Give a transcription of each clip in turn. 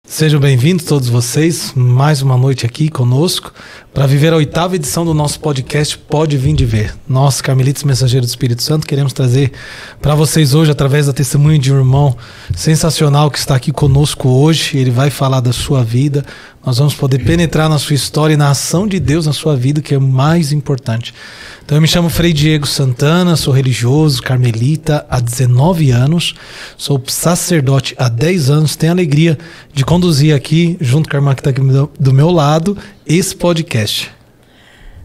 Sejam bem-vindos todos vocês, mais uma noite aqui conosco, para viver a 8ª edição do nosso podcast Pode Vir de Ver. Nós, Carmelitas Mensageiros do Espírito Santo, queremos trazer para vocês hoje, através da testemunha de um irmão sensacional que está aqui conosco hoje. Ele vai falar da sua vida, nós vamos poder penetrar na sua história e na ação de Deus na sua vida, que é o mais importante. Então eu me chamo Frei Diego Santana, sou religioso, carmelita há 19 anos, sou sacerdote há 10 anos, tenho a alegria de conduzir aqui, junto com a irmã que está aqui do meu lado, esse podcast.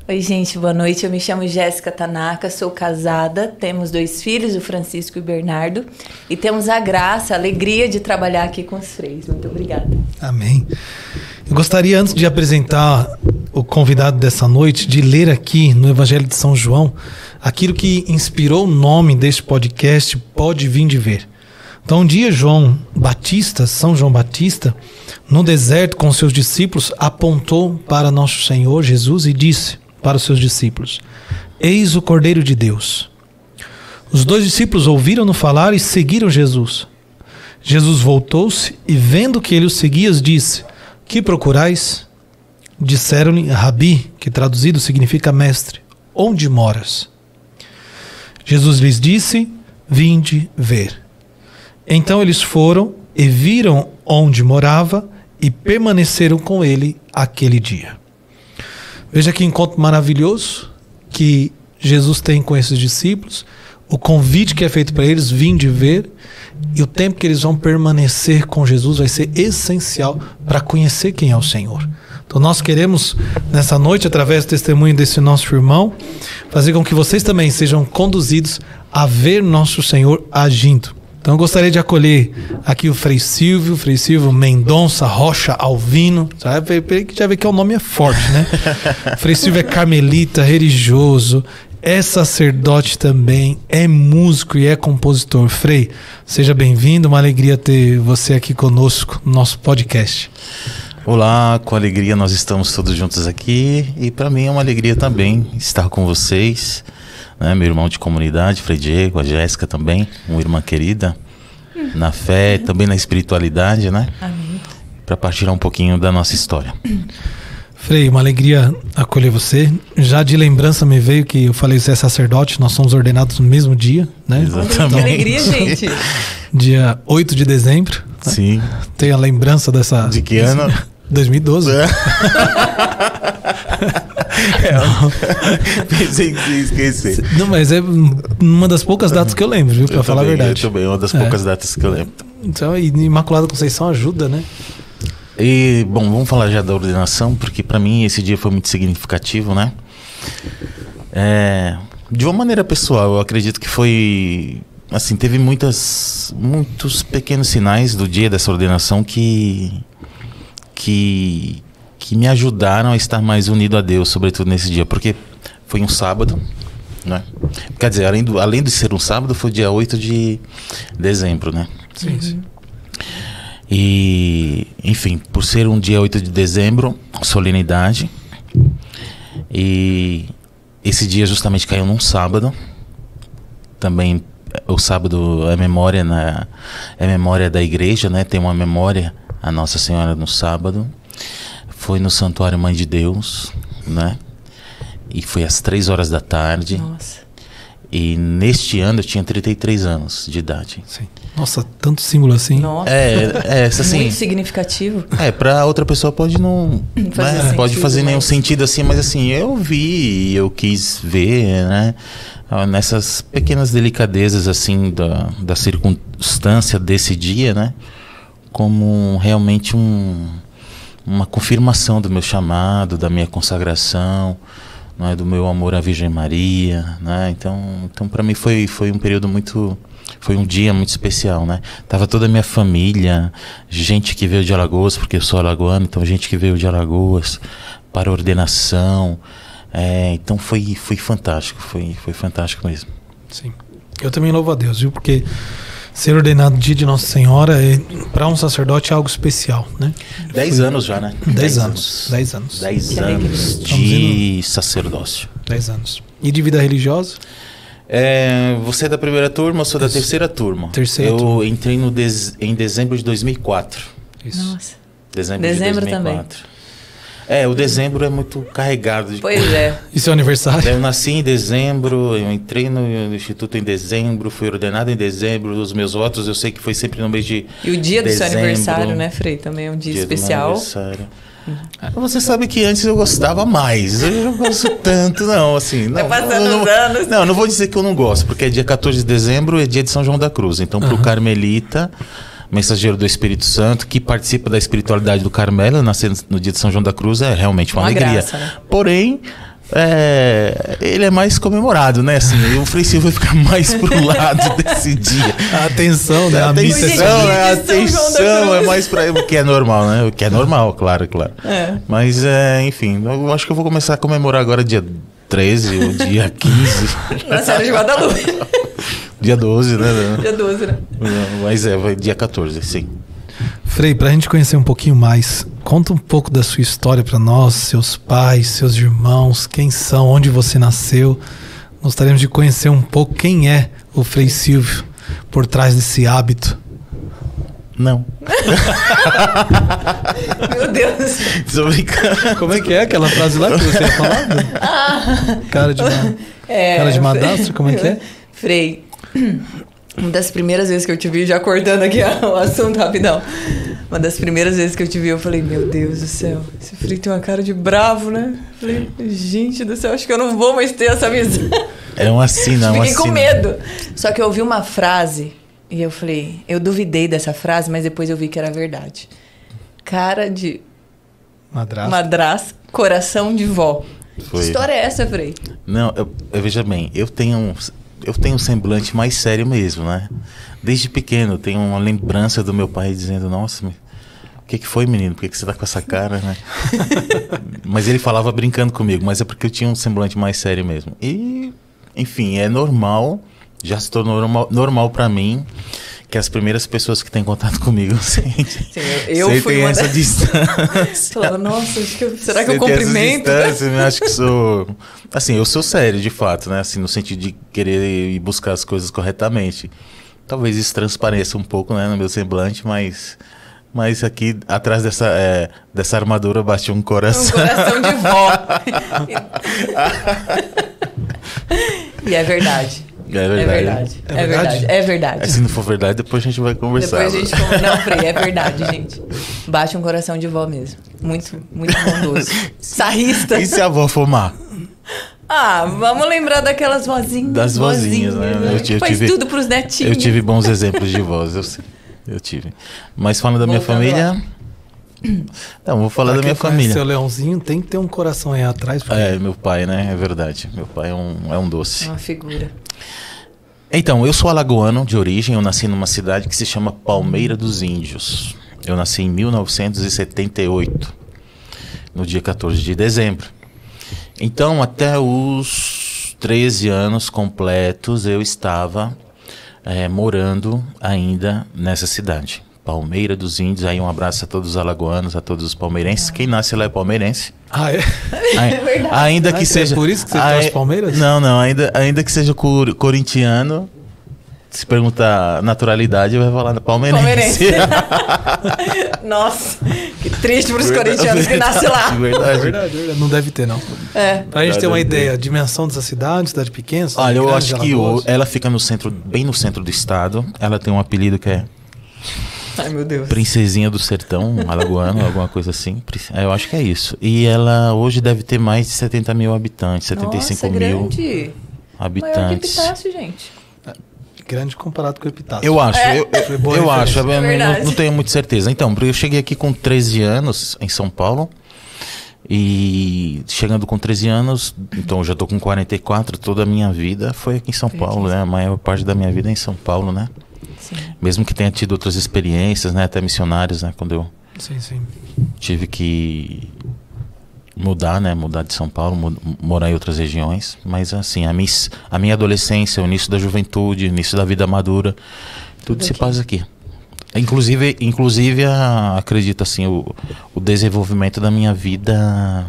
Oi gente, boa noite, eu me chamo Jéssica Tanaka, sou casada, temos 2 filhos, o Francisco e o Bernardo, e temos a graça, a alegria de trabalhar aqui com os freis. Muito obrigada. Amém. Eu gostaria, antes de apresentar o convidado dessa noite, de ler aqui no Evangelho de São João aquilo que inspirou o nome deste podcast, Pode Vir de Ver. Então, um dia São João Batista, no deserto com seus discípulos, apontou para nosso Senhor Jesus e disse para os seus discípulos: Eis o Cordeiro de Deus. Os 2 discípulos ouviram-no falar e seguiram Jesus. Jesus voltou-se e, vendo que ele os seguia, disse: Que procurais? Disseram-lhe: Rabi, que traduzido significa mestre, onde moras? Jesus lhes disse: Vinde ver. Então eles foram e viram onde morava e permaneceram com ele aquele dia. Veja que encontro maravilhoso que Jesus tem com esses discípulos, o convite que é feito para eles, vinde ver, e o tempo que eles vão permanecer com Jesus vai ser essencial para conhecer quem é o Senhor. Então nós queremos, nessa noite, através do testemunho desse nosso irmão, fazer com que vocês também sejam conduzidos a ver nosso Senhor agindo. Então eu gostaria de acolher aqui o Frei Silvio Mendonça Rocha Alvino. Já vê que o nome é forte, né? Frei Silvio é carmelita, religioso, é sacerdote também, é músico e é compositor. Frei, seja bem-vindo, uma alegria ter você aqui conosco no nosso podcast. Olá, com alegria nós estamos todos juntos aqui e para mim é uma alegria também estar com vocês, né? Meu irmão de comunidade, Frei Diego, a Jéssica também, uma irmã querida, na fé, também na espiritualidade, né? Amém. Para partilhar um pouquinho da nossa história. Frei, uma alegria acolher você. Já de lembrança me veio que eu falei, você é sacerdote, nós somos ordenados no mesmo dia, né? Exatamente. Que alegria, gente. Dia 8 de dezembro. Sim. Tem a lembrança dessa... De que ano? 2012. Pensei que ia esquecer. Não, mas é uma das poucas datas que eu lembro, viu? Pra falar a verdade. Eu também, uma das poucas datas que eu lembro. Então, e Imaculada Conceição ajuda, né? E, bom, vamos falar já da ordenação, porque para mim esse dia foi muito significativo, né? De uma maneira pessoal, eu acredito que foi... Assim, teve muitos pequenos sinais do dia dessa ordenação que me ajudaram a estar mais unido a Deus, sobretudo nesse dia, porque foi um sábado, né? Quer dizer, além de ser um sábado, foi dia 8 de dezembro, né? Sim, sim. E, enfim, por ser um dia 8 de dezembro, solenidade, e esse dia justamente caiu num sábado, também o sábado é memória da igreja, né? Tem uma memória a Nossa Senhora no sábado. Foi no Santuário Mãe de Deus, né? E foi às 3 horas da tarde. Nossa. E neste ano eu tinha 33 anos de idade. Sim. Nossa, tanto símbolo assim. Nossa. Assim, muito significativo. para outra pessoa pode não pode fazer nenhum sentido assim, mas assim, eu vi e eu quis ver, né? Nessas pequenas delicadezas assim da circunstância desse dia, né? Como realmente uma confirmação do meu chamado, da minha consagração, né, do meu amor à Virgem Maria, né? Então para mim foi um período foi um dia muito especial, né? Tava toda a minha família, gente que veio de Alagoas, porque eu sou alagoano, então gente que veio de Alagoas para a ordenação, então foi fantástico, foi fantástico mesmo. Sim. Eu também louvo a Deus, viu? Porque ser ordenado dia de Nossa Senhora para um sacerdote é algo especial, né? 10 anos já, né? 10 anos. 10 anos. 10 anos de sacerdócio. 10 anos. E de vida religiosa? Você é da primeira turma, eu sou da terceira turma. Terceira turma. Eu entrei em dezembro de 2004. Isso. Nossa. Dezembro de 2004. Também. O dezembro é muito carregado. Pois é. E seu aniversário? Eu nasci em dezembro, eu entrei no instituto em dezembro, fui ordenado em dezembro, os meus votos eu sei que foi sempre no mês de E o dia dezembro, do seu aniversário, né, Frei? Também é um dia especial. Do meu aniversário. Você sabe que antes eu gostava mais. Eu não gosto tanto, não, assim. Não, passando os anos. Não vou dizer que eu não gosto, porque é dia 14 de dezembro, é dia de São João da Cruz. Então, pro carmelita, mensageiro do Espírito Santo, que participa da espiritualidade do Carmelo, nascer no dia de São João da Cruz, é realmente uma alegria. Graça, né? Porém, ele é mais comemorado, né? Assim, o Frei Silvio vai ficar mais pro lado desse dia. A atenção, né? A atenção é mais pra o que é normal, né? O que é normal, claro. Mas, enfim, eu acho que eu vou começar a comemorar agora dia 13 ou dia 15. Na Senhora de Guadalupe. Dia 12, né? Dia 12, né? Mas vai dia 14, sim. Frei, pra gente conhecer um pouquinho mais, conta um pouco da sua história pra nós, seus pais, seus irmãos, quem são, onde você nasceu. Gostaríamos de conhecer um pouco quem é o Frei Silvio por trás desse hábito. Não. Meu Deus. Tô brincando. Como é que é aquela frase lá que você ia falar? Cara de madastro, como é que é? Frei, uma das primeiras vezes que eu te vi, já cortando aqui o assunto rapidão. Uma das primeiras vezes que eu te vi, eu falei, meu Deus do céu, esse Frei tem uma cara de bravo, né? Falei, gente do céu, acho que eu não vou mais ter essa visão. É uma sina, uma Fiquei com medo. Só que eu ouvi uma frase e eu falei, eu duvidei dessa frase, mas depois eu vi que era verdade. Cara de madrasta, coração de vó. Foi. Que história é essa, Frei? Não, veja bem, eu tenho um semblante mais sério mesmo, né? Desde pequeno, eu tenho uma lembrança do meu pai dizendo, nossa, o que foi, menino? Por que você tá com essa cara, né? Mas ele falava brincando comigo, mas é porque eu tinha um semblante mais sério mesmo. E, enfim, é normal, já se tornou normal pra mim, que as primeiras pessoas que têm contato comigo sentem essa distância. Falava, nossa, será que eu cumprimento? Eu acho que sou... Assim, eu sou sério, de fato, né? Assim, no sentido de querer ir buscar as coisas corretamente. Talvez isso transpareça um pouco, né, no meu semblante, mas aqui, atrás dessa armadura, bate um coração. Um coração de vó. E é verdade. É verdade. Se não for verdade, depois a gente vai conversar. Não, Frei, é verdade, gente. Bate um coração de vó mesmo. Muito, muito bondoso. Sarrista. E se a avó fumar? Vamos lembrar daquelas vozinhas. Das vozinhas, né? Faz tudo pros netinhos. Eu tive bons exemplos de voz, eu tive. Mas falando da minha família... Não, vou falar da minha família. Seu Leãozinho tem que ter um coração aí atrás. Meu pai, né? É verdade. Meu pai é um doce. Uma figura. Então, eu sou alagoano de origem. Eu nasci numa cidade que se chama Palmeira dos Índios. Eu nasci em 1978, no dia 14 de dezembro. Então, até os 13 anos completos, eu estava morando ainda nessa cidade. Palmeira dos Índios, aí um abraço a todos os alagoanos, a todos os palmeirenses. Quem nasce lá é palmeirense. É verdade. Ainda que seja... É por isso que você torce Palmeiras? Não, ainda que seja corintiano, se perguntar naturalidade, vai falar palmeirense. Nossa, que triste para os corintianos que nascem lá. Verdade. Não deve ter, não. Pra gente ter uma ideia, a dimensão dessa cidade pequena? Olha, eu acho que ela fica no centro, bem no centro do estado. Ela tem um apelido que é... Ai, meu Deus. Princesinha do Sertão, alagoano, alguma coisa assim. Eu acho que é isso. E ela hoje deve ter mais de 70 mil habitantes, 75 mil grande. habitantes. Maior que Epitácio, gente. Grande comparado com o Epitácio. Eu acho, eu acho. Não tenho muita certeza. Então, porque eu cheguei aqui com 13 anos em São Paulo. E chegando com 13 anos, então eu já tô com 44, toda a minha vida foi aqui em São Paulo, né? A maior parte da minha vida é em São Paulo, né? Sim. Mesmo que tenha tido outras experiências, né? Até missionários, né? Quando eu tive que mudar, né? Mudar de São Paulo, morar em outras regiões. Mas assim, a minha adolescência, o início da juventude, o início da vida madura, tudo se passa aqui. Inclusive acredito assim, o desenvolvimento da minha vida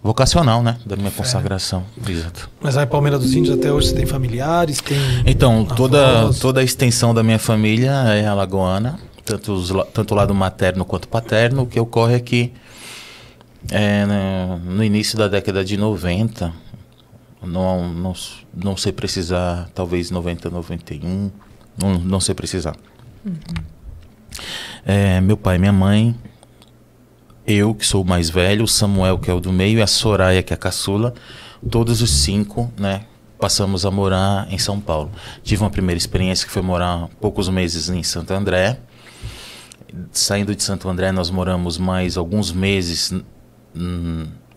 vocacional, né? Da minha consagração. Exato. Mas aí Palmeira dos Índios até hoje você tem familiares? Então, toda a extensão da minha família é alagoana. tanto o lado materno quanto paterno. O que ocorre é que no início da década de 90, não sei precisar, talvez 90, 91, não sei precisar. Meu pai e minha mãe, eu que sou o mais velho, o Samuel que é o do meio e a Soraya que é a caçula, todos os 5, né, passamos a morar em São Paulo. Tive uma primeira experiência que foi morar poucos meses em Santo André. Saindo de Santo André, nós moramos mais alguns meses,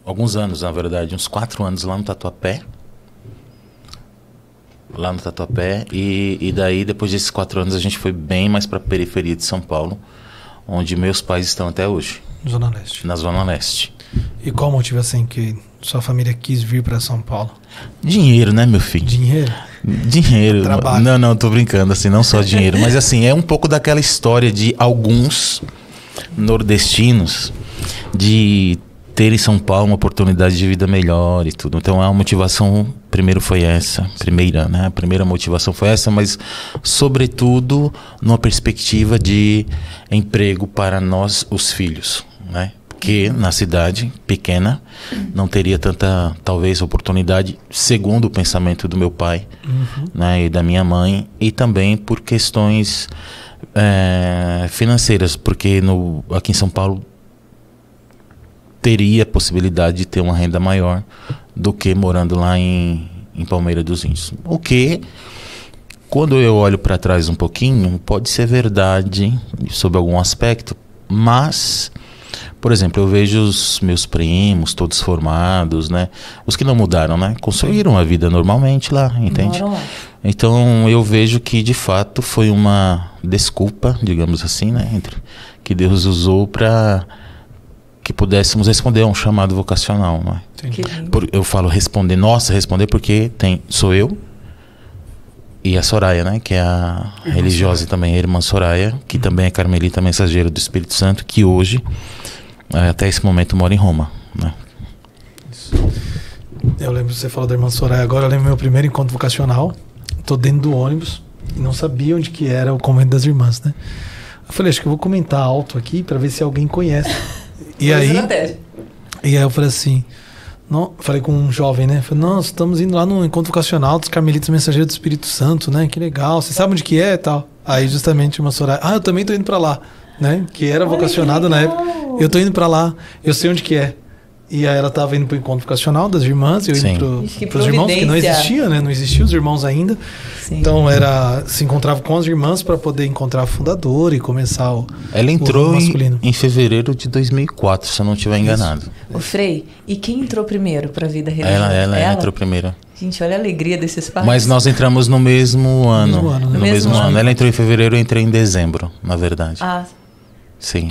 alguns anos na verdade, uns 4 anos lá no Tatuapé. E daí depois desses 4 anos a gente foi bem mais para a periferia de São Paulo, onde meus pais estão até hoje. Zona Leste. Na Zona Leste. E qual o motivo assim que sua família quis vir para São Paulo? Dinheiro, né, meu filho? Dinheiro. Trabalho. Não, tô brincando, assim, não só dinheiro, mas assim, é um pouco daquela história de alguns nordestinos de ter em São Paulo uma oportunidade de vida melhor e tudo. Então a motivação primeiro foi essa, a primeira motivação foi essa, mas sobretudo numa perspectiva de emprego para nós, os filhos, né? Porque na cidade pequena não teria tanta, talvez, oportunidade, segundo o pensamento do meu pai, né, e da minha mãe, e também por questões financeiras, porque aqui em São Paulo teria a possibilidade de ter uma renda maior do que morando lá em Palmeira dos Índios. O que, quando eu olho para trás um pouquinho, pode ser verdade sob algum aspecto, mas, por exemplo, eu vejo os meus primos todos formados, né? Os que não mudaram, né? Construíram a vida normalmente lá, entende? Então eu vejo que de fato foi uma desculpa, digamos assim, né? Que Deus usou para que pudéssemos responder a um chamado vocacional, não é? Eu falo responder porque sou eu e a Soraya, né? Que é a religiosa também, a irmã Soraya, que também é carmelita mensageira do Espírito Santo, que hoje, até esse momento, mora em Roma, né? Isso. Eu lembro que você falou da irmã Soraya, agora eu lembro meu primeiro encontro vocacional, tô dentro do ônibus e não sabia onde que era o convento das irmãs, né? Eu falei, acho que eu vou comentar alto aqui para ver se alguém conhece. E aí eu falei assim, falei com um jovem, né? Falei, nós estamos indo lá no encontro vocacional dos carmelitas mensageiros do Espírito Santo, né? Que legal, você sabe onde que é e tal? Aí justamente uma Soraya, eu também tô indo para lá, né? Que era vocacionada na época. Eu tô indo para lá, eu sei onde que é. E aí ela estava indo para o encontro vocacional das irmãs, eu indo para os irmãos, que não existia, né? Não existiam os irmãos ainda. Sim. Então se encontrava com as irmãs para poder encontrar a fundadora e começar Ela entrou em fevereiro de 2004, se eu não estiver enganado. O Frei, e quem entrou primeiro para a vida religiosa? Ela entrou primeiro. Gente, olha a alegria desses pais. Mas nós entramos no mesmo ano. No mesmo ano. Ela entrou em fevereiro, eu entrei em dezembro, na verdade. Sim.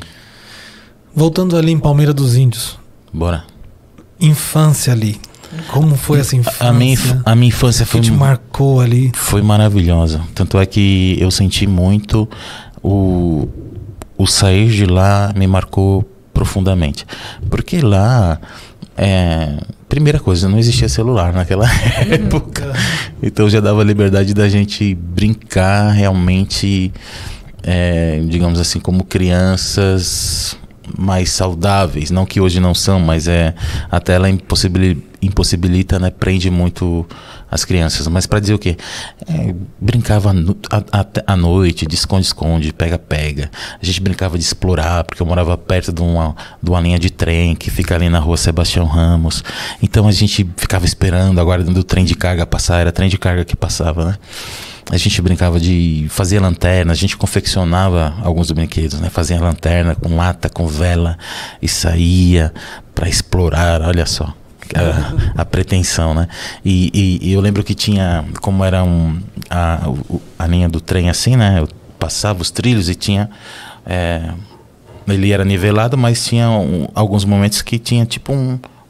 Voltando ali em Palmeira dos Índios. Bora. Infância ali. Como foi essa infância? A minha infância foi... O que te marcou ali? Foi maravilhosa. Tanto é que eu senti muito o sair de lá me marcou profundamente. Porque lá, primeira coisa, não existia celular naquela época. Então já dava liberdade da gente brincar realmente, digamos assim, como crianças mais saudáveis, não que hoje não são, mas até ela impossibilita, né, prende muito as crianças. Mas para dizer o quê? Brincava à noite de esconde-esconde, pega-pega. A gente brincava de explorar, porque eu morava perto de uma linha de trem que fica ali na rua Sebastião Ramos. Então a gente ficava esperando, aguardando o trem de carga passar, era trem de carga que passava, né? A gente brincava de fazer lanterna, a gente confeccionava alguns brinquedos, né? Fazia lanterna com lata, com vela e saía para explorar, olha só a pretensão, né? E eu lembro que tinha, como era a linha do trem assim, né? Eu passava os trilhos e tinha... ele era nivelado, mas tinha alguns momentos que tinha tipo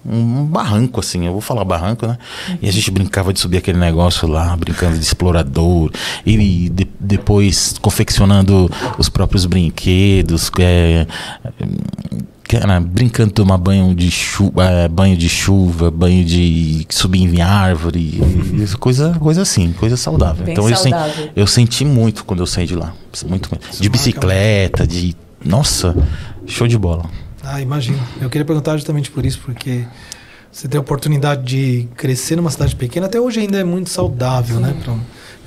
um barranco, assim, eu vou falar barranco, né? E a gente brincava de subir aquele negócio lá, brincando de explorador, e depois confeccionando os próprios brinquedos, cara, brincando de tomar banho de chuva, banho de subir em árvore, coisa assim, coisa saudável. Bem então saudável. Eu senti muito quando eu saí de lá. Muito. De bicicleta, de... Nossa, show de bola. Ah, imagino. Eu queria perguntar justamente por isso, porque você tem a oportunidade de crescer numa cidade pequena, até hoje ainda é muito saudável, né?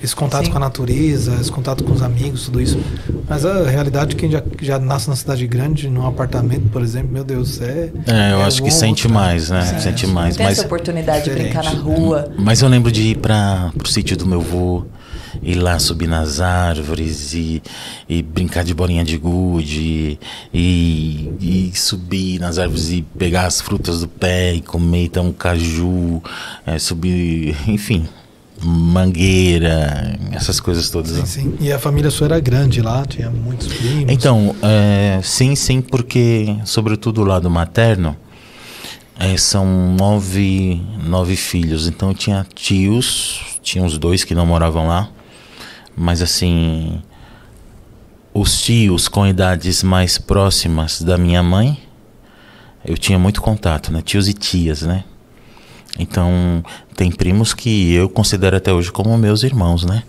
Esse contato com a natureza, esse contato com os amigos, tudo isso. Mas a realidade de quem já nasce na cidade grande, num apartamento, por exemplo, meu Deus, eu acho que sente mais, né? Sente mais. Tem essa oportunidade de brincar na rua. Mas eu lembro de ir pro sítio do meu avô, ir lá subir nas árvores e brincar de bolinha de gude e subir nas árvores e pegar as frutas do pé e comer, então um caju, subir, enfim... mangueira, essas coisas todas. Sim. E a família sua era grande lá, tinha muitos primos? Então, sim, porque sobretudo o lado materno são nove filhos, então tinha tios, tinha uns 2 que não moravam lá, mas assim, os tios com idades mais próximas da minha mãe, eu tinha muito contato, né? Tios e tias, né? Então, tem primos que eu considero até hoje como meus irmãos, né?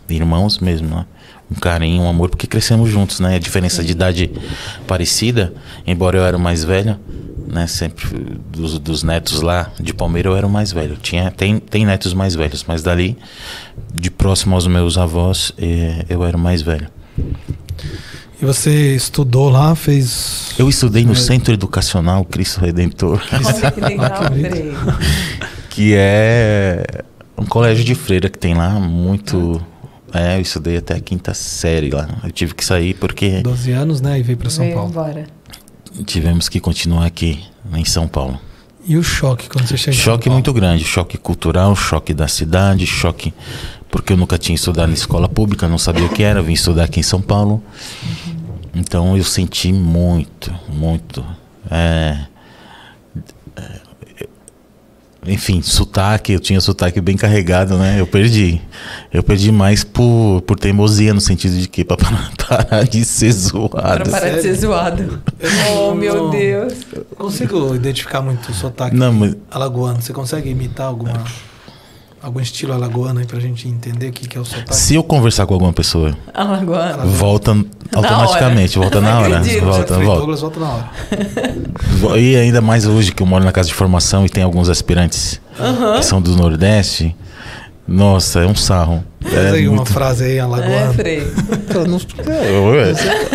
Irmãos mesmo, né? Um carinho, um amor, porque crescemos juntos, né? A diferença de idade parecida, embora eu era o mais velho, né? Sempre dos netos lá de Palmeira eu era o mais velho. Tem netos mais velhos, mas dali, de próximo aos meus avós, eu era o mais velho. E você estudou lá, fez... Eu estudei no Centro Educacional Cristo Redentor. Olha que legal, Frei. Que é um colégio de freira que tem lá, muito... eu estudei até a 5ª série lá. Eu tive que sair porque... 12 anos, né? E veio para São Paulo. Embora. Tivemos que continuar aqui, em São Paulo. E o choque quando você chegou? Choque muito grande, choque cultural, choque da cidade, choque... Porque eu nunca tinha estudado na escola pública, não sabia o que era, vim estudar aqui em São Paulo. Então eu senti muito. Enfim, sotaque, eu tinha sotaque bem carregado, né? Eu perdi mais por teimosia, no sentido de que para parar de ser zoado. Para parar de ser zoado. Oh, meu Deus. Eu consigo identificar muito o sotaque alagoano. Você consegue imitar algum estilo alagoano aí pra gente entender o que é o sotaque? Se eu conversar com alguma pessoa, alagoano, volta automaticamente, volta na hora. Volta na hora. E ainda mais hoje que eu moro na casa de formação e tem alguns aspirantes que são do Nordeste. Nossa, é um sarro. Faz aí uma frase aí, alagoana. Frei.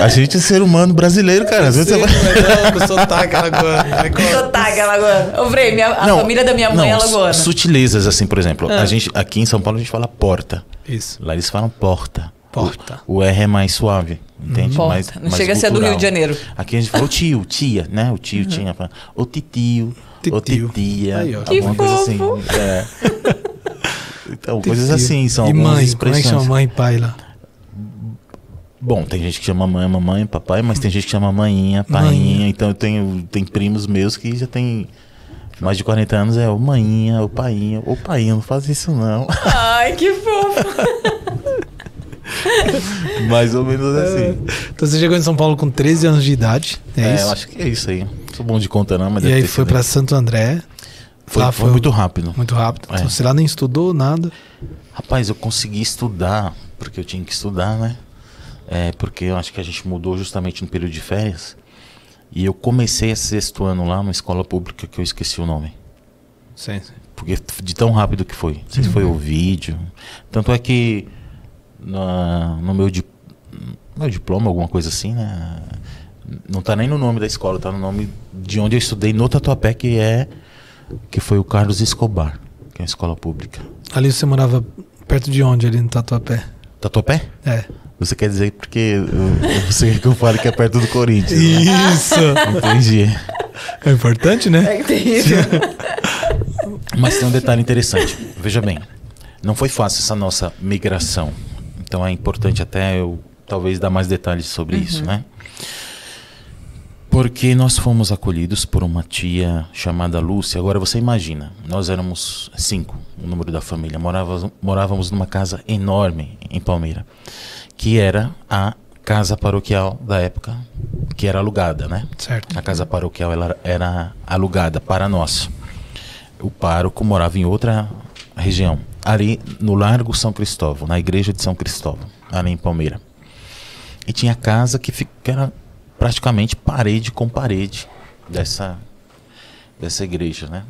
A gente é ser humano brasileiro, cara. Às vezes você vai... com sotaque alagoano. Sotaque alagoano. Ô, Frei, a família da minha mãe é alagoana. Sutilezas, assim, por exemplo. A gente, aqui em São Paulo a gente fala porta. Isso. Lá eles falam porta. Porta. O R é mais suave, entende? Porta. Mais não chega a ser do Rio de Janeiro. Aqui a gente fala o tio, tia, né? O tio tinha. O titio, o titia. Aí, alguma coisa assim. Então, coisas assim, são e algumas mãe, expressões. como é que chama mãe e pai lá? Bom, tem gente que chama mamãe, papai, mas tem gente que chama maninha, painha. Então tem primos meus que já tem mais de 40 anos, o maninha, o painha. Ô painha, não faz isso não. Ai, que fofo. Mais ou menos assim. Então você chegou em São Paulo com 13 anos de idade, isso? Eu acho que é isso aí. Não sou bom de conta não, mas e aí foi pra Santo André. Foi muito rápido. Muito rápido. Então você lá nem estudou nada? Rapaz, eu consegui estudar, porque eu tinha que estudar, né? Porque eu acho que a gente mudou justamente no período de férias. E eu comecei esse 6º ano lá numa escola pública que eu esqueci o nome. Sim. Porque de tão rápido que foi. Não sei se foi o vídeo. Tanto é que no meu diploma, alguma coisa assim, né? Não tá nem no nome da escola, tá no nome de onde eu estudei no Tatuapé, que foi o Carlos Escobar, que é uma escola pública. Ali você morava perto de onde, ali no Tatuapé? Tatuapé? É. Você quer dizer porque você quer que eu fale que é perto do Corinthians? Isso! Né? Entendi. É importante, né? É terrível. Mas tem um detalhe interessante. Veja bem, não foi fácil essa nossa migração. Então é importante até eu talvez dar mais detalhes sobre isso, né? Porque nós fomos acolhidos por uma tia chamada Lúcia. Agora você imagina, nós éramos 5, o número da família. Morávamos numa casa enorme em Palmeira, que era a casa paroquial da época, que era alugada, né? Certo. A casa paroquial ela era alugada para nós. O pároco morava em outra região, ali no Largo São Cristóvão, na igreja de São Cristóvão, ali em Palmeira. E tinha casa que era praticamente parede com parede dessa igreja, né?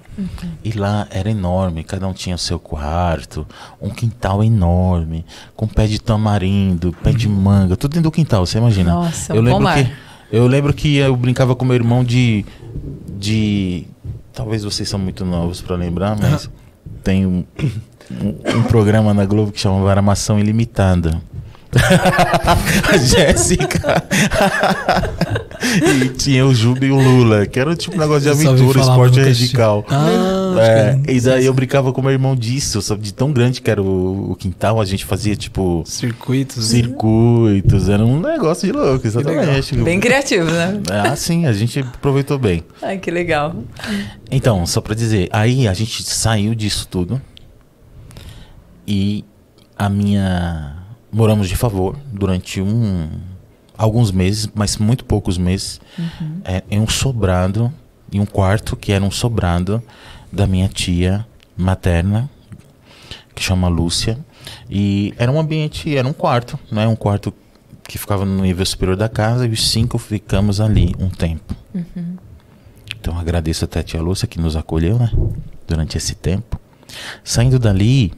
E lá era enorme, cada um tinha o seu quarto, um quintal enorme, com pé de tamarindo, pé de manga, tudo dentro do quintal, você imagina? Nossa, eu lembro que eu brincava com meu irmão de talvez vocês são muito novos para lembrar, mas tem um programa na Globo que chama Armação Ilimitada. A Jéssica e tinha o Juba e o Lula, que era tipo um negócio de aventura, esporte radical. E daí eu brincava com meu irmão disso, sabe, de tão grande que era o quintal, a gente fazia tipo circuitos, era um negócio de louco, exatamente. Bem criativo, né? Sim, a gente aproveitou bem. Ai, que legal. Então, só pra dizer, aí a gente saiu disso tudo e moramos de favor durante alguns meses, mas muito poucos meses, em um sobrado, em um quarto que era um sobrado da minha tia materna, que chama Lúcia, e era um ambiente, era um quarto, né? Um quarto que ficava no nível superior da casa, e os 5 ficamos ali um tempo. Então agradeço até a tia Lúcia que nos acolheu, né? Durante esse tempo. Saindo dali,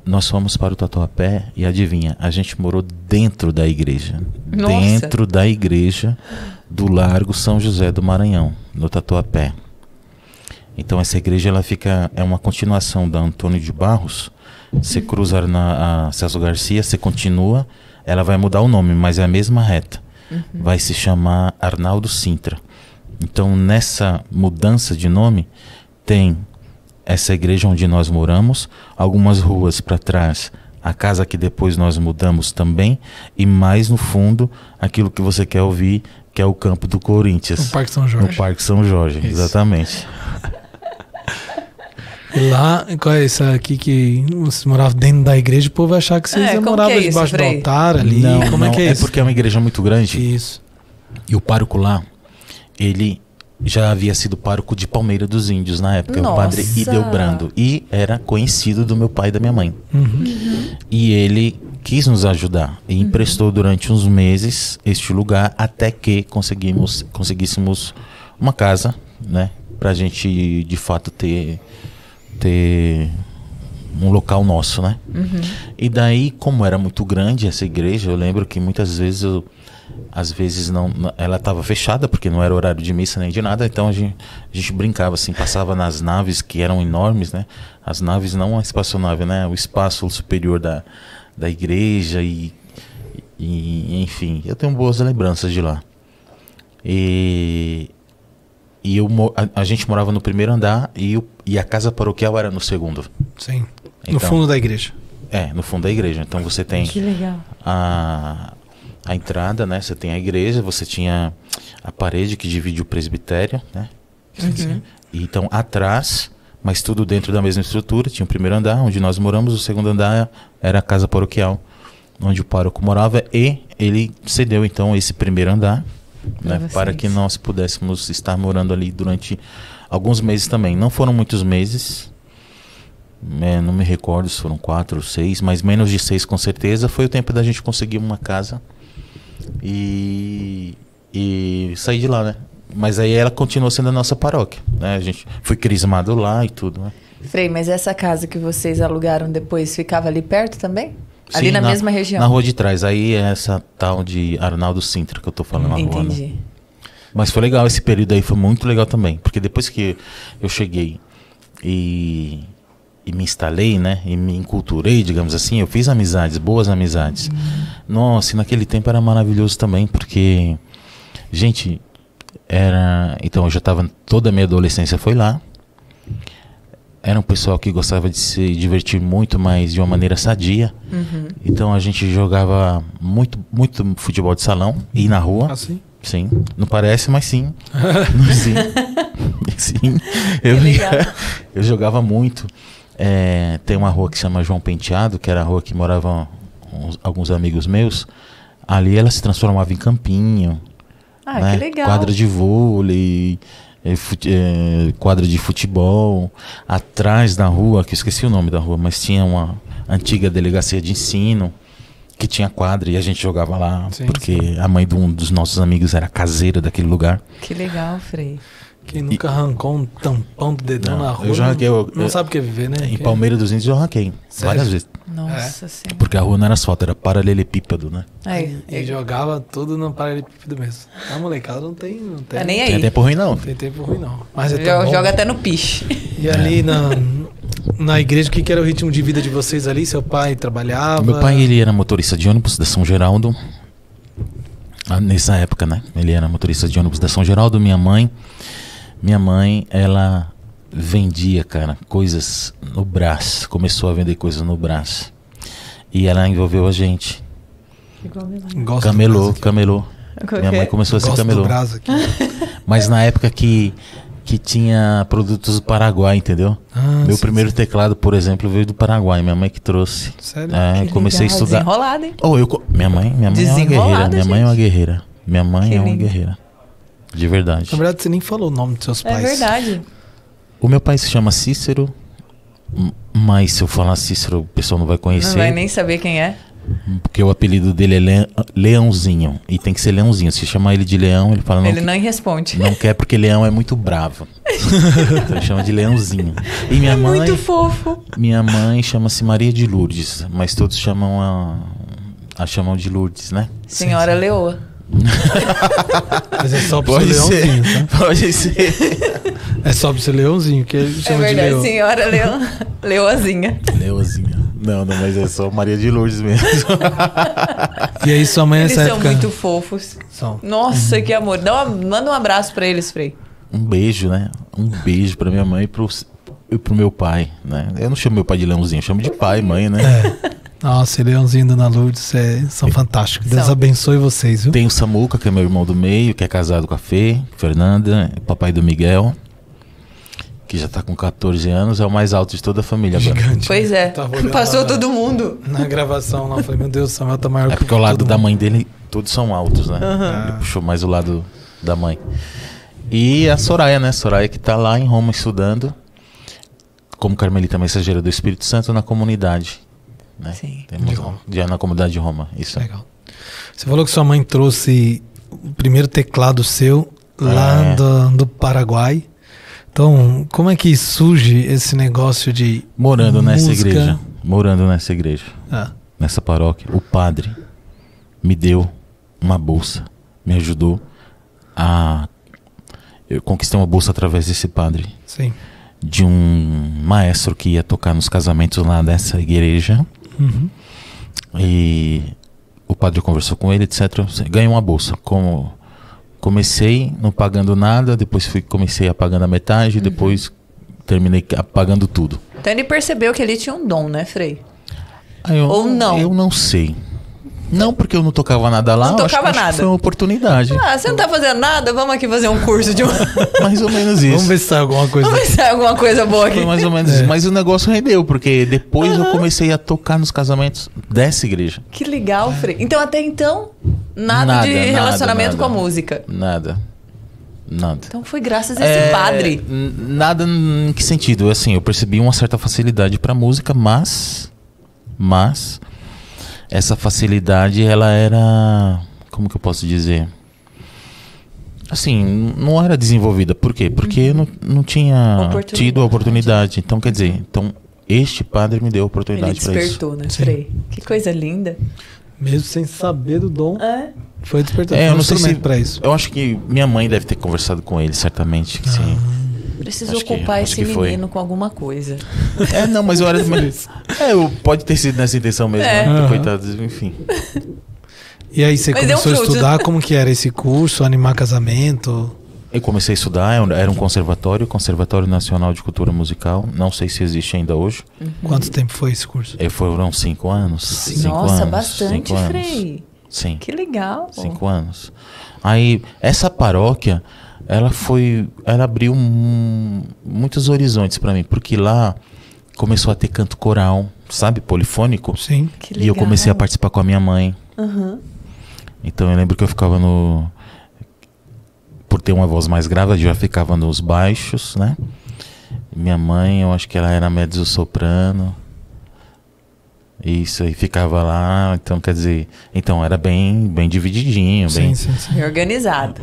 nós fomos para o Tatuapé e adivinha, a gente morou dentro da igreja. Nossa. Dentro da igreja do Largo São José do Maranhão, no Tatuapé. Então essa igreja é uma continuação da Antônio de Barros. Você cruza a Celso Garcia, você continua, ela vai mudar o nome, mas é a mesma reta. Vai se chamar Arnaldo Sintra. Então nessa mudança de nome tem essa igreja onde nós moramos, algumas ruas para trás, a casa que depois nós mudamos também, e mais no fundo, aquilo que você quer ouvir, que é o campo do Corinthians. No Parque São Jorge. No Parque São Jorge, isso. Exatamente. E lá, qual é essa aqui que você morava dentro da igreja, o povo vai achar que vocês moravam debaixo do altar ali. Como é que é isso? É porque é uma igreja muito grande. Isso. E o pároco lá, ele já havia sido pároco de Palmeira dos Índios na época, o padre Ideobrando, e era conhecido do meu pai e da minha mãe. E ele quis nos ajudar e emprestou durante uns meses este lugar até que conseguíssemos uma casa, né, pra gente de fato ter um local nosso, né? E daí, como era muito grande essa igreja, eu lembro que muitas vezes ela estava fechada porque não era horário de missa nem de nada, então a gente brincava assim, passava nas naves que eram enormes, né? As naves, não a espaçonave, né? O espaço superior da igreja e enfim, eu tenho boas lembranças de lá. E a gente morava no primeiro andar e a casa paroquial era no segundo. Sim. Então, no fundo da igreja. No fundo da igreja. Então você tem que legal. A entrada, né? Você tem a igreja, você tinha a parede que divide o presbitério, né? E então atrás, mas tudo dentro da mesma estrutura, tinha o primeiro andar onde nós moramos, o segundo andar era a casa paroquial, onde o pároco morava, e ele cedeu então esse primeiro andar, né, para que nós pudéssemos estar morando ali durante alguns meses também. Não foram muitos meses, não me recordo se foram 4 ou 6, mas menos de 6 com certeza. Foi o tempo da gente conseguir uma casa e sair de lá, né? Mas aí ela continuou sendo a nossa paróquia, né? A gente foi crismado lá e tudo, né? Frei, mas essa casa que vocês alugaram depois ficava ali perto também? Sim, ali na mesma região? Na rua de trás. Aí é essa tal de Arnaldo Sintra que eu tô falando agora. Entendi. Né? Mas foi legal, esse período aí foi muito legal também. Porque depois que eu cheguei e me instalei, né? E me enculturei, digamos assim, eu fiz amizades, boas amizades. Nossa, e naquele tempo era maravilhoso também, porque, gente, então eu já estava, toda a minha adolescência foi lá. Era um pessoal que gostava de se divertir muito, mas de uma maneira sadia. Então a gente jogava muito, muito futebol de salão e na rua. Ah, sim? Sim, não parece, mas sim. Sim. Sim. Eu jogava muito. Tem uma rua que se chama João Penteado, que era a rua que moravam alguns amigos meus. Ali ela se transformava em campinho. Né? Que legal. Quadra de vôlei, quadra de futebol. Atrás da rua, que eu esqueci o nome da rua, mas tinha uma antiga delegacia de ensino que tinha quadra e a gente jogava lá, porque a mãe de um dos nossos amigos era caseira daquele lugar. Que legal, Frei. Quem nunca arrancou um tampão do dedão na rua, eu já arranquei, não sabe o que é viver, né? Em Palmeiras dos Índios eu arranquei várias vezes. Nossa Senhora. Porque a rua não era asfalto, era paralelepípedo, né? E jogava tudo no paralelepípedo mesmo. A molecada não tem nem aí. Tem tempo ruim não. Não tem tempo ruim não. Mas joga até no piche. E ali na igreja, o que era o ritmo de vida de vocês ali? Seu pai trabalhava? Meu pai, ele era motorista de ônibus da São Geraldo. Nessa época, né? Ele era motorista de ônibus da São Geraldo. Minha mãe, ela vendia, cara, coisas no Brás. Começou a vender coisas no Brás. E ela envolveu a gente. Camelô. Minha mãe começou a ser camelô. Mas na época que tinha produtos do Paraguai, entendeu? Meu primeiro teclado, por exemplo, veio do Paraguai. Minha mãe que trouxe. Sério? Comecei a estudar. Desenrolado, hein? Minha mãe é uma guerreira. Minha mãe é uma guerreira. Minha mãe é uma guerreira. De verdade. Na verdade, você nem falou o nome dos seus pais. É verdade. O meu pai se chama Cícero, mas se eu falar Cícero, o pessoal não vai conhecer. Não vai nem saber quem é. Porque o apelido dele é Leãozinho. E tem que ser Leãozinho. Se chamar ele de Leão, ele fala... Ele não responde. Não quer porque Leão é muito bravo. Então ele chama de Leãozinho. E minha mãe... muito fofo. Minha mãe chama-se Maria de Lourdes. Mas todos chamam a chamam de Lourdes, né? Senhora Leoa. Mas é só pro seu Leãozinho, tá? Pode ser. É só pro seu Leãozinho, que ele chama de Leão. Senhora Leoazinha. Leoazinha. Não, mas é só Maria de Lourdes mesmo. E aí sua mãe nessa época... Eles são muito fofos. Nossa, que amor. Manda um abraço pra eles, Frei. Um beijo, né? Um beijo pra minha mãe e pro meu pai, né? Eu não chamo meu pai de Leãozinho, eu chamo de pai, mãe, né? Nossa, Leãozinho e Dona Lourdes são fantásticos. Deus abençoe vocês, viu? Tem o Samuca, que é meu irmão do meio, que é casado com a Fê, Fernanda, papai do Miguel, que já tá com 14 anos, é o mais alto de toda a família agora. Gigante. Pois é. Passou todo mundo. Na gravação lá, eu falei, meu Deus, o Samuel tá maior que porque o lado da mãe dele, todos são altos, né? Ele puxou mais o lado da mãe. E a Soraya, né? Soraya que tá lá em Roma estudando, como Carmelita Mensageira do Espírito Santo, na comunidade. Né? Sim. Já na comunidade de Roma. Isso. Legal. Você falou que sua mãe trouxe o primeiro teclado seu lá do Paraguai. Então, como é que surge esse negócio de morando música? nessa igreja, nessa paróquia, o padre me deu uma bolsa, me ajudou eu conquistei uma bolsa através desse padre. Sim. De um maestro que ia tocar nos casamentos lá dessa igreja. E o padre conversou com ele, etc. Ganhei uma bolsa. Como comecei não pagando nada, depois comecei a pagando a metade, depois terminei pagando tudo. Então ele percebeu que ele tinha um dom, né, Frei? Ou não? Eu não sei. Não, porque eu não tocava nada lá. Não tocava nada. Acho que foi uma oportunidade. Você não tá fazendo nada? Vamos aqui fazer um curso de... Mais ou menos isso. Vamos ver se sai alguma coisa. Vamos ver se sai alguma coisa boa aqui. Foi mais ou menos isso. Mas o negócio rendeu, porque depois eu comecei a tocar nos casamentos dessa igreja. Que legal, Frei. Então, até então, nada de relacionamento com a música. Nada. Então foi graças a esse padre. Nada em que sentido? Assim, eu percebi uma certa facilidade pra música, mas essa facilidade, ela era... Como que eu posso dizer? Assim, não era desenvolvida. Por quê? Porque eu não tinha tido a oportunidade. Então, quer dizer, este padre me deu a oportunidade para isso. Ele despertou, né, Frei? Que coisa linda. Mesmo sem saber do dom, foi despertado. Eu não sei se para isso. Eu acho que minha mãe deve ter conversado com ele, certamente. Que sim. Preciso ocupar esse menino com alguma coisa. Não, mas eu era... pode ter sido nessa intenção mesmo, né? Coitados, enfim. E aí você começou a estudar, como que era esse curso, animar casamento? Eu comecei a estudar, era um Conservatório Nacional de Cultura Musical. Não sei se existe ainda hoje. Quanto tempo foi esse curso? Foram 5 anos. Nossa, bastante, Frei. Sim. Que legal. 5 anos. Aí, essa paróquia... Ela abriu muitos horizontes para mim, porque lá começou a ter canto coral, sabe, polifônico. Sim. Que legal. E eu comecei a participar com a minha mãe. Então eu lembro que eu ficava por ter uma voz mais grave, eu já ficava nos baixos, né? Minha mãe, eu acho que ela era mezzo-soprano. Isso, aí ficava lá, então quer dizer... Então era bem divididinho, Sim. Bem organizado.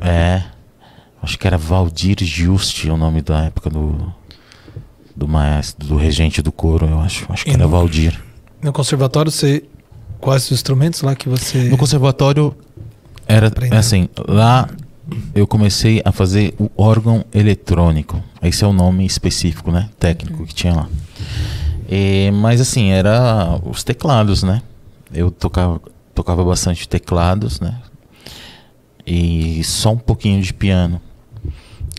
Acho que era Valdir Juste, o nome da época do maestro, do regente do coro, eu acho. Acho que era Valdir. No conservatório, quais os instrumentos lá que você... No conservatório, era assim, lá eu comecei a fazer o órgão eletrônico. Esse é o nome específico, né? Técnico que tinha lá. Mas assim, era os teclados, né? Eu tocava bastante teclados, né? E só um pouquinho de piano.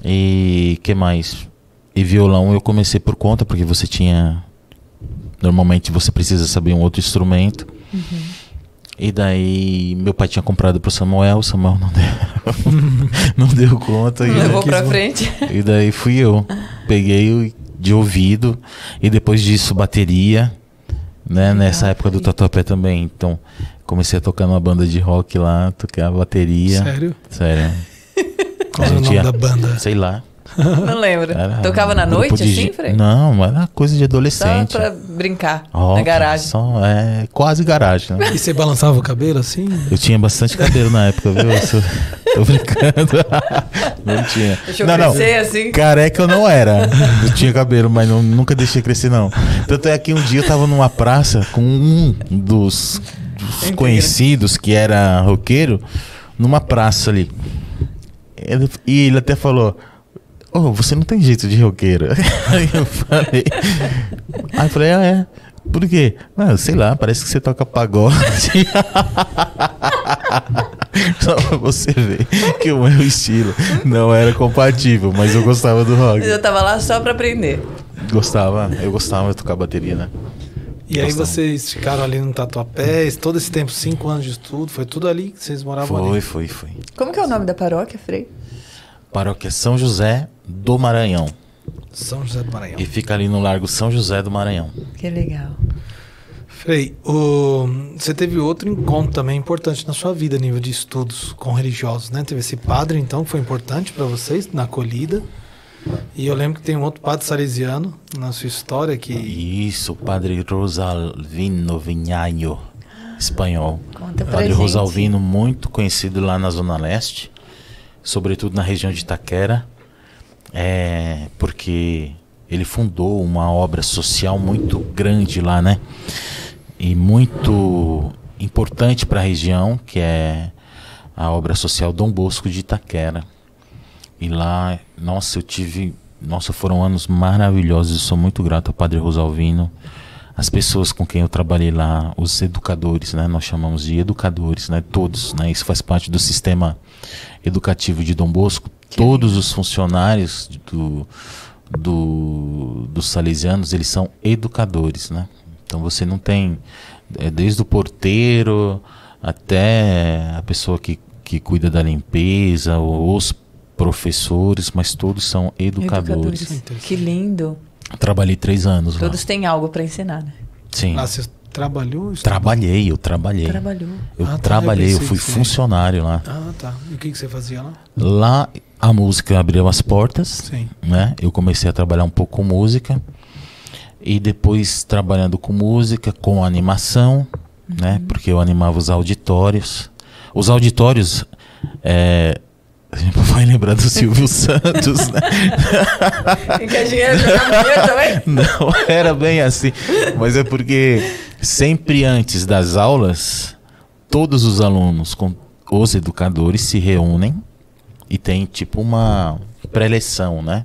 E que mais? E violão eu comecei por conta, porque você tinha... Normalmente você precisa saber um outro instrumento. E daí meu pai tinha comprado pro Samuel não deu, não deu conta. Não levou pra frente. E daí fui eu. Peguei de ouvido. E depois disso bateria, né? Nessa época do Tatuapé também. Então comecei a tocar numa banda de rock lá, tocar bateria. Sério? Sério. Qual era o nome da banda? Sei lá. Não lembro. Tocava na noite, assim, Frei? Não, era coisa de adolescente. Só pra brincar, na garagem. Quase garagem, né? E você balançava o cabelo assim? Eu tinha bastante cabelo na época, viu? Tô brincando. Não tinha. Deixa eu crescer assim. Careca eu não era. Eu tinha cabelo, mas nunca deixei crescer, não. Tanto é que um dia eu tava numa praça com um dos conhecidos que era roqueiro, numa praça ali. E ele até falou: você não tem jeito de roqueiro. Aí eu falei, é? Por quê? Sei lá, parece que você toca pagode. Só pra você ver que o meu estilo não era compatível, mas eu gostava do rock. Mas eu tava lá só pra aprender. Eu gostava de tocar bateria, né? E aí vocês ficaram ali no Tatuapé, todo esse tempo, 5 anos de estudo, foi tudo ali que vocês moravam ali? Foi. Como que é o nome da paróquia, Frei? Paróquia São José do Maranhão. São José do Maranhão. E fica ali no Largo São José do Maranhão. Que legal. Frei, você teve outro encontro também importante na sua vida, a nível de estudos com religiosos, né? Teve esse padre, então, que foi importante para vocês na acolhida. E eu lembro que tem um outro padre salesiano na sua história que... Isso, o padre Rosalvino Vinhaio, espanhol. Conta pra Padre gente. Rosalvino, muito conhecido lá na Zona Leste, sobretudo na região de Itaquera, porque ele fundou uma obra social muito grande lá, né? E muito importante para a região, que é a obra social Dom Bosco de Itaquera. E lá, foram anos maravilhosos. Eu sou muito grato ao Padre Rosalvino, as pessoas com quem eu trabalhei lá, os educadores, né? Nós chamamos de educadores, né? Todos, né? Isso faz parte do sistema educativo de Dom Bosco. Todos os funcionários dos salesianos, eles são educadores, né? Então você não tem, desde o porteiro até a pessoa que cuida da limpeza, os professores, mas todos são educadores. Que lindo. Trabalhei 3 anos lá. Todos têm algo para ensinar, né? Sim. Você trabalhou? Trabalhei. Trabalhou. Eu fui funcionário lá. Ah, tá. E o que você fazia lá? Lá a música abriu as portas. Sim. Né? Eu comecei a trabalhar um pouco com música. E depois trabalhando com música, com animação, né? Porque eu animava os auditórios. Os auditórios... A gente vai lembrar do Silvio Santos, né? Quer dinheiro, jogar dinheiro também? Não era bem assim. Mas é porque sempre antes das aulas, todos os alunos com os educadores se reúnem e tem tipo uma pré-leção, né?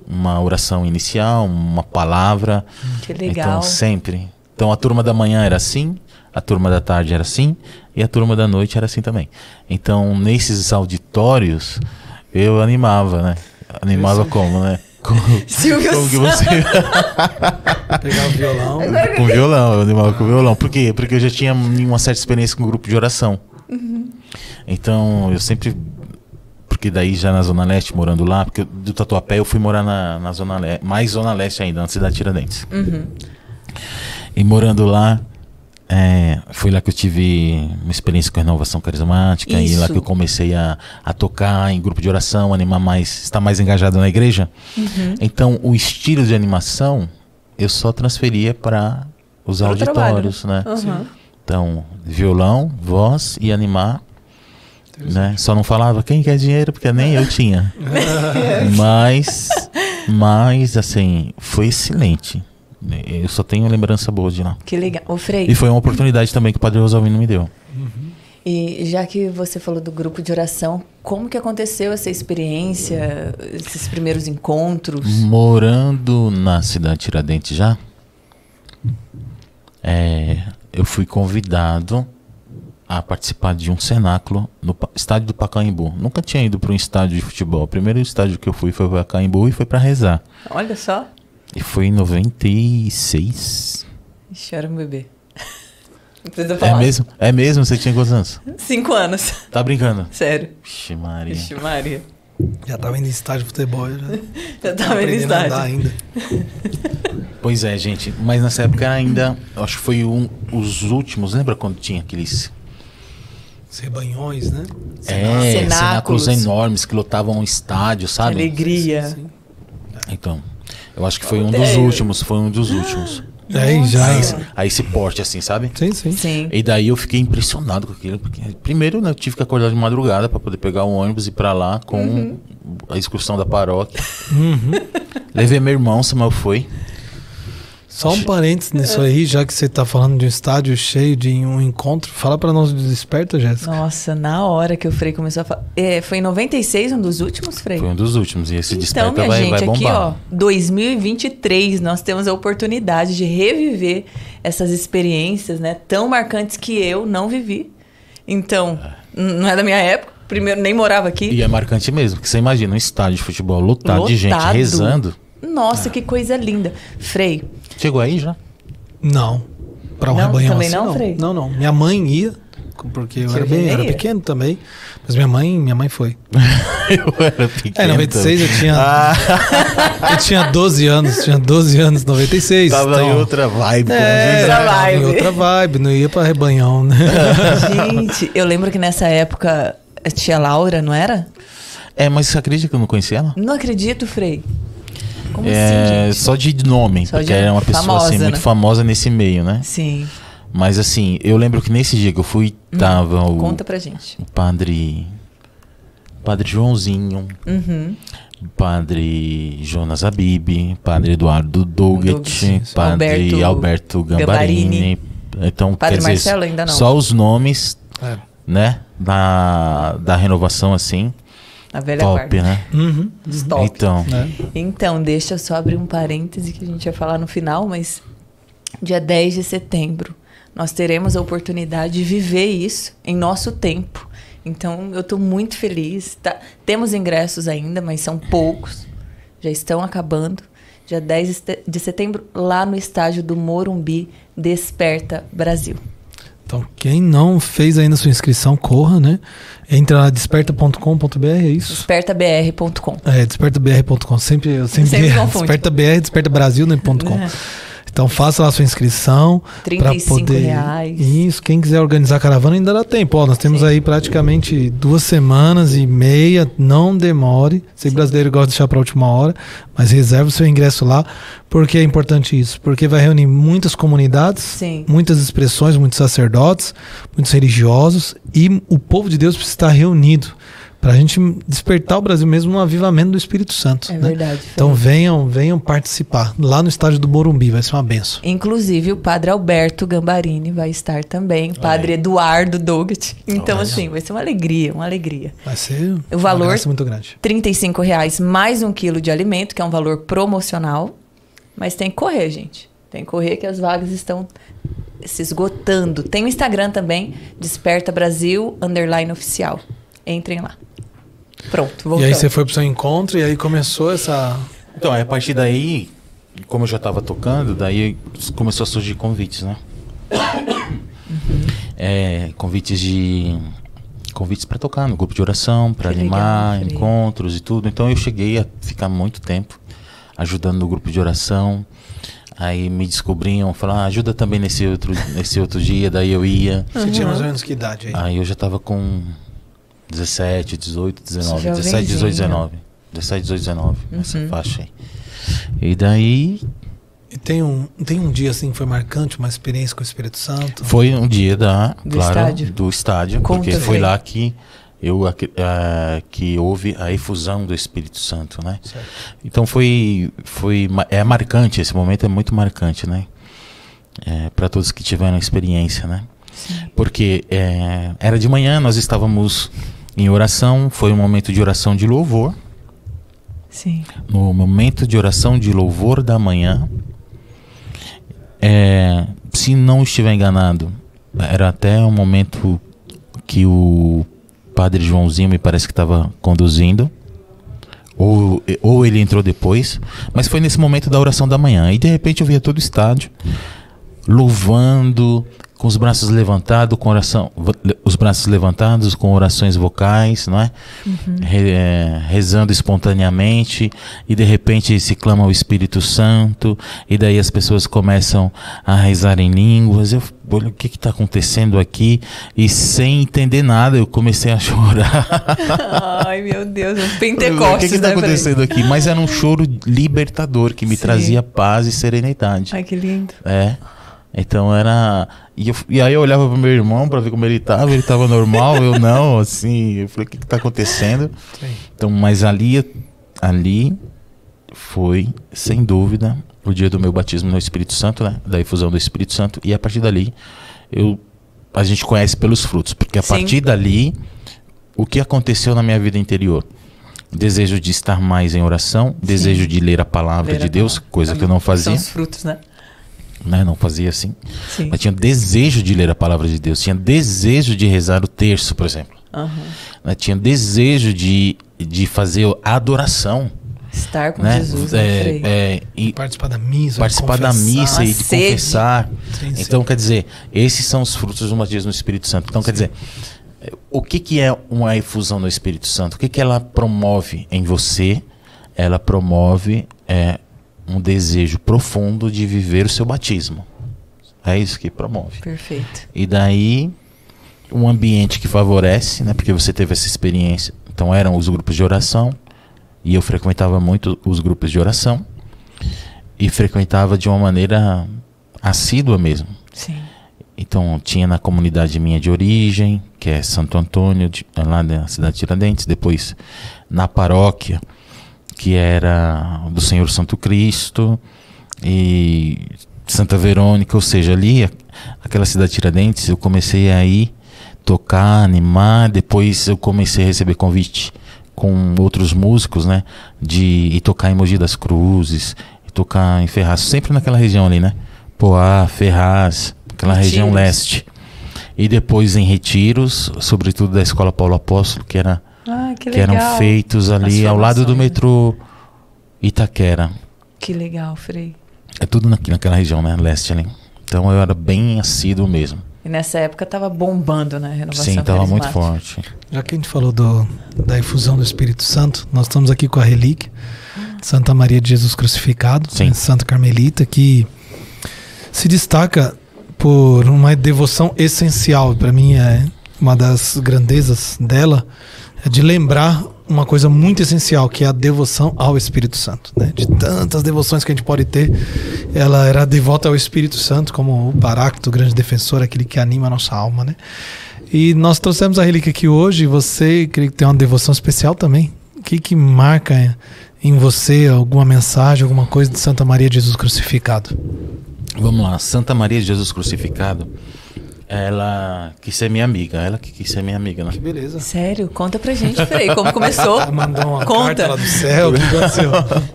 Uma oração inicial, uma palavra. Que legal. Então sempre. Então a turma da manhã era assim, a turma da tarde era assim e a turma da noite era assim também. Então nesses auditórios eu animava, né? Animava como, né? Como que você... Pegar o violão. Com violão, eu animava com violão. Por quê? Porque eu já tinha uma certa experiência com grupo de oração. Então eu sempre... Porque daí já na Zona Leste, morando lá, porque do Tatuapé eu fui morar na Zona Leste, mais Zona Leste ainda, na cidade de Tiradentes. E morando lá, Foi lá que eu tive uma experiência com a renovação carismática. Isso. E lá que eu comecei a tocar em grupo de oração, animar mais, estar mais engajado na igreja. Então, o estilo de animação eu só transferia para os auditórios, né? Então, violão, voz e animar, né? Só não falava quem quer dinheiro, porque nem eu tinha. Mas, assim, foi excelente. Eu só tenho lembrança boa de lá. Que legal. Ô, Frei. E foi uma oportunidade também que o Padre Rosalvino me deu. E já que você falou do grupo de oração, como que aconteceu essa experiência, esses primeiros encontros? Morando na cidade de Tiradentes já, eu fui convidado a participar de um cenáculo no estádio do Pacaembu. Nunca tinha ido para um estádio de futebol. O primeiro estádio que eu fui foi para o Pacaembu e foi para rezar. Olha só. E foi em 96. Ixi, era um bebê. Não precisa falar. É mesmo? Você tinha quantos anos? 5 anos. Tá brincando? Sério. Vixe Maria. Vixe Maria. Já tava indo em estádio de futebol. Já tava indo em estádio. Ainda. Pois é, gente. Mas nessa época ainda, acho que foi os últimos. Lembra quando tinha aqueles... Os rebanhões, né? Cenáculos enormes que lotavam um estádio, sabe? Que alegria. Sim. Então, eu acho que foi um dos últimos. Aí esse porte assim, sabe? Sim. E daí eu fiquei impressionado com aquilo. Porque, primeiro, né, eu tive que acordar de madrugada para poder pegar o ônibus e ir pra lá com a excursão da paróquia. Levei meu irmão, Samuel foi. Só um parênteses nisso aí, já que você tá falando de um estádio cheio de um encontro, fala pra nós do Desperta, Jéssica. Nossa, na hora que o Frei começou a falar... foi em 96 um dos últimos, Frei? Foi um dos últimos, e esse então, Desperta minha vai gente, bombar. aqui, ó, 2023, nós temos a oportunidade de reviver essas experiências, né, tão marcantes que eu não vivi. Então, não é da minha época, primeiro nem morava aqui. E é marcante mesmo, porque você imagina um estádio de futebol lotado de gente rezando. Nossa, que coisa linda. Frei. Chegou aí já? Não. Pra um Não, rebanhão também assim, não, Frei? Não. Minha mãe ia, porque eu era pequeno também. Mas minha mãe foi. Eu era pequeno. Em 96 eu tinha 12 anos. Tinha 12 anos em 96. Tava em outra vibe. Em outra vibe. Não ia pra rebanhão, né? Gente, eu lembro que nessa época a tia Laura, não era? Mas você acredita que eu não conhecia ela? Não acredito, Frei. Como assim, gente? Só de nome, porque era uma pessoa famosa, assim, muito famosa nesse meio, né? Sim. Mas assim, eu lembro que nesse dia que eu fui, tava Conta pra gente. O padre Joãozinho, o padre Jonas Abib, padre Eduardo Doughet, padre Alberto Gambarini. Então, padre quer dizer, Marcelo ainda não. Só os nomes, né, da renovação assim. A velha top, guarda. Né? Top. Então, deixa eu só abrir um parêntese que a gente vai falar no final, mas dia 10 de setembro nós teremos a oportunidade de viver isso em nosso tempo. Então, eu estou muito feliz. Temos ingressos ainda, mas são poucos. Já estão acabando. Dia 10 de setembro, lá no estádio do Morumbi, Desperta Brasil. Então, quem não fez ainda sua inscrição, corra, né? Entra lá, desperta.com.br, é isso? Despertabr.com. Despertabr.com. Eu sempre Despertabr, Desperta Brasil, né? .com. Então faça lá a sua inscrição. R$35. Isso, quem quiser organizar a caravana ainda dá tempo. Nós temos aí praticamente 2 semanas e meia, não demore. Sei que brasileiro gosta de deixar para a última hora, mas reserve o seu ingresso lá. Por que é importante isso? Porque vai reunir muitas comunidades, muitas expressões, muitos sacerdotes, muitos religiosos, e o povo de Deus precisa estar reunido para a gente despertar o Brasil mesmo no avivamento do Espírito Santo. É verdade. Então venham participar. Lá no estádio do Morumbi, vai ser uma benção. Inclusive o padre Alberto Gambarini vai estar também, o padre Eduardo Doughet. Então assim, vai ser uma alegria. Vai ser o valor muito grande. R$35 mais 1 quilo de alimento, que é um valor promocional. Mas tem que correr, gente. Tem que correr que as vagas estão se esgotando. Tem o Instagram também, Desperta Brasil _oficial. Entrem lá. Pronto, voltamos. E aí você foi pro seu encontro e aí começou essa... Então, a partir daí, como eu já estava tocando, daí começou a surgir convites, né? Convites para tocar no grupo de oração, para animar, encontros e tudo. Então eu cheguei a ficar muito tempo ajudando no grupo de oração, Aí me descobriam, falaram, ajuda também nesse outro dia, daí eu ia. Você tinha mais ou menos que idade aí? Aí eu já tava com 17, 18, 19, 17, 18, 19. 17, 18, 19, essa faixa aí. E daí... E tem um dia assim que foi marcante, uma experiência com o Espírito Santo? Foi um dia do estádio, Conta, porque foi lá que que houve a efusão do Espírito Santo, né? Certo. Então é marcante, esse momento é muito marcante, né? Para todos que tiveram experiência, né? Sim. Porque era de manhã, nós estávamos em oração, foi um momento de oração de louvor. Sim. No momento de oração de louvor da manhã, se não estiver enganado, era até um momento que o Padre Joãozinho me parece que estava conduzindo, ou ele entrou depois, mas foi nesse momento da oração da manhã. E de repente eu via todo o estádio louvando, com os braços levantados, com orações vocais, não é? Rezando espontaneamente, e de repente se clama o Espírito Santo, e daí as pessoas começam a rezar em línguas. Eu olho, o que está acontecendo aqui? E sem entender nada, eu comecei a chorar. Ai, meu Deus, um Pentecostes. O que está acontecendo aqui? Mas era um choro libertador que me trazia paz e serenidade. Ai, que lindo. Então era... E aí eu olhava pro meu irmão pra ver como ele tava normal, eu não, assim, eu falei, o que tá acontecendo? Sim. Então, mas ali foi, sem dúvida, o dia do meu batismo no Espírito Santo, né? Da efusão do Espírito Santo, e a partir dali, a gente conhece pelos frutos, porque a partir dali, o que aconteceu na minha vida interior? Desejo de estar mais em oração, desejo de ler a palavra de Deus, coisa que eu não fazia. São os frutos, né? Não fazia assim. Sim. Mas tinha desejo de ler a palavra de Deus, tinha desejo de rezar o terço, por exemplo. Tinha desejo de fazer a adoração. Estar com né? Jesus. E participar da missa. Participar da missa e de confessar. Sim. Então, quer dizer, esses são os frutos do batismo no Espírito Santo. Então, quer dizer, o que é uma efusão no Espírito Santo? O que ela promove em você? Ela promove... um desejo profundo de viver o seu batismo. É isso que promove. Perfeito. E daí, um ambiente que favorece, né? Porque você teve essa experiência. Então eram os grupos de oração, e eu frequentava muito os grupos de oração, e frequentava de uma maneira assídua mesmo. Sim. Então tinha na comunidade minha de origem, que é Santo Antônio, lá na cidade de Tiradentes, depois na paróquia, que era do Senhor Santo Cristo, e Santa Verônica, ou seja, ali, aquela cidade de Tiradentes, eu comecei a ir tocar, animar. Depois eu comecei a receber convite com outros músicos, né, de ir tocar em Mogi das Cruzes, e tocar em Ferraz, sempre naquela região ali, né, Poá, Ferraz, aquela região leste. E depois em retiros, sobretudo da Escola Paulo Apóstolo, que eram feitos ali ao lado do metrô Itaquera. Que legal, Frei. É tudo naquela região, né? Leste ali. Então eu era bem assíduo mesmo. E nessa época tava bombando, né? Renovação Sim, tava muito forte. Já que a gente falou da efusão do Espírito Santo, nós estamos aqui com a relíquia Santa Maria de Jesus Crucificado, né? Santa Carmelita, que se destaca por uma devoção essencial. Para mim é uma das grandezas dela, é de lembrar uma coisa muito essencial, que é a devoção ao Espírito Santo, né? De tantas devoções que a gente pode ter, ela era devota ao Espírito Santo como o Paráclito, o grande defensor, aquele que anima a nossa alma, né? E nós trouxemos a relíquia aqui hoje. Você creio que tem uma devoção especial também. O que marca em você alguma mensagem, alguma coisa de Santa Maria de Jesus Crucificado? Vamos lá, Santa Maria de Jesus Crucificado, ela quis ser minha amiga, né? Que beleza. Sério? Conta pra gente, Frei, como começou? Ela mandou uma carta lá do céu, o que aconteceu?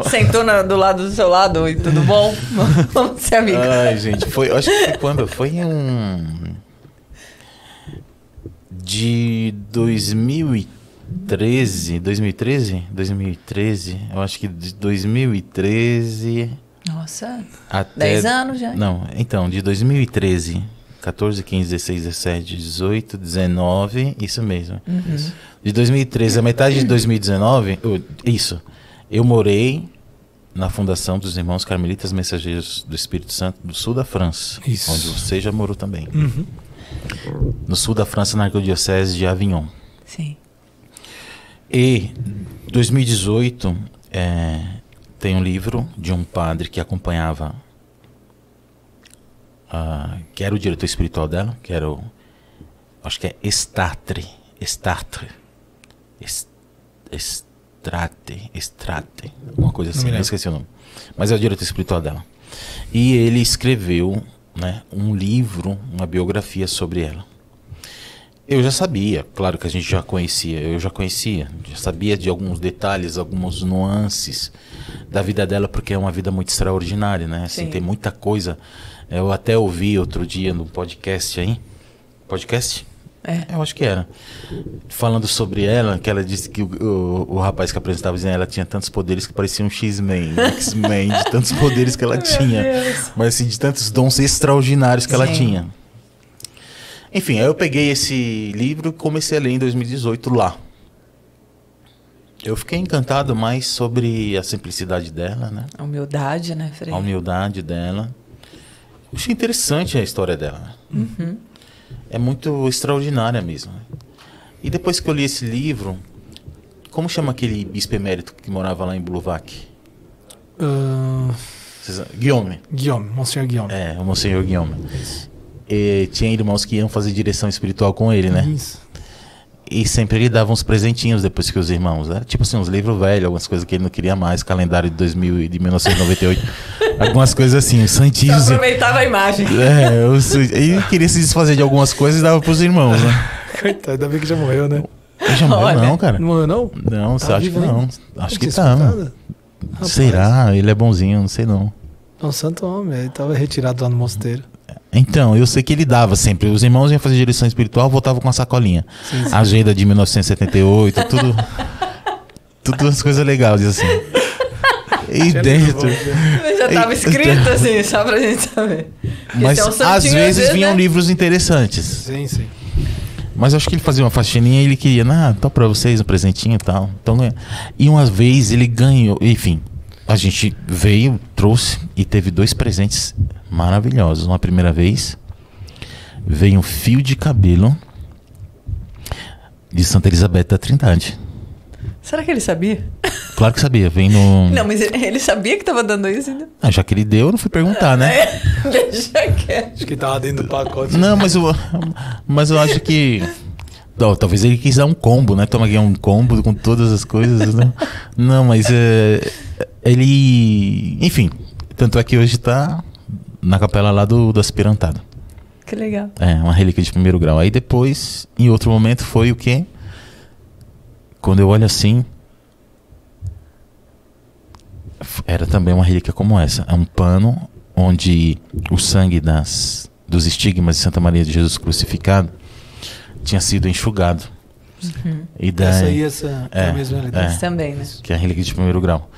Sentou do lado do seu lado e tudo bom? Vamos ser amigos. Ai, gente, acho que foi quando? Foi de 2013, eu acho que de 2013... Nossa, até 10 anos já. Não, então, de 2013, 14, 15, 16, 17, 18, 19, isso mesmo. De 2013, a metade de 2019, eu morei na fundação dos Irmãos Carmelitas Mensageiros do Espírito Santo do sul da França. Isso. Onde você já morou também. No sul da França, na Arquidiocese de Avignon. Sim. E 2018 tem um livro de um padre que acompanhava, que era o diretor espiritual dela, que era o, acho que é Estrate, uma coisa assim, não esqueci o nome, mas é o diretor espiritual dela. E ele escreveu, né, um livro, uma biografia sobre ela. Eu já sabia, claro que a gente já sabia de alguns detalhes, algumas nuances da vida dela, porque é uma vida muito extraordinária, né? Assim, tem muita coisa. Eu até ouvi outro dia no podcast aí. Podcast? Eu acho que era. Falando sobre ela, que ela disse que o rapaz que apresentava dizendo ela tinha tantos poderes que parecia um X-Men, X-Men, de tantos poderes que ela tinha. Mas assim, de tantos dons extraordinários que ela tinha. Enfim, aí eu peguei esse livro e comecei a ler em 2018 lá. Eu fiquei encantado mais sobre a simplicidade dela, né? A humildade, né, Frei? A humildade dela. Eu achei interessante a história dela. Né? É muito extraordinária mesmo. Né? E depois que eu li esse livro, como chama aquele bispo emérito que morava lá em Boulovac? Guillaume. Monsenhor Guillaume. O Monsenhor Guillaume. E tinha irmãos que iam fazer direção espiritual com ele, né? Isso. E sempre ele dava uns presentinhos depois que os irmãos, né? Tipo assim, uns livros velhos, algumas coisas que ele não queria mais, calendário de 1998, algumas coisas assim, os santinhos. Só aproveitava a imagem. Ele queria se desfazer de algumas coisas e dava pros irmãos, né? Coitado, ainda bem que já morreu, né? Ele já morreu, não, cara? Não morreu, não? Não, você acha que não? Acho que tá. Será? Ele é bonzinho, não sei não. É um santo homem, ele tava retirado lá no mosteiro. Então, eu sei que ele dava sempre. Os irmãos iam fazer direção espiritual, voltavam com uma sacolinha. Sim. Agenda de 1978, tudo as coisas legais, assim. E dentro... Já estava escrito, assim, só pra gente saber. Mas às vezes vinham livros interessantes. Sim. Mas eu acho que ele fazia uma faxininha e ele queria, tá pra vocês um presentinho e tal. Então, e uma vez ele ganhou, enfim... A gente veio, trouxe e teve 2 presentes maravilhosos. Uma primeira vez, veio um fio de cabelo de Santa Elizabeth da Trindade. Será que ele sabia? Claro que sabia, vem no... Não, mas ele sabia que tava dando isso ainda? Já que ele deu, eu não fui perguntar, né? Deixa quieto. Acho que tava dentro do pacote. Não, mas eu acho que... talvez ele quis dar um combo, né? Toma aqui um combo com todas as coisas, né? Não, mas ele... Enfim, tanto é que hoje tá na capela lá do Aspirantado. Que legal. Uma relíquia de 1º grau. Aí depois, em outro momento, foi o quê? Quando eu olho assim... Era também uma relíquia como essa. É um pano onde o sangue dos estigmas de Santa Maria de Jesus crucificado tinha sido enxugado. E daí, essa é a mesma realidade. Também, né? Que é a relíquia de 1º grau.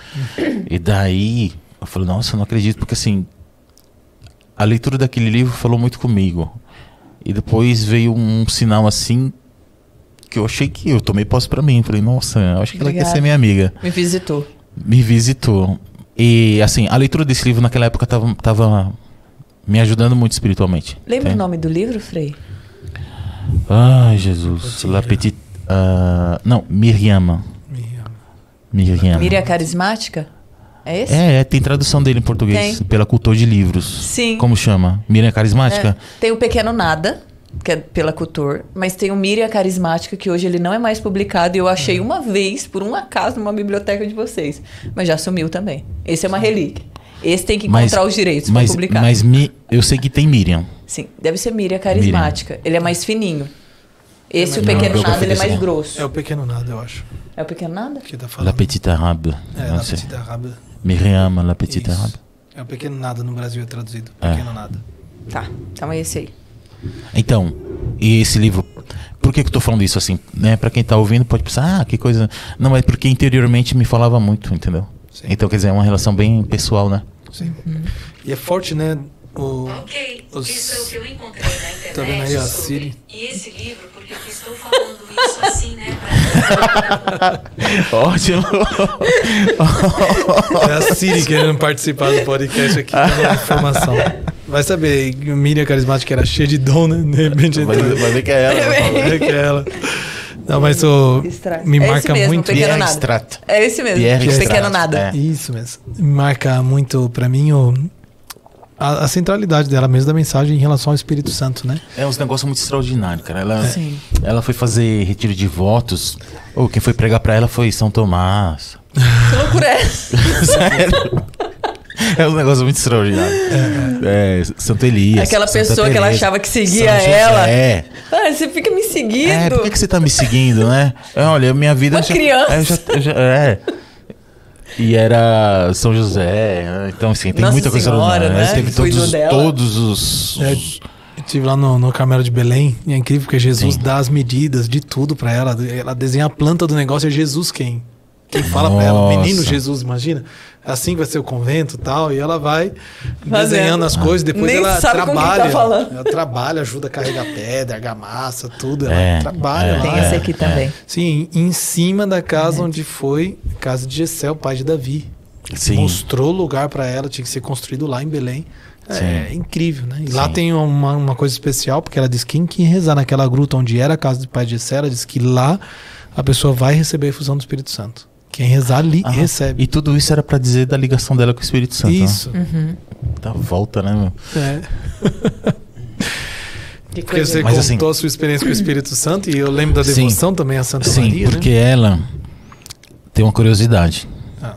E daí eu falei, nossa, eu não acredito, porque assim, a leitura daquele livro falou muito comigo. E depois veio um sinal assim, que eu achei que eu tomei posse pra mim. Falei, nossa, eu acho que ela quer ser minha amiga. Me visitou. E assim, a leitura desse livro naquela época tava me ajudando muito espiritualmente. Lembra o nome do livro, Frei? Ai, Jesus. La Petite... não, Miriam. Miriam Carismática? É esse? Tem tradução dele em português. Pela Cultor de Livros. Sim. Como chama? Miriam Carismática? Tem o Pequeno Nada, que é pela Cultor, mas tem o Miriam Carismática, que hoje ele não é mais publicado, e eu achei uma vez, por um acaso, numa biblioteca de vocês. Mas já sumiu também. Esse é uma relíquia. Esse tem que encontrar os direitos para publicar. Mas eu sei que tem Miriam. Sim, deve ser Miriam Carismática. Ele é mais fininho. Esse, o Pequeno Nada, ele é mais grosso. É o Pequeno Nada, eu acho. É o Pequeno Nada? Que tá falando. La Petite Arabe. La Petite Arabe. Miriam, La Petite Arabe. É o Pequeno Nada, no Brasil é traduzido. Pequeno Nada. Tá, então é esse aí. Então, e esse livro... Por que eu tô falando isso assim? Né? Pra quem tá ouvindo pode pensar, que coisa... Não, é porque interiormente me falava muito, entendeu? Sim. Então, quer dizer, é uma relação bem pessoal, né? Sim. E é forte, né? Ok, isso é o que eu encontrei na internet. Tá vendo aí a Siri? E esse livro, porque eu estou falando isso assim, né? Ótimo. É a Siri querendo participar do podcast aqui, dando informação. Vai saber, Miriam Carismática era cheia de dom, né? De repente Vai ver que é ela. vai ver que é ela. Não, mas me marca mesmo, muito. Pequeno Nada. Extrato. É esse mesmo, Pierre Pequeno Extrato, Nada. é. Isso mesmo. Me marca muito, pra mim, a centralidade dela mesmo, da mensagem em relação ao Espírito Santo, né? É uns negócios muito extraordinários, cara. Sim. Ela foi fazer retiro de votos. Quem foi pregar pra ela foi São Tomás. Que loucura é essa? Sério? É um negócio muito extraordinário. Santo Elias. Aquela Santa pessoa que ela Teresa, achava que seguia São José. ela. Ah, você fica me seguindo. Por que você tá me seguindo, né? Olha, minha vida... Uma criança. E era São José. Então, assim, tem Nossa muita coisa Senhora, extraordinária. né? Teve Cuidou dela. todos os... Eu estive lá no Carmelo de Belém, e é incrível porque Jesus dá as medidas de tudo pra ela. Ela desenha a planta do negócio, é Jesus quem fala pra ela, menino Jesus, imagina. Assim que vai ser o convento e tal, e ela vai desenhando as coisas, depois Nem ela sabe com quem trabalha. tá falando. Ela trabalha, ajuda a carregar pedra, argamassa, tudo. Ela trabalha Tem lá. esse aqui também. Sim, em cima da casa onde foi a casa de Jessé, o pai de Davi. Sim. Mostrou o lugar pra ela, tinha que ser construído lá em Belém. É Sim. incrível, né? E lá Sim. tem uma coisa especial, porque ela diz que quem que rezar naquela gruta onde era a casa do pai de Jessé, ela diz que lá a pessoa vai receber a efusão do Espírito Santo. Quem rezar ali recebe. E tudo isso era pra dizer da ligação dela com o Espírito Santo. Isso. Né? Dá volta, né, meu? É. Que Porque coisa. você Mas, contou assim, a sua experiência com o Espírito Santo e eu lembro da Sim. devoção também a Santa Sim, Maria, porque né? ela tem uma curiosidade. Ah.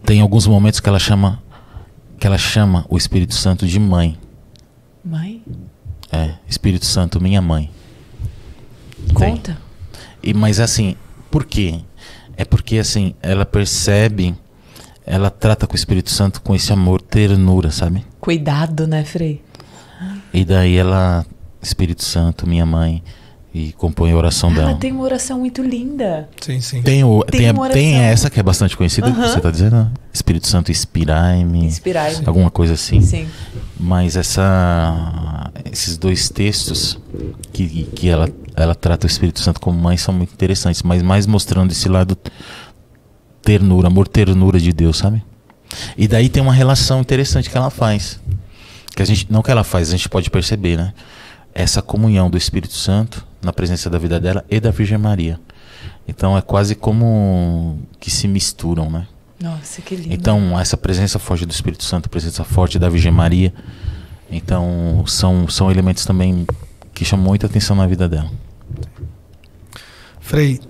Tem alguns momentos que ela chama o Espírito Santo de mãe. Mãe? Espírito Santo, minha mãe. Conta. Mas assim, por quê? É porque assim, ela percebe, ela trata com o Espírito Santo com esse amor, ternura, sabe? Cuidado, né, Frei? E daí ela, Espírito Santo, minha mãe, e compõe a oração Ela dela. tem uma oração muito linda. Sim, sim. Tem uma oração. tem essa que é bastante conhecida, que você tá dizendo? Espírito Santo, inspirai-me. Inspirai-me. Alguma coisa assim. Sim. Mas esses dois textos que ela trata o Espírito Santo como mãe são muito interessantes, mas mais mostrando esse lado ternura, amor, ternura de Deus, sabe? E daí tem uma relação interessante que ela faz. Que a gente, não que ela faz, a gente pode perceber, né? Essa comunhão do Espírito Santo na presença da vida dela e da Virgem Maria. Então é quase como que se misturam, né? Nossa, que lindo. Então essa presença forte do Espírito Santo, a presença forte da Virgem Maria, então são elementos também que chamam muita atenção na vida dela. Frei,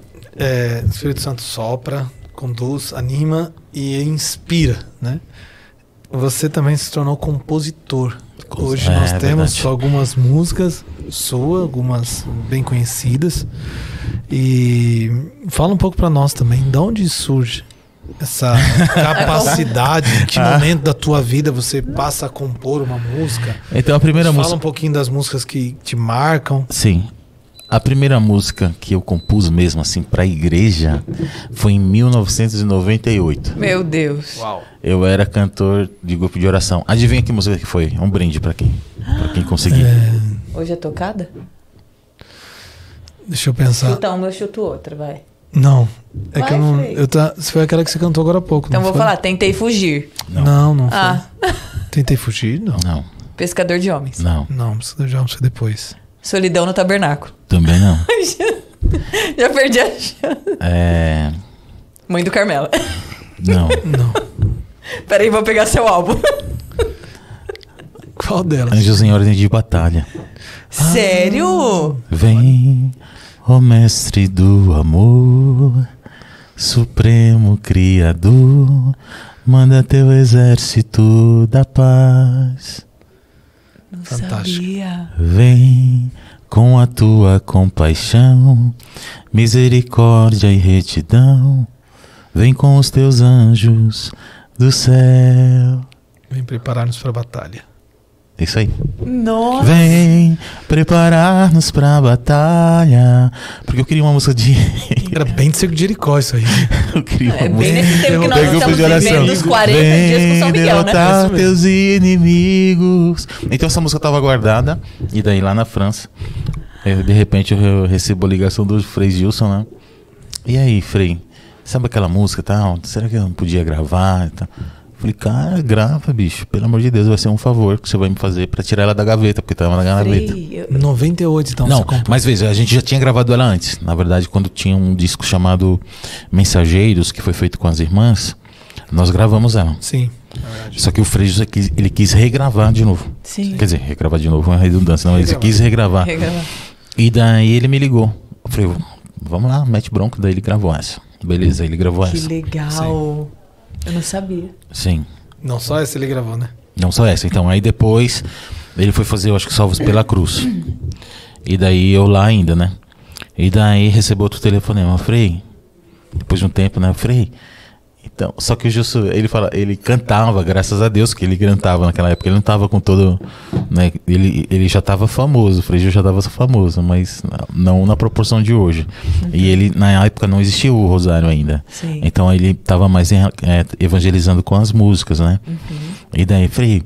o Espírito Santo sopra, conduz, anima e inspira, né? Você também se tornou compositor. Hoje nós temos verdade. algumas músicas suas, algumas bem conhecidas. E fala um pouco para nós também, de onde surge essa capacidade? Em que momento da tua vida você passa a compor uma música? Então a primeira Fala música... um pouquinho das músicas que te marcam. Sim. A primeira música que eu compus mesmo, assim, pra igreja, foi em 1998. Meu Deus. Uau. Eu era cantor de grupo de oração. Adivinha que música que foi? Um brinde pra quem conseguir. Hoje é tocada? Deixa eu pensar. Chuta uma, eu chuto outra, vai. Não. É Vai, que eu não. Frei. Foi aquela que você cantou agora há pouco. Então não vou foi? falar, tentei fugir. Não foi. Ah, Tentei fugir? Não. Não, Pescador de Homens. não. Não, precisa já ser depois. Solidão no Tabernáculo. Também não. Já perdi a chance. Mãe do Carmela. Não. Não. Peraí, vou pegar seu álbum. Qual delas? Anjos em Ordem de Batalha. Sério? Vem, ó Mestre do Amor, Supremo Criador, manda teu exército da paz. Não Fantástico. sabia. Vem com a tua compaixão, misericórdia e retidão. Vem com os teus anjos do céu. Vem preparar-nos para a batalha. Isso aí. Nossa! Vem preparar-nos pra batalha. Porque eu queria uma música de... Era bem de Circo de Jericó isso aí. Eu queria uma É música... bem nesse tempo que nós Grupo estamos de oração. vivendo os 40 dias com São Miguel, né? derrotar teus inimigos. Então essa música tava guardada. E daí lá na França, de repente eu recebo a ligação do Frei Gilson, né? E aí, Frei, sabe aquela música e tal? Será que eu não podia gravar e tal? Falei, cara, grava, bicho. Pelo amor de Deus, vai ser um favor que você vai me fazer pra tirar ela da gaveta, porque tava na gaveta. Frei, 98, então. Não, você comprou. mas veja, a gente já tinha gravado ela antes. Na verdade, quando tinha um disco chamado Mensageiros, que foi feito com as irmãs, nós gravamos ela. Sim. Só que o Frei José ele quis regravar de novo. Sim. Quer dizer, regravar de novo é uma redundância, não, ele quis regravar. E daí ele me ligou. Eu falei, vamos lá, mete bronca. Daí ele gravou essa. Beleza, ele gravou Que essa. legal. Eu não sabia. Sim. Não só essa ele gravou, né? Não só essa. Então, aí depois ele foi fazer, eu acho que Salvos pela Cruz. E daí eu lá ainda, né? E daí recebeu outro telefonema. Frei, depois de um tempo, né? Frei, então, só que o Gilson, ele cantava, graças a Deus que ele cantava naquela época. Ele não tava com todo, né? Ele já tava famoso, o Frei Gil já tava famoso, mas não na proporção de hoje. E ele, na época, não existia o Rosário ainda. Sim. Então ele tava mais evangelizando com as músicas, né? E daí, Frei,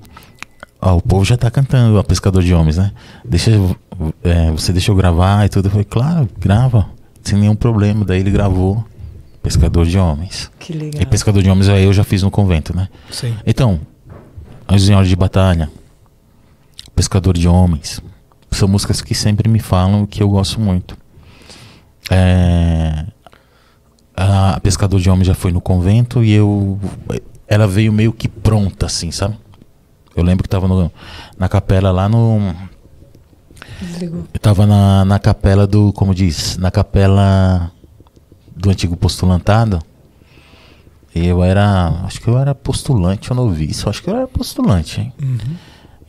ó, o povo já tá cantando, ó, Pescador de Homens, né? Você deixa eu gravar e tudo. Eu falei, claro, grava, sem nenhum problema. Daí ele gravou Pescador de Homens. Que legal. E Pescador de Homens aí eu já fiz no convento, né? Sim. Então, Anjos em Hora de Batalha, Pescador de Homens, são músicas que sempre me falam que eu gosto muito. A Pescador de Homens já foi no convento e ela veio meio que pronta, assim, sabe? Eu lembro que tava na capela lá no... Desligou. Eu tava na capela do, como diz, na capela do antigo postulantado. Acho que eu era postulante ou noviço, acho que eu era postulante, hein?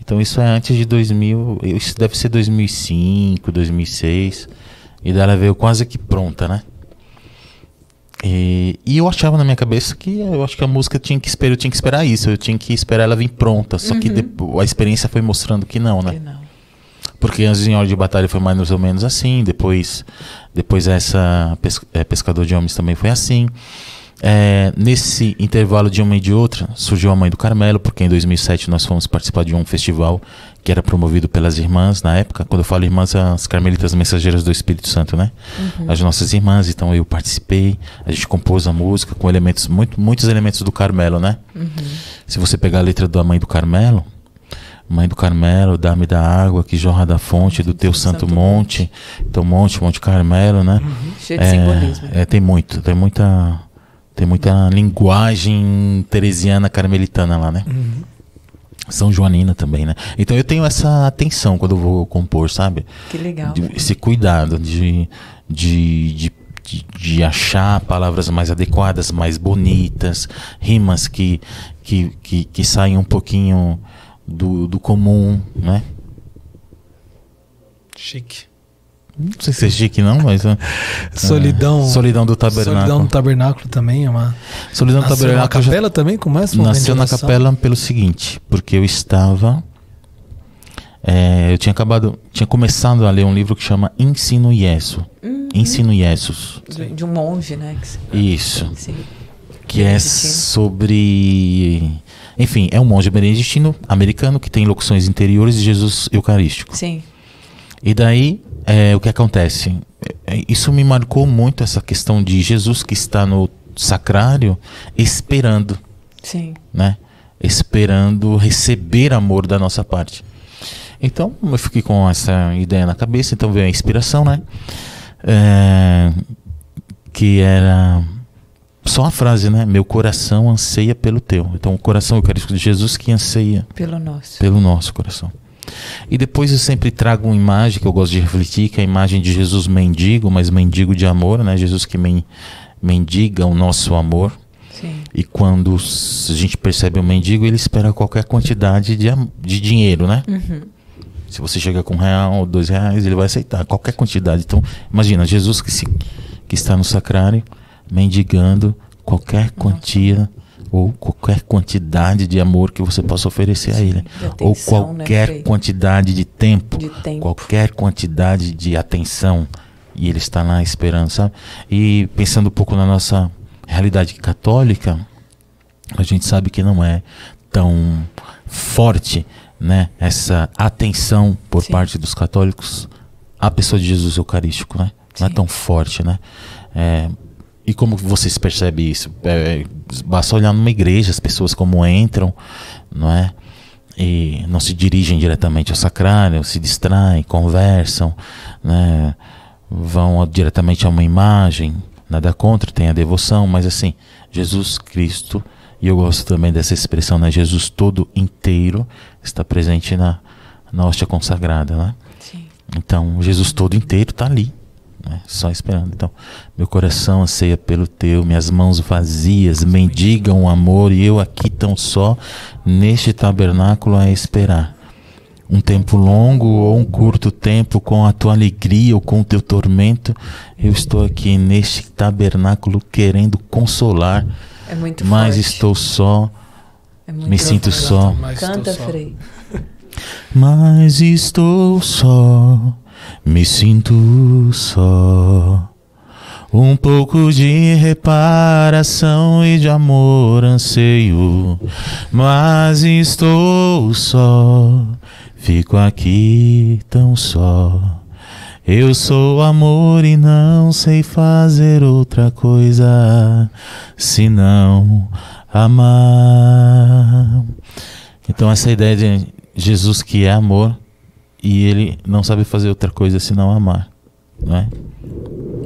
Então isso é antes de 2000, isso deve ser 2005, 2006, e daí ela veio quase que pronta, né? E eu achava na minha cabeça que eu acho que a música eu tinha que esperar isso, eu tinha que esperar ela vir pronta, só que a experiência foi mostrando que não, né? Que não. Porque Anjos em Hora de Batalha foi mais ou menos assim, depois essa Pescador de Homens também foi assim. Nesse intervalo de uma e de outra surgiu a Mãe do Carmelo, porque em 2007 nós fomos participar de um festival que era promovido pelas irmãs na época. Quando eu falo irmãs, as Carmelitas Mensageiras do Espírito Santo, né? As nossas irmãs. Então eu participei, a gente compôs a música com elementos, muitos elementos do Carmelo, né? Se você pegar a letra da Mãe do Carmelo, Mãe do Carmelo, dá-me da água que jorra da fonte do teu santo monte. Então Monte Carmelo, né? Cheio de simbolismo. Tem muita linguagem teresiana carmelitana lá, né? São Joanina também, né? Então eu tenho essa atenção quando eu vou compor, sabe? Que legal. Esse cuidado de achar palavras mais adequadas, mais bonitas, rimas que saem um pouquinho do comum, né? Chique. Não sei se é chique não, mas... Solidão do Tabernáculo. Solidão do Tabernáculo também é uma... Solidão do Nasceu Tabernáculo na capela também? Começa uma nasceu na organização? capela pelo seguinte, porque eu estava... eu tinha começado a ler um livro que chama Ensino Iesu. Ensino Iesus. De um monge, né? Isso. Sim. Que é sobre... Enfim, é um monge beneditino americano que tem locuções interiores de Jesus Eucarístico. Sim. E daí, o que acontece? Isso me marcou muito, essa questão de Jesus que está no sacrário esperando. Sim. Né? Esperando receber amor da nossa parte. Então, eu fiquei com essa ideia na cabeça, então veio a inspiração, né? Que era... Só a frase, né? Meu coração anseia pelo teu. Então, o coração eucarístico de Jesus que anseia pelo nosso coração. E depois eu sempre trago uma imagem que eu gosto de refletir, que é a imagem de Jesus mendigo, mas mendigo de amor, né? Jesus que mendiga o nosso amor. Sim. E quando a gente percebe o mendigo, ele espera qualquer quantidade de dinheiro, né? Se você chega com R$1 ou R$2, ele vai aceitar qualquer quantidade. Então, imagina, Jesus que está no sacrário, mendigando qualquer quantia ou qualquer quantidade de amor que você possa oferecer a Ele, ou qualquer quantidade de tempo, qualquer quantidade de atenção, e Ele está lá esperando, sabe? E pensando um pouco na nossa realidade católica, a gente sabe que não é tão forte, né, essa atenção por parte dos católicos à pessoa de Jesus Eucarístico, né? Não é tão forte, né? E como vocês percebem isso? Basta olhar numa igreja, as pessoas como entram, não é? E não se dirigem diretamente ao sacrário, se distraem, conversam, né? Vão diretamente a uma imagem, nada contra, tem a devoção, mas assim, Jesus Cristo, e eu gosto também dessa expressão, né? Jesus todo inteiro está presente na hóstia consagrada, né? Sim. Então, Jesus todo inteiro está ali, né? Só esperando. Então, meu coração anseia pelo teu, minhas mãos vazias mendigam o amor, e eu aqui tão só neste tabernáculo a esperar. Um tempo longo ou um curto tempo, com a tua alegria ou com o teu tormento, eu estou aqui neste tabernáculo querendo consolar, mas forte. estou só, me sinto só. Canta, Frei. Mas estou só, me sinto só. Um pouco de reparação e de amor anseio, mas estou só, fico aqui tão só. Eu sou amor e não sei fazer outra coisa senão amar. Então essa ideia de Jesus que é amor e ele não sabe fazer outra coisa senão amar, não é?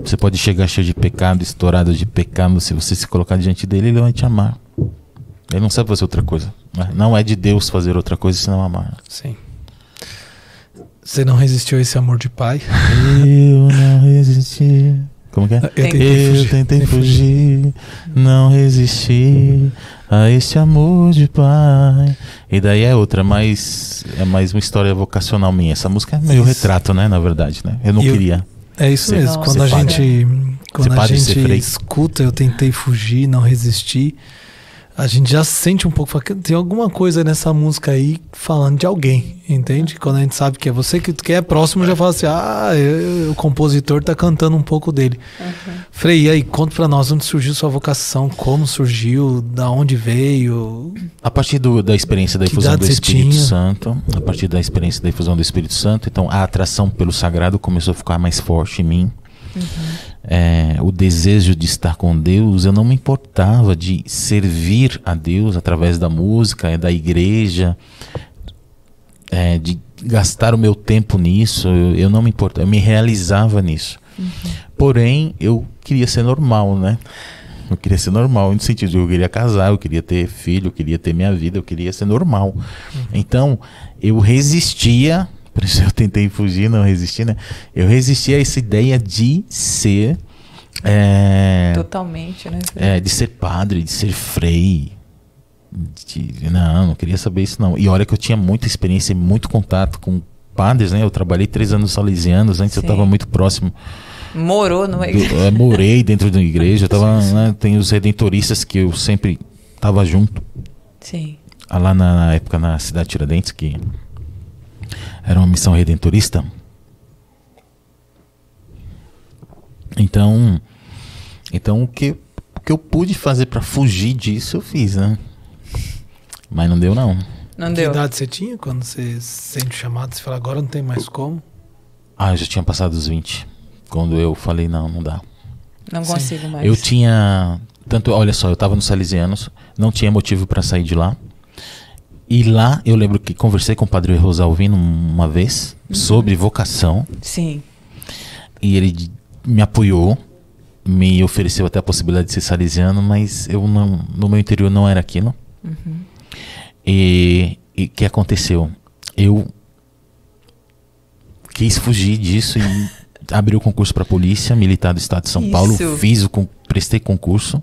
Você pode chegar cheio de pecado, estourado de pecado, se você se colocar diante dele, ele vai te amar. Ele não sabe fazer outra coisa, né? Não é de Deus fazer outra coisa senão amar. Sim. Você não resistiu a esse amor de pai? Eu não resisti. Como que é? Eu tentei fugir, não resisti a esse amor de pai. E daí é outra, mas é mais uma história vocacional minha. Essa música é meio retrato, né? Na verdade, né? Eu não queria. É isso mesmo. Quando a gente escuta, eu tentei fugir, não resisti, a gente já sente um pouco, tem alguma coisa nessa música aí falando de alguém, entende? Quando a gente sabe que é você que é próximo, já fala assim, o compositor tá cantando um pouco dele. Frei, e aí, conta pra nós onde surgiu sua vocação, como surgiu, da onde veio? A partir da experiência da infusão do Espírito Santo, a partir da experiência da infusão do Espírito Santo, então a atração pelo sagrado começou a ficar mais forte em mim. O desejo de estar com Deus, eu não me importava de servir a Deus através da música, da igreja, de gastar o meu tempo nisso, eu não me importava, eu me realizava nisso. Porém, eu queria ser normal, né? Eu queria ser normal, no sentido de eu queria casar, eu queria ter filho, eu queria ter minha vida, eu queria ser normal. Então, eu resistia. Por isso eu tentei fugir, não resisti, né? Eu resisti a essa ideia de ser... totalmente, né? De ser padre, de ser frei. Não queria saber isso, não. E olha que eu tinha muita experiência e muito contato com padres, né? Eu trabalhei 3 anos salesianos, antes eu estava muito próximo. Morou numa igreja. Morei dentro da igreja. Eu tava, né, tem os redentoristas que eu sempre estava junto. Sim. Lá na época na cidade de Tiradentes, que... era uma missão redentorista. Então o que eu pude fazer para fugir disso, eu fiz, né? Mas não deu, não. Não deu. Que idade você tinha quando você sente o chamado? Você fala, agora não tem mais como? Eu já tinha passado os 20. Quando eu falei, não dá. Não consigo mais. Eu tinha... olha só, eu estava nos Salesianos, não tinha motivo para sair de lá. E lá eu lembro que conversei com o padre Rosalvino uma vez sobre vocação. Sim. E ele me apoiou, me ofereceu até a possibilidade de ser salesiano, mas eu não, no meu interior não era aquilo. E o que aconteceu? Eu quis fugir disso e abri o concurso para a polícia militar do estado de São Paulo. Prestei concurso,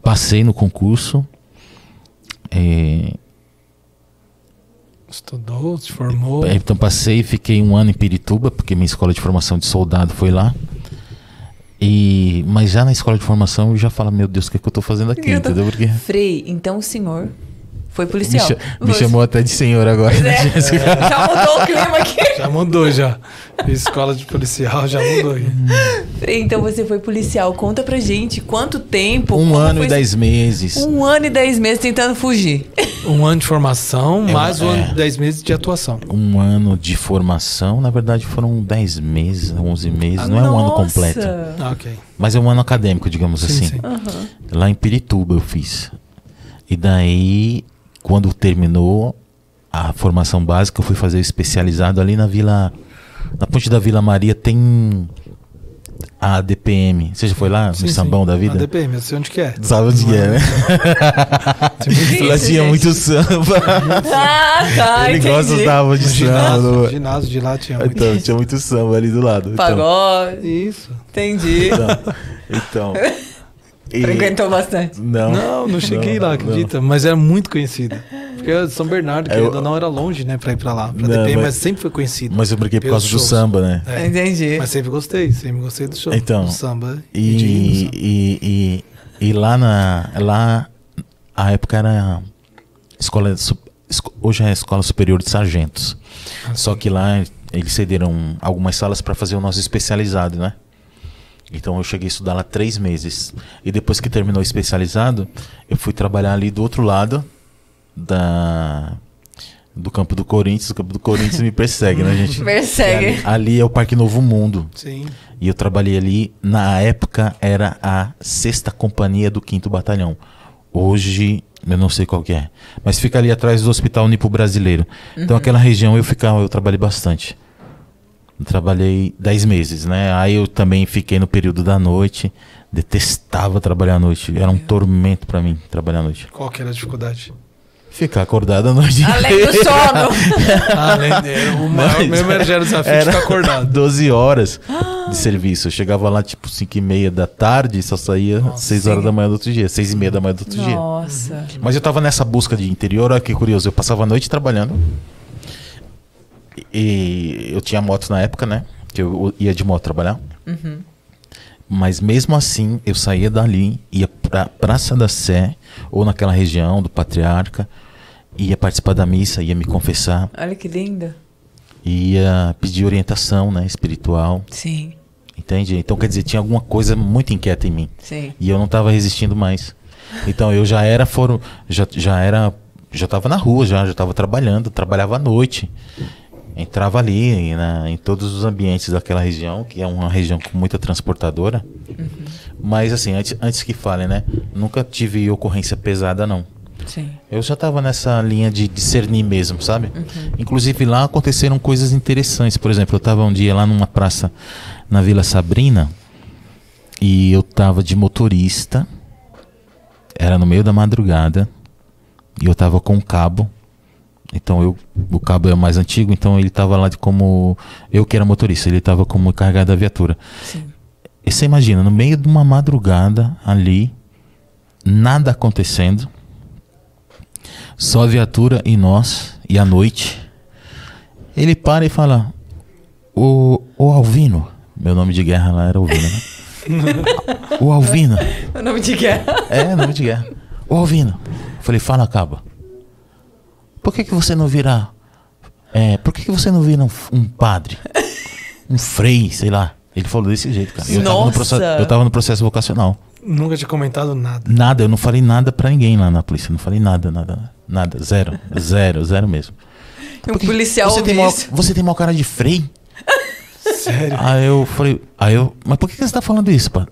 passei no concurso. Estudou, se formou. Então passei e fiquei 1 ano em Pirituba, porque minha escola de formação de soldado foi lá. Mas já na escola de formação eu já falo, meu Deus, o que é que eu tô fazendo aqui, entendeu? Porque... Frei, então o senhor foi policial. Me chamou até de senhor agora. Já mudou o clima aqui. Já mudou, já. Escola de policial já mudou. Frei, então você foi policial. Conta pra gente quanto tempo. 1 ano e 10 meses. 1 ano e 10 meses tentando fugir. 1 ano de formação, mais 1 ano e 10 meses de atuação. 1 ano de formação, na verdade foram 10 meses, 11 meses, não é um ano completo. Ok. Mas é um ano acadêmico, digamos assim. Sim. Uhum. Lá em Pirituba eu fiz. E daí, quando terminou a formação básica, eu fui fazer o especializado ali na ponte da Vila Maria tem a DPM. Você já foi lá no sambão da vida? A DPM, eu sei onde que é. Sabe onde é, né? Lá tinha muito samba. Tá, Ele gostava de samba. No ginásio de lá tinha muito. Então, tinha muito samba ali do lado. Pagode. Isso. Entendi. Então. Frequentou bastante. Não cheguei lá, acredita? Mas era muito conhecido. Porque São Bernardo, querendo ou não, era longe, né, pra ir pra lá. Pra DPM, mas sempre foi conhecido. Mas eu briguei por causa do samba, né? Entendi. Mas sempre gostei do show. Então, do samba. E lá a época era hoje é a Escola Superior de Sargentos. Só que lá eles cederam algumas salas para fazer o nosso especializado, né? Então eu cheguei a estudar lá 3 meses. E depois que terminou o especializado, eu fui trabalhar ali do outro lado do campo do Corinthians. O campo do Corinthians me persegue, né, gente? Persegue. Ali é o Parque Novo Mundo. Sim. E eu trabalhei ali, na época era a 6ª Companhia do 5º Batalhão. Hoje, eu não sei qual que é. Mas fica ali atrás do Hospital Nipo Brasileiro. Então aquela região eu trabalhei bastante. Eu trabalhei 10 meses, né? Aí eu também fiquei no período da noite. Detestava trabalhar à noite. Era um tormento pra mim trabalhar à noite. Qual que era a dificuldade? Ficar acordado à noite. Além do sono. O maior mesmo era o desafio de ficar acordado. 12 horas de serviço. Eu chegava lá tipo 5h30 da tarde e só saía 6 horas da manhã do outro dia. 6h30 da manhã do outro dia. Nossa. Mas eu tava nessa busca de interior, olha que curioso. Eu passava a noite trabalhando. E eu tinha moto na época, né? Que eu ia de moto trabalhar. Uhum. Mas mesmo assim, eu saía dali, ia pra Praça da Sé, ou naquela região do Patriarca, ia participar da missa, ia me confessar. Olha que linda. Ia pedir orientação, né? Espiritual. Sim. Entende? Então, quer dizer, tinha alguma coisa muito inquieta em mim. Sim. E eu não estava resistindo mais. Então, eu já estava na rua, já estava trabalhando, trabalhava à noite. Entrava ali em todos os ambientes daquela região, que é uma região com muita transportadora. Uhum. Mas assim, antes que falem, né? Nunca tive ocorrência pesada, não. Sim. Eu já estava nessa linha de discernir mesmo, sabe? Uhum. Inclusive lá aconteceram coisas interessantes. Por exemplo, eu estava um dia lá numa praça na Vila Sabrina e eu estava de motorista. Era no meio da madrugada e eu estava com um cabo. Então o cabo é o mais antigo, então ele estava lá como... Eu que era motorista, ele estava como encarregado da viatura. Sim. E você imagina, no meio de uma madrugada ali, nada acontecendo, só a viatura e nós, e à noite, ele para e fala: o Alvino, meu nome de guerra lá era Alvino, né? O Alvino. O nome de guerra. É, nome de guerra. O Alvino. Eu falei: fala, cabo. Por que você não vira... por que você não vira um padre? Um frei, sei lá. Ele falou desse jeito, cara. Eu tava no processo vocacional. Nunca tinha comentado nada. Nada, eu não falei nada pra ninguém lá na polícia. Não falei nada. Zero mesmo. Um policial você tem maior cara de frei? Sério? Aí eu falei... mas por que você tá falando isso, pá?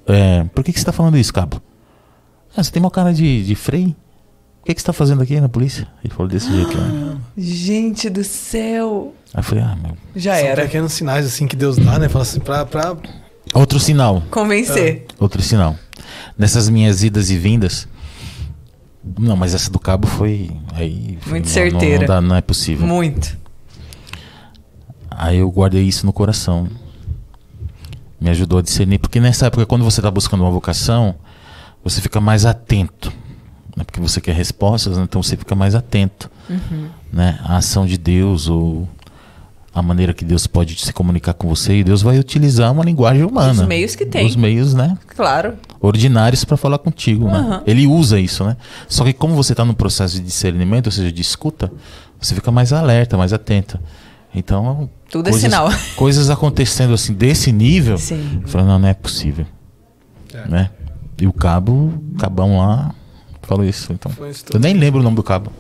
Por que você tá falando isso, cabo? Você tem maior cara de frei? O que você tá fazendo aqui na polícia? Ele falou desse jeito lá. Gente do céu. Aí eu falei: meu... Já era. São pequenos sinais assim que Deus dá, né? Fala assim, pra... Outro sinal. Convencer. Outro sinal. Nessas minhas idas e vindas... Não, mas essa do cabo foi muito certeira. Não é possível. Muito. Aí eu guardei isso no coração. Me ajudou a discernir. Porque nessa época, quando você tá buscando uma vocação, você fica mais atento. Porque você quer respostas, né? Então você fica mais atento, né? A ação de Deus ou a maneira que Deus pode se comunicar com você, e Deus vai utilizar uma linguagem humana. Os meios que tem. Os meios, né? Claro. Ordinários para falar contigo, né? Ele usa isso, né? Só que como você está no processo de discernimento, ou seja, de escuta, você fica mais alerta, mais atento. Então, tudo é sinal. Coisas acontecendo assim desse nível, Sim. eu falei, não é possível, né? E o cabão lá falou isso, então. Eu nem lembro o nome do cabo.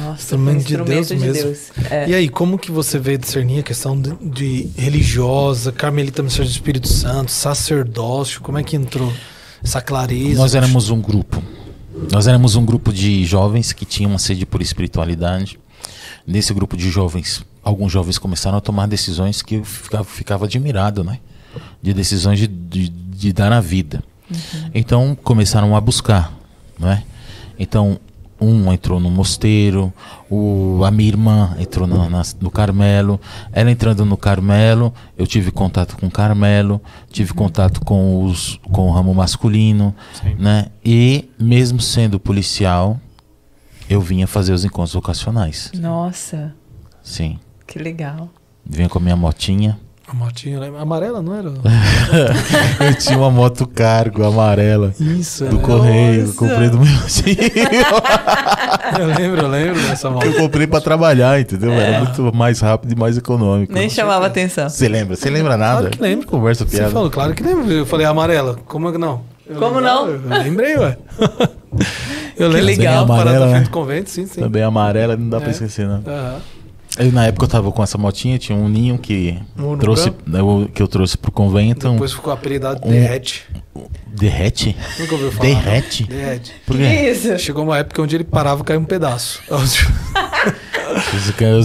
Nossa, instrumento de Deus mesmo. E aí, como que você veio discernir a questão de religiosa, carmelita missão do Espírito Santo, sacerdócio? Como é que entrou essa clareza? Nós éramos um grupo. De jovens que tinham uma sede por espiritualidade. Nesse grupo de jovens, alguns jovens começaram a tomar decisões que eu ficava admirado, né? De decisões de dar a vida. Então começaram a buscar, né? Então um entrou no mosteiro, a minha irmã entrou no Carmelo. Ela entrando no Carmelo, eu tive contato com o Carmelo, tive contato com o ramo masculino, né? E mesmo sendo policial, eu vinha fazer os encontros vocacionais. Nossa. Sim. Que legal. Vinha com a minha motinha. A motinha amarela, não era? Eu tinha uma moto cargo amarela. Isso. Do correio. Eu comprei do meu tio. Eu lembro dessa moto. Eu comprei pra trabalhar, entendeu? Era muito mais rápido e mais econômico. Nem chamava atenção. Você lembra? Você lembra nada? Claro que lembro. Conversa piada. Você falou, claro que lembro. Eu falei amarela. Como é que não? Como não? Eu lembrei, ué. Eu lembro. legal. Parada na frente do convento, sim. Também amarela, não dá pra esquecer, não. Aham. Na época eu tava com essa motinha, tinha um ninho que eu trouxe pro convento. Depois ficou apelidado Derrete. Derrete? Nunca ouviu falar? Derrete? Derrete. Por quê? Que isso? Chegou uma época onde ele parava e caiu um pedaço. Os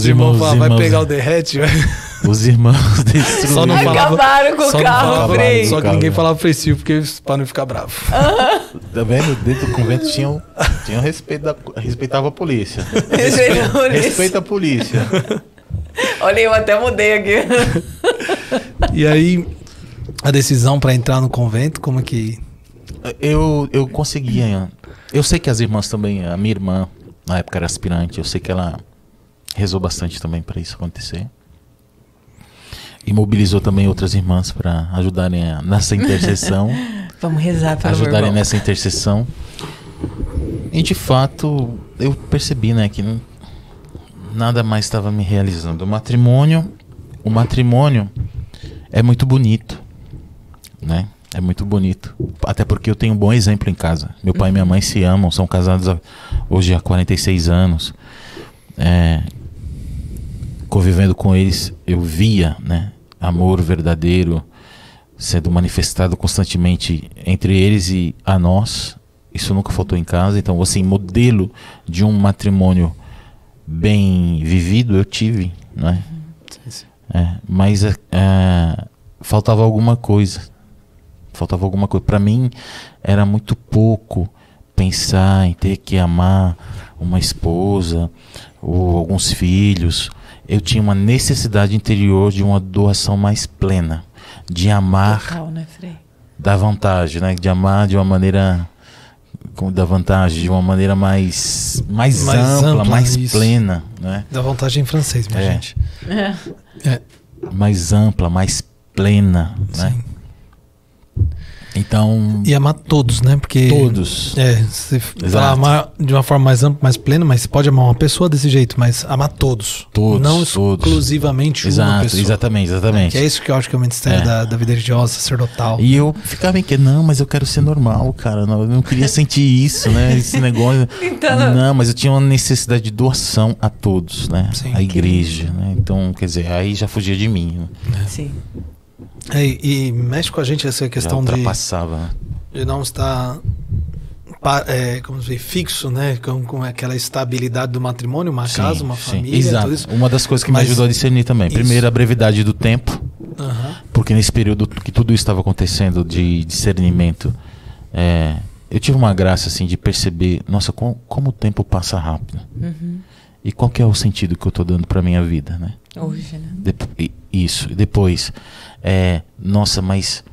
irmãos falavam, vai pegar o Derrete, velho. Os irmãos destruíram. Só não falava, acabaram com o carro, freio. Só que ninguém falava freio porque pra não ficar bravo. Tá vendo? Dentro do convento tinha respeitava a polícia. Respeita a polícia. Olha, eu até mudei aqui. E aí, a decisão pra entrar no convento, como é que... Eu conseguia. Eu sei que as irmãs também, a minha irmã, na época era aspirante, eu sei que ela rezou bastante também pra isso acontecer. E mobilizou também outras irmãs para ajudarem nessa intercessão. Vamos rezar para ajudarem nessa intercessão. E de fato, eu percebi, né, que nada mais estava me realizando. O matrimônio é muito bonito, né? É muito bonito. Até porque eu tenho um bom exemplo em casa. Meu pai e minha mãe se amam, são casados hoje há 46 anos. Convivendo com eles, eu via, né, amor verdadeiro sendo manifestado constantemente entre eles e a nós. Isso nunca faltou em casa. Então, assim, modelo de um matrimônio bem vivido eu tive, né? Mas faltava alguma coisa. Para mim era muito pouco pensar em ter que amar uma esposa ou alguns filhos. Eu tinha uma necessidade interior de uma doação mais plena, de amar. Total, né, Frei? Da vantagem, né? De amar de uma maneira da vantagem, de uma maneira mais ampla, mais isso. Plena, né? Da vantagem em francês, minha gente. Mais ampla, mais plena, né? Então... E amar todos, né? Porque... Todos. Você fala amar de uma forma mais ampla, mais plena, mas você pode amar uma pessoa desse jeito, mas amar todos. Todos. Não exclusivamente uma pessoa. Exatamente. Que é isso que eu acho que é o ministério da vida religiosa, sacerdotal. E eu ficava em que, não, mas eu quero ser normal, cara. Não, eu não queria sentir isso, né? Esse negócio. Então, não, mas eu tinha uma necessidade de doação a todos, né? Sim, a igreja, né? Então, quer dizer, aí já fugia de mim. Né? Sim. E mexe com a gente essa questão de não estar como dizer, fixo, né? Com aquela estabilidade do matrimônio, uma casa, uma família. Exato. Tudo isso. Uma das coisas que me ajudou a discernir também. Isso. Primeiro, a brevidade do tempo. Porque nesse período que tudo isso estava acontecendo de discernimento, eu tive uma graça assim de perceber, nossa, como o tempo passa rápido. E qual que é o sentido que eu estou dando para minha vida, né? Hoje, né? Isso. E depois, nossa, mas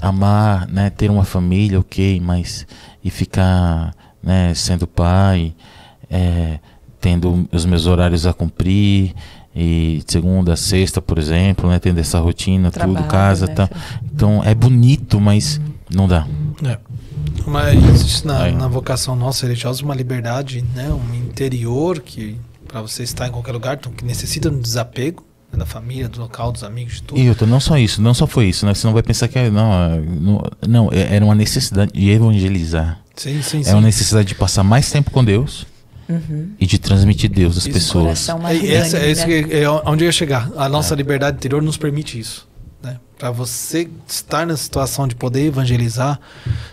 amar, né, ter uma família, ok, mas e ficar, né, sendo pai, tendo os meus horários a cumprir E segunda, sexta, por exemplo, né? Tendo essa rotina, Trabalho, tudo, casa, né, tá. Então é bonito, mas não dá. Mas existe na vocação nossa religiosa uma liberdade, né? Um interior que para você estar em qualquer lugar, então, que necessita de um desapego, né, da família, do local, dos amigos, de tudo. E outra, não só isso, não só foi isso, né? Você não vai pensar que era uma necessidade de evangelizar. Sim, sim, É uma necessidade de passar mais tempo com Deus e de transmitir Deus às Isso, pessoas. É isso que é onde eu ia chegar. A nossa liberdade interior nos permite isso. Né? Para você estar na situação de poder evangelizar,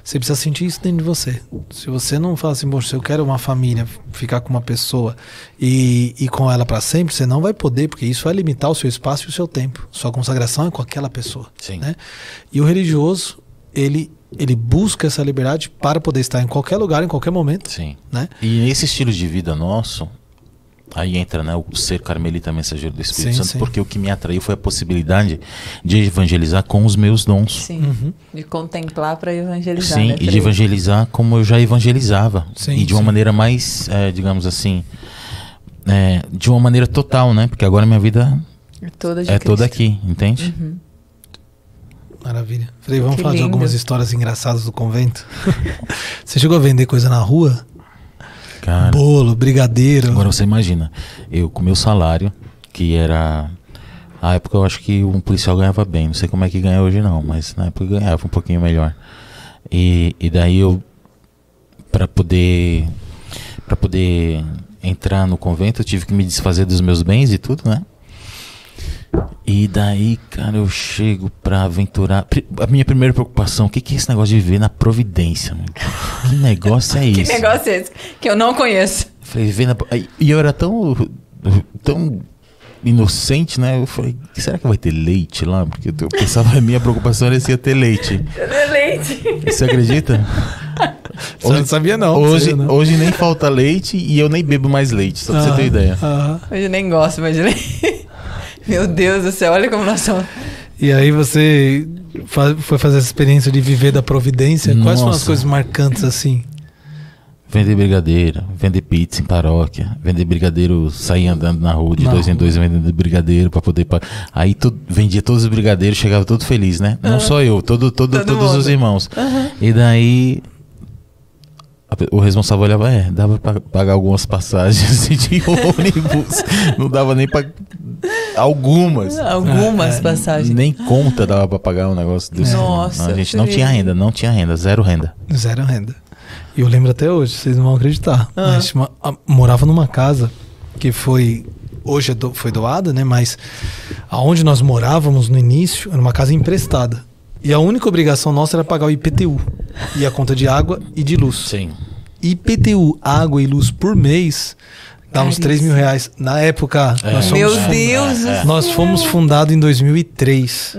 você precisa sentir isso dentro de você. Se você não fala assim, poxa, se eu quero uma família, ficar com uma pessoa e com ela para sempre, você não vai poder, porque isso vai limitar o seu espaço e o seu tempo. Sua consagração é com aquela pessoa. Sim. Né? E o religioso, ele busca essa liberdade para poder estar em qualquer lugar, em qualquer momento. Sim. Né? E nesse estilo de vida nosso, aí entra, né, o ser carmelita mensageiro do Espírito Sim, Santo, sim. porque o que me atraiu foi a possibilidade de evangelizar com os meus dons. Sim. De contemplar para evangelizar. Sim, né, e de evangelizar como eu já evangelizava. Sim, e de uma sim. maneira mais, digamos assim, de uma maneira total, né? Porque agora minha vida Toda de é toda Cristo. aqui, entende? Maravilha. Falei, vamos Que falar de lindo. algumas histórias engraçadas do convento. Você chegou a vender coisa na rua? Cara, Bolo, brigadeiro. agora você imagina, eu com meu salário, que era... Na época eu acho que um policial ganhava bem, não sei como é que ganha hoje não, mas na época eu ganhava um pouquinho melhor. E daí eu, para poder entrar no convento, eu tive que me desfazer dos meus bens e tudo, né? E daí, cara, eu chego pra aventurar. A minha primeira preocupação, o que é esse negócio de viver na providência, mano? Que negócio é Que isso? negócio é esse? Que eu não conheço. Falei, viver na... E eu era tão inocente, né? Eu falei, será que vai ter leite lá? Porque eu pensava, a minha preocupação era se ia ter leite. Leite. Você acredita? Você não sabia não. Hoje, sabia, não. hoje nem falta leite e eu nem bebo mais leite, só pra você ter ideia. Hoje eu nem gosto mais de leite. Meu Deus do céu, olha como nós somos. E aí você foi fazer essa experiência de viver da providência. Quais foram as Nossa. coisas marcantes assim? Vender brigadeiro, vender pizza em paróquia, vender brigadeiro, sair andando na rua de Na dois em rua. dois vendendo brigadeiro pra poder... Aí vendia todos os brigadeiros, chegava todo feliz, né? Não só eu, todos mundo. os irmãos. E daí... O responsável olhava, dava pra pagar algumas passagens de ônibus. Não dava nem pra... Algumas. Algumas passagens. Nem conta dava pra pagar um negócio desse. Nossa, A gente não tinha renda, zero renda. Zero renda. E eu lembro até hoje, vocês não vão acreditar. A gente morava numa casa que foi... Hoje foi doada, né? Mas aonde nós morávamos no início era uma casa emprestada. E a única obrigação nossa era pagar o IPTU. E a conta de água e de luz. Sim. IPTU, água e luz por mês, dá uns Caríssimo. R$3.000. Na época, Meu Deus do nós fomos fundados em 2003.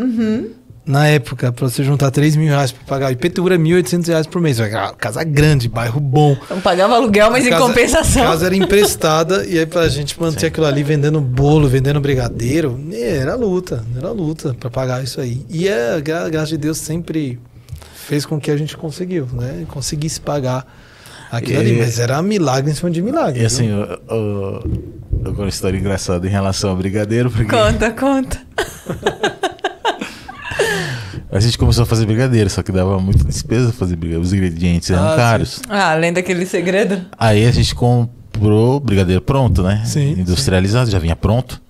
Na época, pra você juntar R$3.000 pra pagar o IPTU era R$1.800 por mês. Uma casa grande, bairro bom. Não pagava aluguel, mas em compensação. A casa era emprestada e aí pra gente manter aquilo ali, vendendo bolo, vendendo brigadeiro, era luta pra pagar isso aí. E a graça de Deus sempre fez com que a gente conseguisse pagar aquilo ali, mas era milagre em cima de milagre. E assim, viu? eu conto uma história engraçada em relação ao brigadeiro, porque Conta. a gente começou a fazer brigadeiro, só que dava muita despesa fazer brigadeiro, os ingredientes eram caros. Além daquele segredo. Aí a gente comprou brigadeiro pronto, né? Sim, Industrializado, já vinha pronto.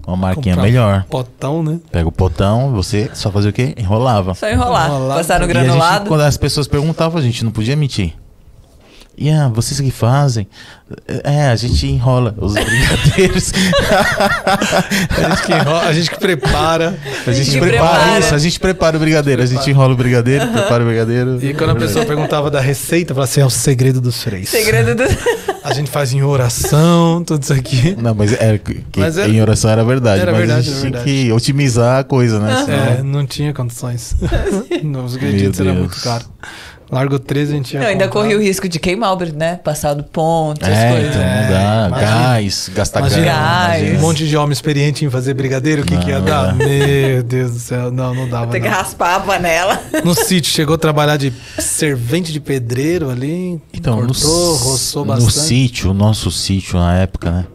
Uma marquinha Comprar melhor. Potão, né? Pega o potão, você só fazia o quê? Enrolava. Só enrolar. Enrolar. Passar no E a gente, granulado. quando as pessoas perguntavam, a gente não podia mentir. E vocês que fazem? A gente enrola os brigadeiros. A gente que prepara. A gente que prepara prepara. isso, a gente prepara o brigadeiro. A gente enrola o brigadeiro, prepara o brigadeiro. E quando a pessoa perguntava da receita, falava assim, é o segredo dos freis. Segredo do... A gente faz em oração, tudo isso aqui. Não, mas Mas era- em oração era verdade. era mas verdade, a gente era tinha verdade. que otimizar a coisa, né? Senão- Não tinha condições. Os ingredientes Meu eram Deus. muito caros. Largo 13 a gente tinha Eu ainda comprado. corri o risco de queimar o né? Passar do ponto, essas coisas. Então não dá. imagina. Gás, gastar Imagina, Gás. um monte de homem experiente em fazer brigadeiro, o que ia dar? Meu Deus do céu, não dava. Tem que não. raspar a panela. No sítio, chegou a trabalhar de servente de pedreiro ali, Então, cortou, roçou no bastante. sítio, o nosso sítio na época, né?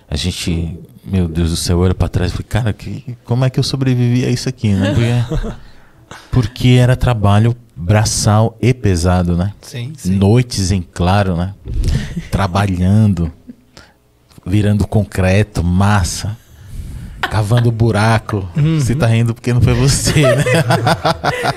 A gente meu Deus do céu, eu olho pra trás e falei, cara, como é que eu sobrevivi a isso aqui, né? Porque era trabalho braçal e pesado, né? Sim, sim. Noites em claro, né? Trabalhando, virando concreto, massa, cavando buraco. Você tá rindo porque não foi você, né?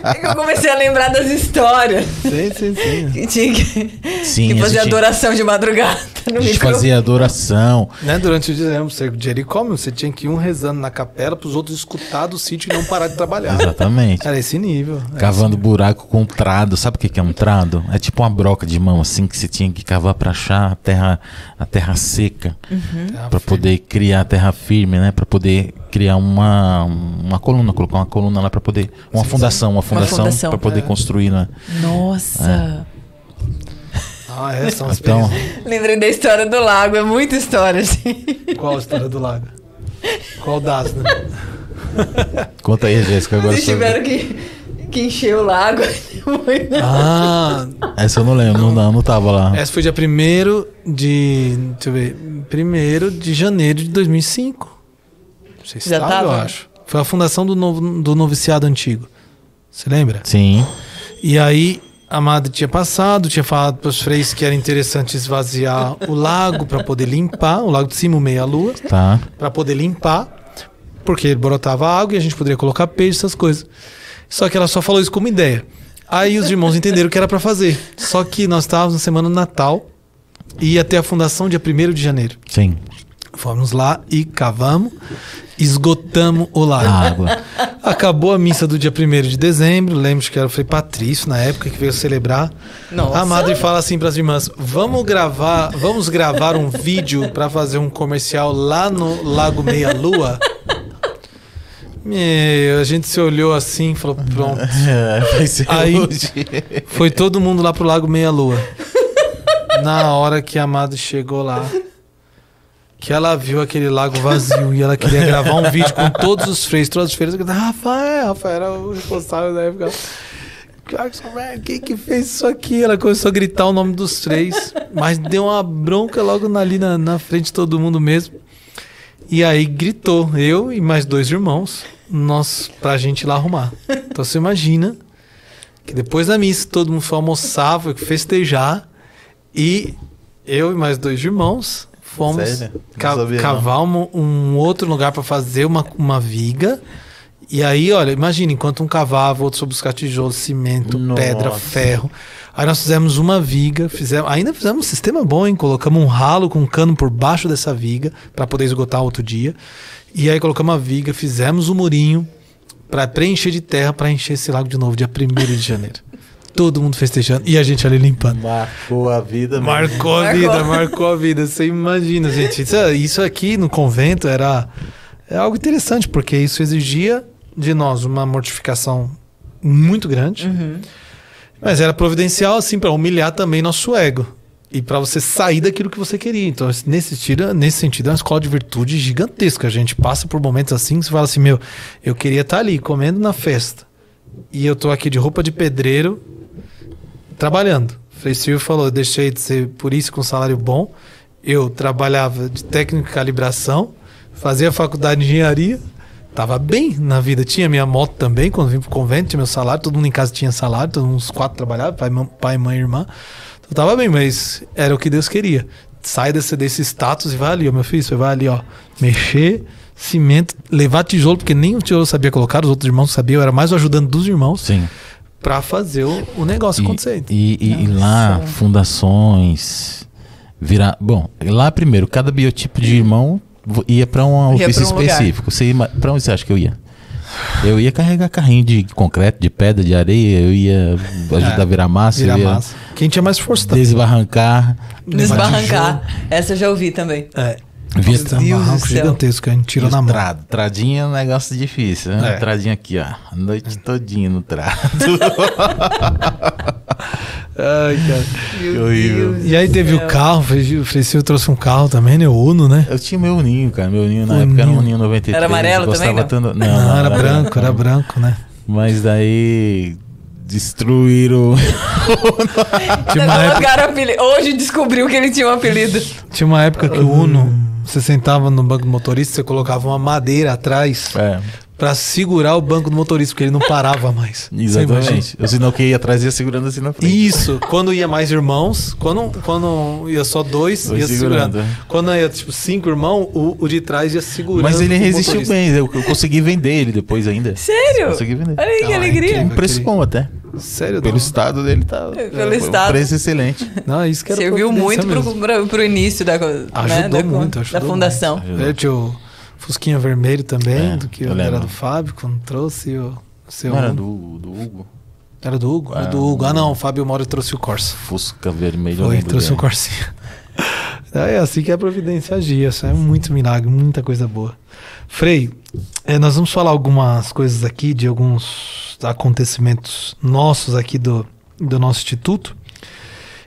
É que eu comecei a lembrar das histórias. Sim. Que tinha que fazer adoração de madrugada. A gente fazia adoração. Né? Durante o dia, você de Jericó, você tinha que ir um rezando na capela para os outros escutar do sítio e não parar de trabalhar. Exatamente. Era esse nível. Cavando buraco com trado. Sabe o que é um trado? É tipo uma broca de mão assim que você tinha que cavar para achar a terra seca. Para poder criar a terra firme, né? Para poder criar uma coluna, colocar uma coluna lá para poder... Uma fundação para poder construir, né? Nossa! São as então... Lembrei da história do lago, é muita história, assim. Qual a história do lago? Qual das, né? Conta aí, Jéssica. Agora vocês tiveram que encher o lago. Essa eu não lembro, não tava lá. Essa foi dia 1º de... Deixa eu ver. 1º de janeiro de 2005. Você já estava, tava? Eu acho. Foi a fundação do noviciado antigo. Você lembra? Sim. E aí... A madre tinha falado para os freis que era interessante esvaziar o lago para poder limpar, o lago de cima, o meia-lua, para poder limpar, porque brotava água e a gente poderia colocar peixe, essas coisas. Só que ela só falou isso como ideia. Aí os irmãos entenderam que era para fazer. Só que nós estávamos na semana do Natal e ia ter a fundação dia 1º de janeiro. Sim. Fomos lá e cavamos, esgotamos o lago. Água. Acabou a missa do dia 1º de dezembro. Lembro que era o Frei Patrício na época que veio celebrar. Nossa. A madre fala assim para as irmãs: vamos gravar um vídeo para fazer um comercial lá no Lago Meia Lua. A gente se olhou assim e falou: pronto. Vai ser aí hoje. Foi todo mundo lá pro Lago Meia Lua. Na hora que a madre chegou lá, que ela viu aquele lago vazio e ela queria gravar um vídeo com todos os freios, todas as freiras. Rafael era o responsável da época. Quem que fez isso aqui? Ela começou a gritar o nome dos freis, mas deu uma bronca logo ali na frente de todo mundo mesmo. E aí gritou, eu e mais 2 irmãos, pra gente ir lá arrumar. Então você imagina que depois da missa todo mundo foi almoçar, foi festejar, e eu e mais 2 irmãos fomos cavar um outro lugar para fazer uma viga. E aí, olha, imagina, enquanto um cavava, outro foi buscar tijolo, cimento, pedra, ferro. Aí nós fizemos uma viga, ainda fizemos um sistema bom, hein? Colocamos um ralo com um cano por baixo dessa viga para poder esgotar outro dia. E aí colocamos a viga, fizemos um murinho para preencher de terra, para encher esse lago de novo, dia 1º de janeiro. Todo mundo festejando e a gente ali limpando. Marcou a vida. Marcou a vida. Você imagina, gente. Isso aqui no convento é algo interessante, porque isso exigia de nós uma mortificação muito grande. Mas era providencial, assim, para humilhar também nosso ego. E para você sair daquilo que você queria. Então, nesse sentido, é uma escola de virtude gigantesca. A gente passa por momentos assim que você fala assim, eu queria estar ali comendo na festa. E eu tô aqui de roupa de pedreiro, trabalhando. O Frei Silvio falou, eu deixei de ser por isso com salário bom. Eu trabalhava de técnico de calibração, fazia faculdade de engenharia, tava bem na vida. Tinha minha moto também, quando vim pro convento, tinha meu salário, todo mundo em casa tinha salário, todos uns 4 trabalhavam, pai, mãe e irmã. Então tava bem, mas era o que Deus queria. Sai desse status e vai ali, ó, meu filho, você vai ali, ó, mexer, cimento, levar tijolo, porque nem o tijolo sabia colocar, os outros irmãos sabiam, eu era mais o ajudando dos irmãos. Sim. Pra fazer o negócio acontecer. E lá, fundações, bom, lá primeiro, cada biotipo de irmão ia para um ofício específico. Para onde você acha que eu ia? Eu ia carregar carrinho de concreto, de pedra, de areia, eu ia ajudar a virar massa. Massa. Quem tinha mais força também. Desbarrancar. Essa eu já ouvi também. Via um barranco gigantesco que a gente tirou na mão. Tradinho é um negócio difícil, né? Tradinho aqui, ó. A noite todinha no trado. Ai, cara. Que horrível. E aí teve o carro, o Frei Silvio trouxe um carro também, né? O Uno, né? Eu tinha meu Uninho, cara. Meu Uninho na época era um Uninho 93. Era amarelo também, não? Não, era branco, né? Mas daí... destruíram. Hoje descobriu que ele tinha um apelido. Tinha uma época que o Uno você sentava no banco do motorista, você colocava uma madeira atrás pra segurar o banco do motorista, porque ele não parava mais. Exatamente. O sinal que ia atrás ia segurando assim na frente. Isso. Quando ia mais irmãos, quando ia só dois, ia segurando. Quando ia, tipo, 5 irmãos, o de trás ia segurando. Mas ele resistiu bem. Eu consegui vender ele depois ainda. Sério? Consegui vender. Olha aí que alegria. Um preço bom até. Sério? Pelo estado dele tá. Pelo estado. Um preço excelente. Não, isso que era serviu muito pro início da fundação. Ajudou. O Fusquinha vermelho também, do que era do Fábio, quando trouxe o seu. Não era do Hugo? Era do Hugo? Era do Hugo. Ah, não, o Fábio Moro trouxe o Corsa. Fusca vermelho. Foi, trouxe o Corsinha. É assim que a providência agia. Isso é muito milagre, muita coisa boa. Frei, nós vamos falar algumas coisas aqui de alguns acontecimentos nossos aqui do nosso instituto.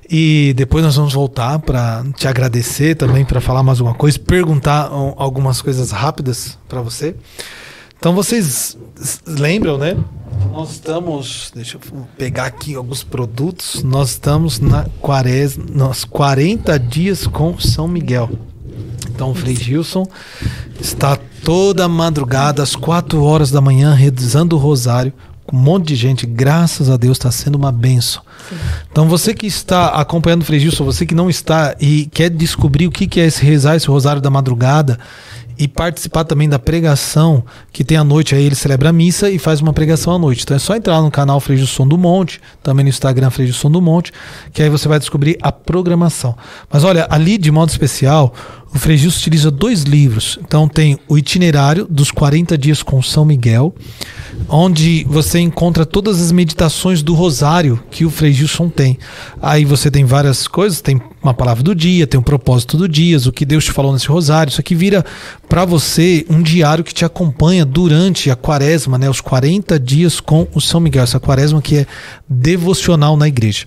E depois nós vamos voltar para te agradecer também, para falar mais alguma coisa, perguntar algumas coisas rápidas para você. Então vocês lembram, né? Nós estamos, deixa eu pegar aqui alguns produtos, nós estamos na quaresma, nos 40 dias com São Miguel. Então o Frei Gilson está toda madrugada, às 4 horas da manhã, rezando o rosário, com um monte de gente, graças a Deus, está sendo uma bênção. Sim. Então você que está acompanhando o Frei Gilson, você que não está e quer descobrir o que é rezar esse rosário da madrugada e participar também da pregação que tem à noite, aí ele celebra a missa e faz uma pregação à noite. Então é só entrar no canal Frei Gilson do Monte, também no Instagram Frei Gilson do Monte, que aí você vai descobrir a programação. Mas olha, ali de modo especial, o Frei Gilson utiliza 2 livros. Então tem o itinerário dos 40 dias com São Miguel, onde você encontra todas as meditações do rosário que o Frei Gilson tem. Aí você tem várias coisas, tem uma palavra do dia, tem um propósito do dia, o que Deus te falou nesse rosário. Isso aqui vira para você um diário que te acompanha durante a quaresma, né? Os 40 dias com o São Miguel, essa quaresma que é devocional na igreja.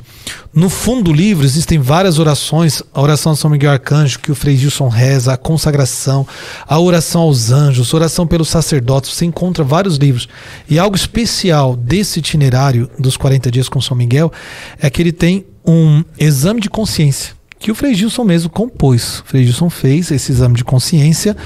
No fundo do livro existem várias orações, a oração a São Miguel Arcanjo, que o Frei Gilson reza, a consagração, a oração aos anjos, oração pelos sacerdotes, você encontra vários livros. E algo especial desse itinerário dos 40 dias com São Miguel é que ele tem um exame de consciência, que o Frei Gilson mesmo compôs. O Frei Gilson fez esse exame de consciência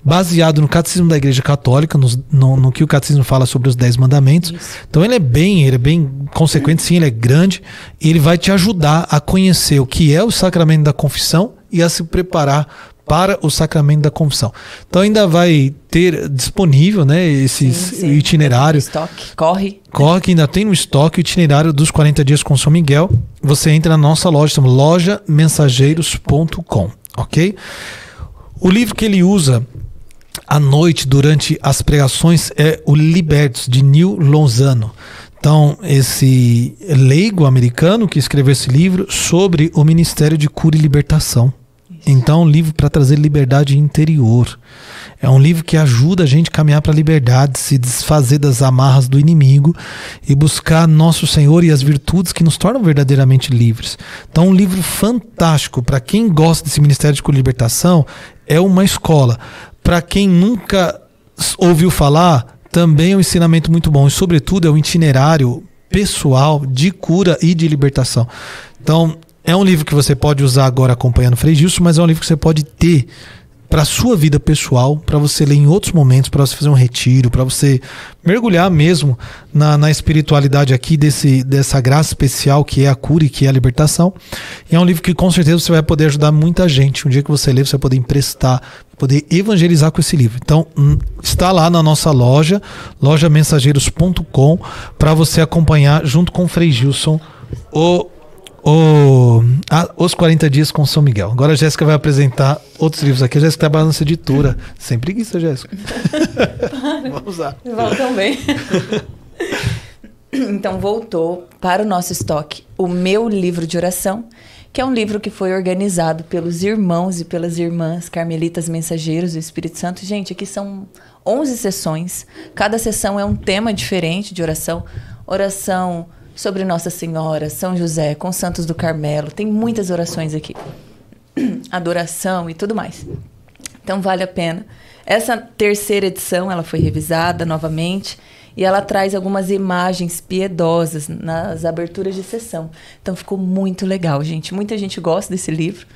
baseado no Catecismo da Igreja Católica, no que o Catecismo fala sobre os 10 mandamentos. Isso. Então ele é bem consequente, sim, ele é grande, e ele vai te ajudar a conhecer o que é o sacramento da confissão e a se preparar para o sacramento da confissão. Então ainda vai ter disponível, né, esse itinerário. Corre que ainda tem no estoque o itinerário dos 40 dias com São Miguel. Você entra na nossa loja, chama lojamensageiros.com, ok? O livro que ele usa à noite durante as pregações é o Libertus, de Neil Lozano. Então, esse leigo americano que escreveu esse livro sobre o Ministério de Cura e Libertação. Então, é um livro para trazer liberdade interior. É um livro que ajuda a gente a caminhar para a liberdade, se desfazer das amarras do inimigo e buscar nosso Senhor e as virtudes que nos tornam verdadeiramente livres. Então, um livro fantástico. Para quem gosta desse Ministério de Cura e Libertação, é uma escola. Para quem nunca ouviu falar, também é um ensinamento muito bom. E, sobretudo, é um itinerário pessoal de cura e de libertação. Então, é um livro que você pode usar agora acompanhando o Frei Gilson, mas é um livro que você pode ter para a sua vida pessoal, para você ler em outros momentos, para você fazer um retiro, para você mergulhar mesmo na espiritualidade aqui dessa graça especial que é a cura e que é a libertação. E é um livro que com certeza você vai poder ajudar muita gente. Um dia que você ler, você vai poder emprestar, poder evangelizar com esse livro. Então, está lá na nossa loja, lojamensageiros.com, para você acompanhar junto com o Frei Gilson os 40 dias com São Miguel. Agora a Jéssica vai apresentar outros livros aqui. A Jéssica trabalha nessa editora. Sem preguiça, Jéssica. Vamos lá. Voltam bem. Então voltou para o nosso estoque o meu livro de oração, que é um livro que foi organizado pelos irmãos e pelas irmãs carmelitas mensageiros do Espírito Santo. Gente, aqui são 11 sessões. Cada sessão é um tema diferente de oração. Oração sobre Nossa Senhora, São José, com Santos do Carmelo. Tem muitas orações aqui. Adoração e tudo mais. Então vale a pena. Essa terceira edição, ela foi revisada novamente e ela traz algumas imagens piedosas nas aberturas de sessão. Então ficou muito legal, gente. Muita gente gosta desse livro.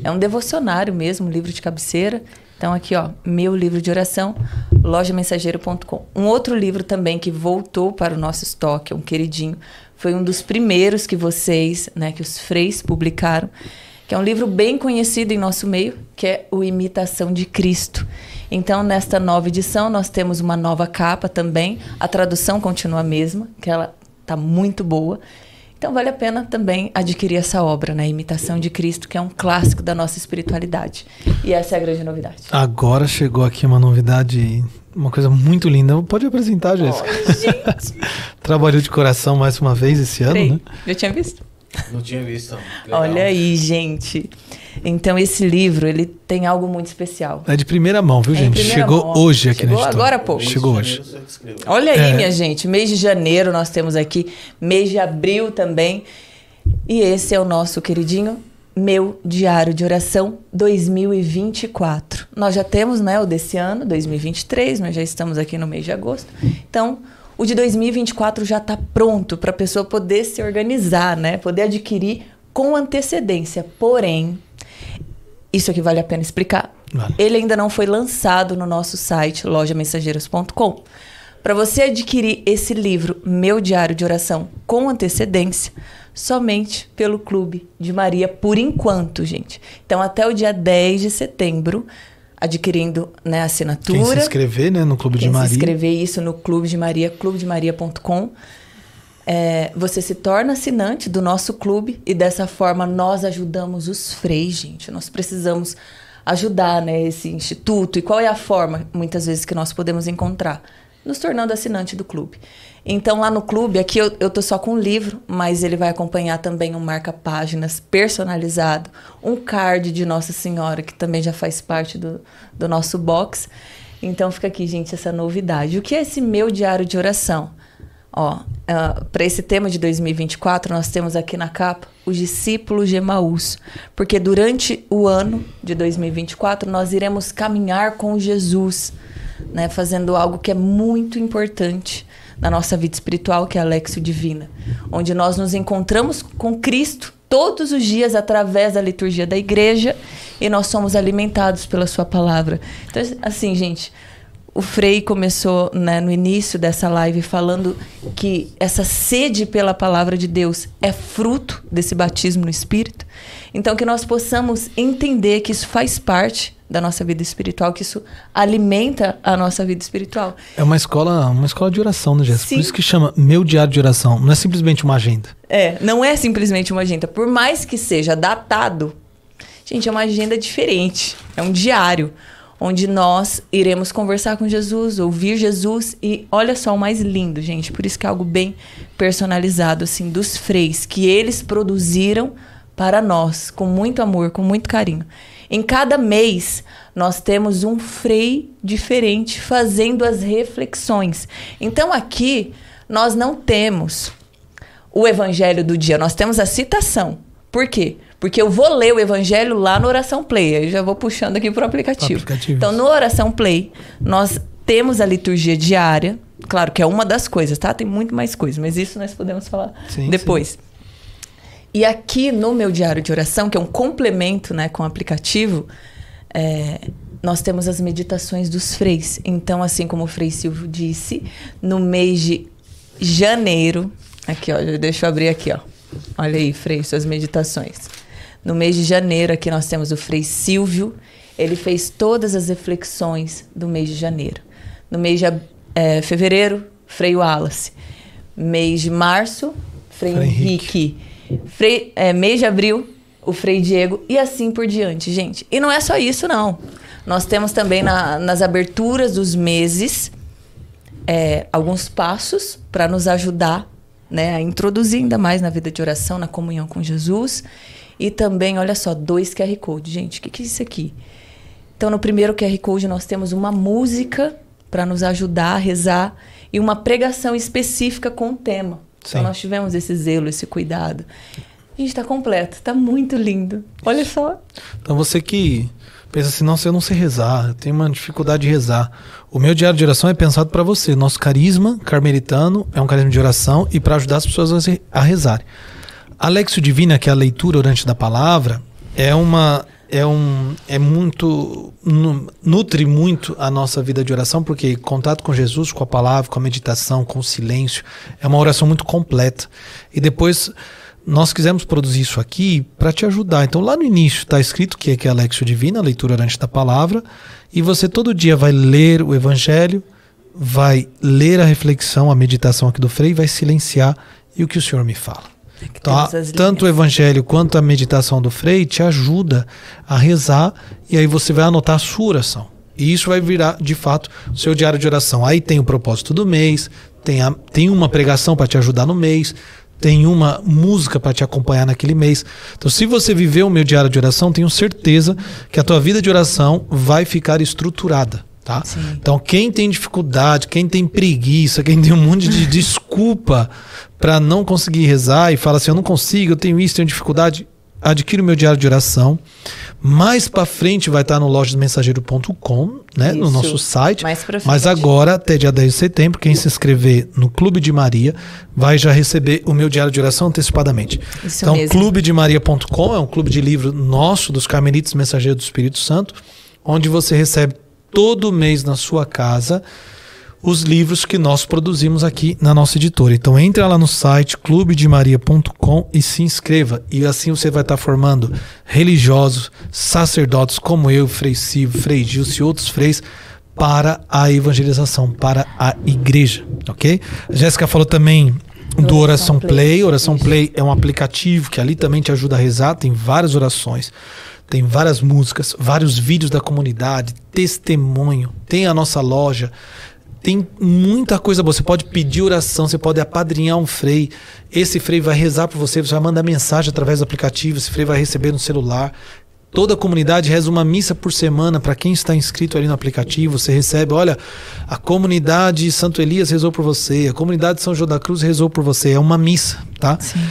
É um devocionário mesmo, um livro de cabeceira. Então aqui, ó, meu livro de oração, lojamensageiro.com. Um outro livro também que voltou para o nosso estoque, um queridinho, foi um dos primeiros que vocês, né, que os freis publicaram, que é um livro bem conhecido em nosso meio, que é o Imitação de Cristo. Então, nesta nova edição, nós temos uma nova capa também. A tradução continua a mesma, que ela está muito boa. Então, vale a pena também adquirir essa obra, né? Imitação de Cristo, que é um clássico da nossa espiritualidade. E essa é a grande novidade. Agora chegou aqui uma novidade, uma coisa muito linda. Pode apresentar, Jéssica. Gente! Trabalhou de coração mais uma vez esse ano, né? Já tinha visto? Não tinha visto. Legal. Olha aí, gente. Então, esse livro, ele tem algo muito especial. É de primeira mão, viu, gente? Chegou hoje aqui na Chegou editora. agora há pouco. Chegou hoje. Olha aí, minha gente. Mês de janeiro nós temos aqui. Mês de abril também. E esse é o nosso queridinho Meu Diário de Oração 2024. Nós já temos, né, o desse ano, 2023. Nós já estamos aqui no mês de agosto. Então, o de 2024 já está pronto para a pessoa poder se organizar, né? Poder adquirir com antecedência. Porém, isso aqui vale a pena explicar. Vale. Ele ainda não foi lançado no nosso site, lojamensageiros.com. Para você adquirir esse livro, Meu Diário de Oração, com antecedência, somente pelo Clube de Maria, por enquanto, gente. Então, até o dia 10 de setembro, adquirindo, né, a assinatura. Quem se inscrever, né, no Clube de Maria. Quem se inscrever isso no Clube de Maria, clubedemaria.com. Você se torna assinante do nosso clube e dessa forma nós ajudamos os freis, gente. Nós precisamos ajudar, né, esse instituto. E qual é a forma, muitas vezes, que nós podemos encontrar? Nos tornando assinante do clube. Então, lá no clube, aqui eu tô só com um livro, mas ele vai acompanhar também um marca-páginas personalizado, um card de Nossa Senhora, que também já faz parte do nosso box. Então, fica aqui, gente, essa novidade. O que é esse Meu Diário de Oração? Para esse tema de 2024, nós temos aqui na capa os discípulos de Emaús, porque durante o ano de 2024 nós iremos caminhar com Jesus, né, fazendo algo que é muito importante na nossa vida espiritual, que é a Lexio Divina, onde nós nos encontramos com Cristo todos os dias através da liturgia da igreja e nós somos alimentados pela sua palavra. Então, assim, gente, o Frei começou, né, no início dessa live falando que essa sede pela palavra de Deus é fruto desse batismo no Espírito. Então, que nós possamos entender que isso faz parte da nossa vida espiritual, que isso alimenta a nossa vida espiritual. É uma escola de oração, né, Jéssica? Por isso que chama Meu Diário de Oração. Não é simplesmente uma agenda. Não é simplesmente uma agenda. Por mais que seja datado, gente, é uma agenda diferente. É um diário, onde nós iremos conversar com Jesus, ouvir Jesus e olha só o mais lindo, gente, por isso que é algo bem personalizado, assim, dos freis, que eles produziram para nós, com muito amor, com muito carinho. Em cada mês, nós temos um frei diferente fazendo as reflexões. Então, aqui, nós não temos o evangelho do dia, nós temos a citação. Por quê? Porque eu vou ler o evangelho lá no Oração Play. Aí já vou puxando aqui para o aplicativo. Então, no Oração Play, nós temos a liturgia diária. Claro que é uma das coisas, tá? Tem muito mais coisas, mas isso nós podemos falar depois. Sim. E aqui no Meu Diário de Oração, que é um complemento, né, com o aplicativo, nós temos as meditações dos freis. Então, assim como o Frei Silvio disse, no mês de janeiro... Aqui, ó, deixa eu abrir aqui, ó. Olha aí, Frei, suas meditações. No mês de janeiro, aqui nós temos o Frei Silvio. Ele fez todas as reflexões do mês de janeiro. No mês de fevereiro, Frei Wallace. Mês de março, Frei Henrique. Mês de abril, o Frei Diego. E assim por diante, gente. E não é só isso, não. Nós temos também nas aberturas dos meses alguns passos para nos ajudar, né, a introduzir ainda mais na vida de oração, na comunhão com Jesus. E também, olha só, 2 QR Code. Gente, o que é isso aqui? Então, no primeiro QR Code, nós temos uma música para nos ajudar a rezar e uma pregação específica com o tema. Sim. Então, nós tivemos esse zelo, esse cuidado. Gente, está completo, está muito lindo. Olha só. Então, você que pensa assim, nossa, eu não sei rezar, eu tenho uma dificuldade de rezar. O Meu Diário de Oração é pensado para você. Nosso carisma carmelitano é um carisma de oração e para ajudar as pessoas a rezarem. A Lexio Divina, que é a leitura orante da palavra, é uma nutre muito a nossa vida de oração, porque contato com Jesus, com a palavra, com a meditação, com o silêncio, é uma oração muito completa. E depois nós quisemos produzir isso aqui para te ajudar. Então lá no início está escrito que é a Lectio Divina, a leitura orante da palavra, e você todo dia vai ler o Evangelho, vai ler a reflexão, a meditação aqui do Frei, vai silenciar e o que o Senhor me fala. Então, tanto o Evangelho quanto a meditação do Frei te ajuda a rezar, e aí você vai anotar a sua oração. E isso vai virar, de fato, o seu diário de oração. Aí tem o propósito do mês, tem uma pregação para te ajudar no mês, tem uma música para te acompanhar naquele mês. Então, se você viver o meu diário de oração, tenho certeza que a tua vida de oração vai ficar estruturada. Tá? Então, quem tem dificuldade, quem tem preguiça, quem tem um monte de desculpa para não conseguir rezar e fala assim, eu não consigo, eu tenho isso, tenho dificuldade, adquire o meu diário de oração. Mais para frente vai estar no lojasmensageiro.com, né, no nosso site. Mas agora, até dia 10 de setembro, quem se inscrever no Clube de Maria vai já receber o meu diário de oração antecipadamente. Isso então, mesmo. clubedemaria.com é um clube de livro nosso, dos Carmelitas Mensageiros do Espírito Santo, onde você recebe todo mês na sua casa os livros que nós produzimos aqui na nossa editora. Então entra lá no site clubedemaria.com e se inscreva. E assim você vai estar formando religiosos, sacerdotes como eu, Frei Silvio, Frei Gilson e outros freis para a evangelização, para a igreja, ok? A Jéssica falou também do Oração Play. Oração Play é um aplicativo que ali também te ajuda a rezar, tem várias orações. Tem várias músicas, vários vídeos da comunidade, testemunho, tem a nossa loja, tem muita coisa boa. Você pode pedir oração, você pode apadrinhar um frei. Esse frei vai rezar por você, você vai mandar mensagem através do aplicativo, esse frei vai receber no celular. Toda a comunidade reza uma missa por semana para quem está inscrito ali no aplicativo. Você recebe, olha, a comunidade Santo Elias rezou por você, a comunidade São João da Cruz rezou por você. É uma missa, tá? Sim.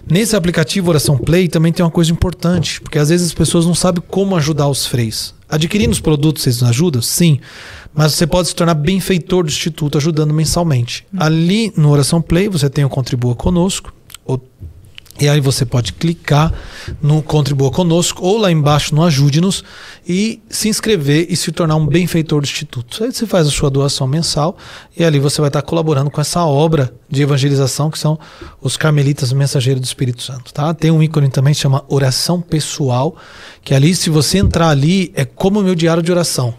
Nesse aplicativo Oração Play também tem uma coisa importante, porque às vezes as pessoas não sabem como ajudar os freis. Adquirindo os produtos, vocês nos ajudam? Sim. Mas você pode se tornar benfeitor do Instituto ajudando mensalmente. Ali no Oração Play você tem o Contribua Conosco, e aí você pode clicar no Contribua Conosco ou lá embaixo no Ajude-nos e se inscrever e se tornar um benfeitor do Instituto. Aí você faz a sua doação mensal e ali você vai estar colaborando com essa obra de evangelização que são os Carmelitas Mensageiros do Espírito Santo. Tá? Tem um ícone também que chama Oração Pessoal, que ali, se você entrar ali, é como o meu diário de oração.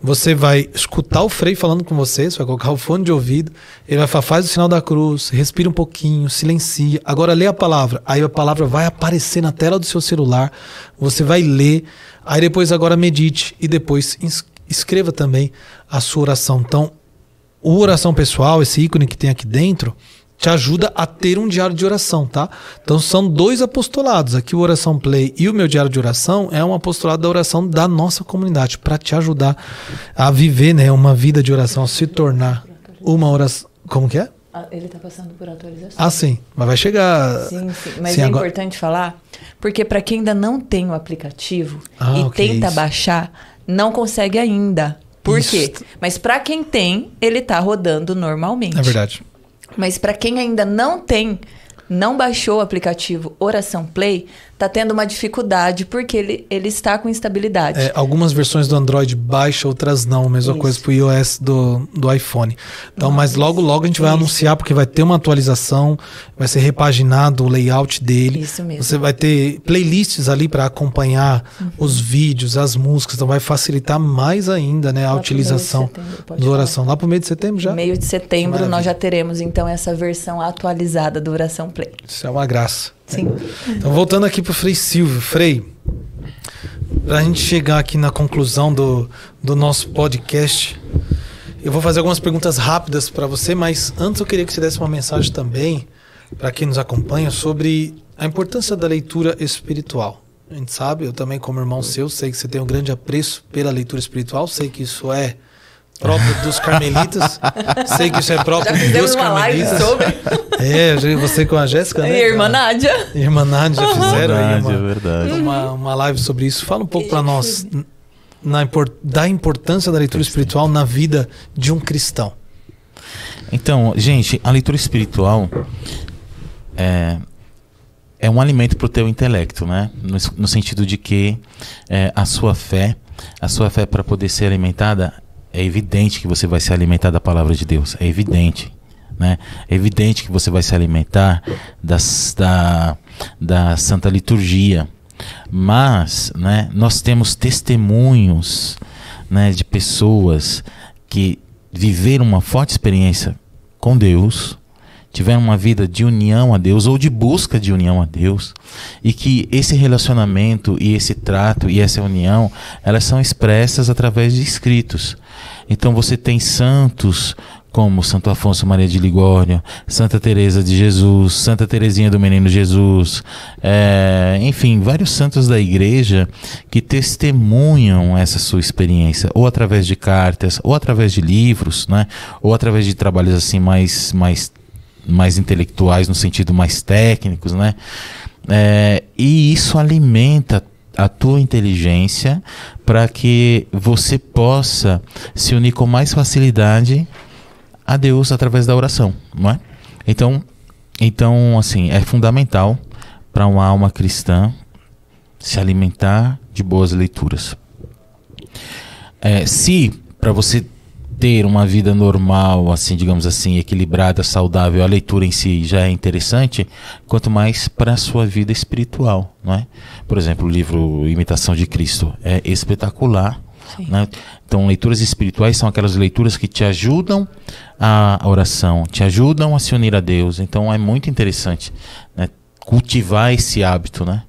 Você vai escutar o frei falando com você, você vai colocar o fone de ouvido, ele vai falar, faz o sinal da cruz, respira um pouquinho, silencia, agora lê a palavra, aí a palavra vai aparecer na tela do seu celular, você vai ler, aí depois agora medite e depois escreva também a sua oração. Então, o Oração Pessoal, esse ícone que tem aqui dentro, te ajuda a ter um diário de oração, tá? Então são dois apostolados. Aqui o Oração Play e o meu diário de oração é um apostolado da oração da nossa comunidade, para te ajudar a viver, né, uma vida de oração, a se tornar uma oração. Como que é? Ele está passando por atualização. Ah, sim. Mas vai chegar... Sim. Mas sim, é agora... importante falar, porque para quem ainda não tem o aplicativo e tenta baixar, não consegue ainda. Por quê? Mas para quem tem, ele está rodando normalmente. É verdade. Mas para quem ainda não tem, não baixou o aplicativo Oração Play, está tendo uma dificuldade porque ele está com instabilidade. Algumas versões do Android baixam, outras não. Mesma coisa para o iOS do iPhone. Então, mas logo a gente vai anunciar, porque vai ter uma atualização, vai ser repaginado o layout dele. Isso mesmo. Você vai ter playlists ali para acompanhar os vídeos, as músicas. Então vai facilitar mais ainda, né, a utilização da oração. Lá para o meio de setembro já? Meio de setembro nós já teremos então essa versão atualizada do Oração Play. Isso é uma graça. Sim. Então, voltando aqui para o Frei Silvio. Frei, para a gente chegar aqui na conclusão do nosso podcast, eu vou fazer algumas perguntas rápidas para você, mas antes eu queria que você desse uma mensagem também para quem nos acompanha sobre a importância da leitura espiritual. A gente sabe, eu também como irmão seu, sei que você tem um grande apreço pela leitura espiritual, sei que isso é próprio dos carmelitas. Sei que isso é próprio dos carmelitas. Já fizemos uma live sobre. Você com a Jéssica, né? E a irmã Nádia. Irmã Nádia fizeram aí verdade. uma live sobre isso. Fala um pouco para nós da importância da leitura espiritual na vida de um cristão. Então, gente, a leitura espiritual é um alimento para o teu intelecto, né? No sentido de que a sua fé para poder ser alimentada, é evidente que você vai se alimentar da palavra de Deus, é evidente, né? É evidente que você vai se alimentar da Santa Liturgia, mas, né, nós temos testemunhos, né, de pessoas que viveram uma forte experiência com Deus, tiveram uma vida de união a Deus ou de busca de união a Deus, e que esse relacionamento e esse trato e essa união, elas são expressas através de escritos. Então você tem santos como Santo Afonso Maria de Ligório, Santa Teresa de Jesus, Santa Teresinha do Menino Jesus, enfim, vários santos da igreja que testemunham essa sua experiência, ou através de cartas, ou através de livros, né? Ou através de trabalhos assim mais intelectuais, no sentido mais técnicos, né? E isso alimenta a tua inteligência para que você possa se unir com mais facilidade a Deus através da oração, não é? Então assim, é fundamental para uma alma cristã se alimentar de boas leituras. Se para você ter uma vida normal, assim, digamos assim, equilibrada, saudável, a leitura em si já é interessante, quanto mais para a sua vida espiritual, não é? Por exemplo, o livro Imitação de Cristo é espetacular, né? Então, leituras espirituais são aquelas leituras que te ajudam a oração, te ajudam a se unir a Deus. Então, é muito interessante, né, cultivar esse hábito, né?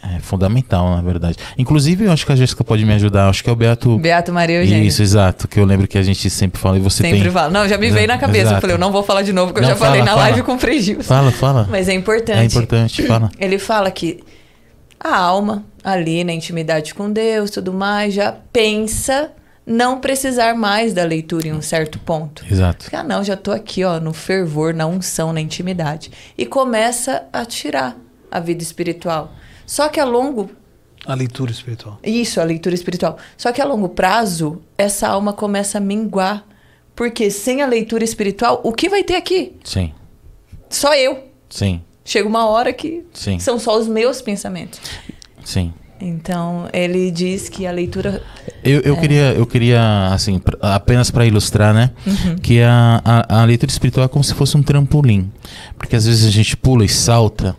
É fundamental, na verdade. Inclusive, eu acho que a Jéssica pode me ajudar. Acho que é o Beato Maria Eugênio. Isso, exato. Que eu lembro que a gente sempre fala. E você sempre fala. Não, já me veio na cabeça. Exato. Eu falei, eu não vou falar de novo, porque não, eu já falei na live com o Frei Gilson. Fala. Mas é importante. É importante, fala. Ele fala que a alma, ali na intimidade com Deus, tudo mais, já pensa não precisar mais da leitura em um certo ponto. Exato. Porque, não, já tô aqui, ó, no fervor, na unção, na intimidade. E começa a tirar a vida espiritual. Só que a leitura espiritual. Isso, a leitura espiritual. Só que a longo prazo, essa alma começa a minguar. Porque sem a leitura espiritual, o que vai ter aqui? Sim. Só eu. Sim. Chega uma hora que são só os meus pensamentos. Sim. Então, ele diz que a leitura... Eu queria, assim, apenas para ilustrar, né? Uhum. Que a leitura espiritual é como se fosse um trampolim. Porque às vezes a gente pula e salta,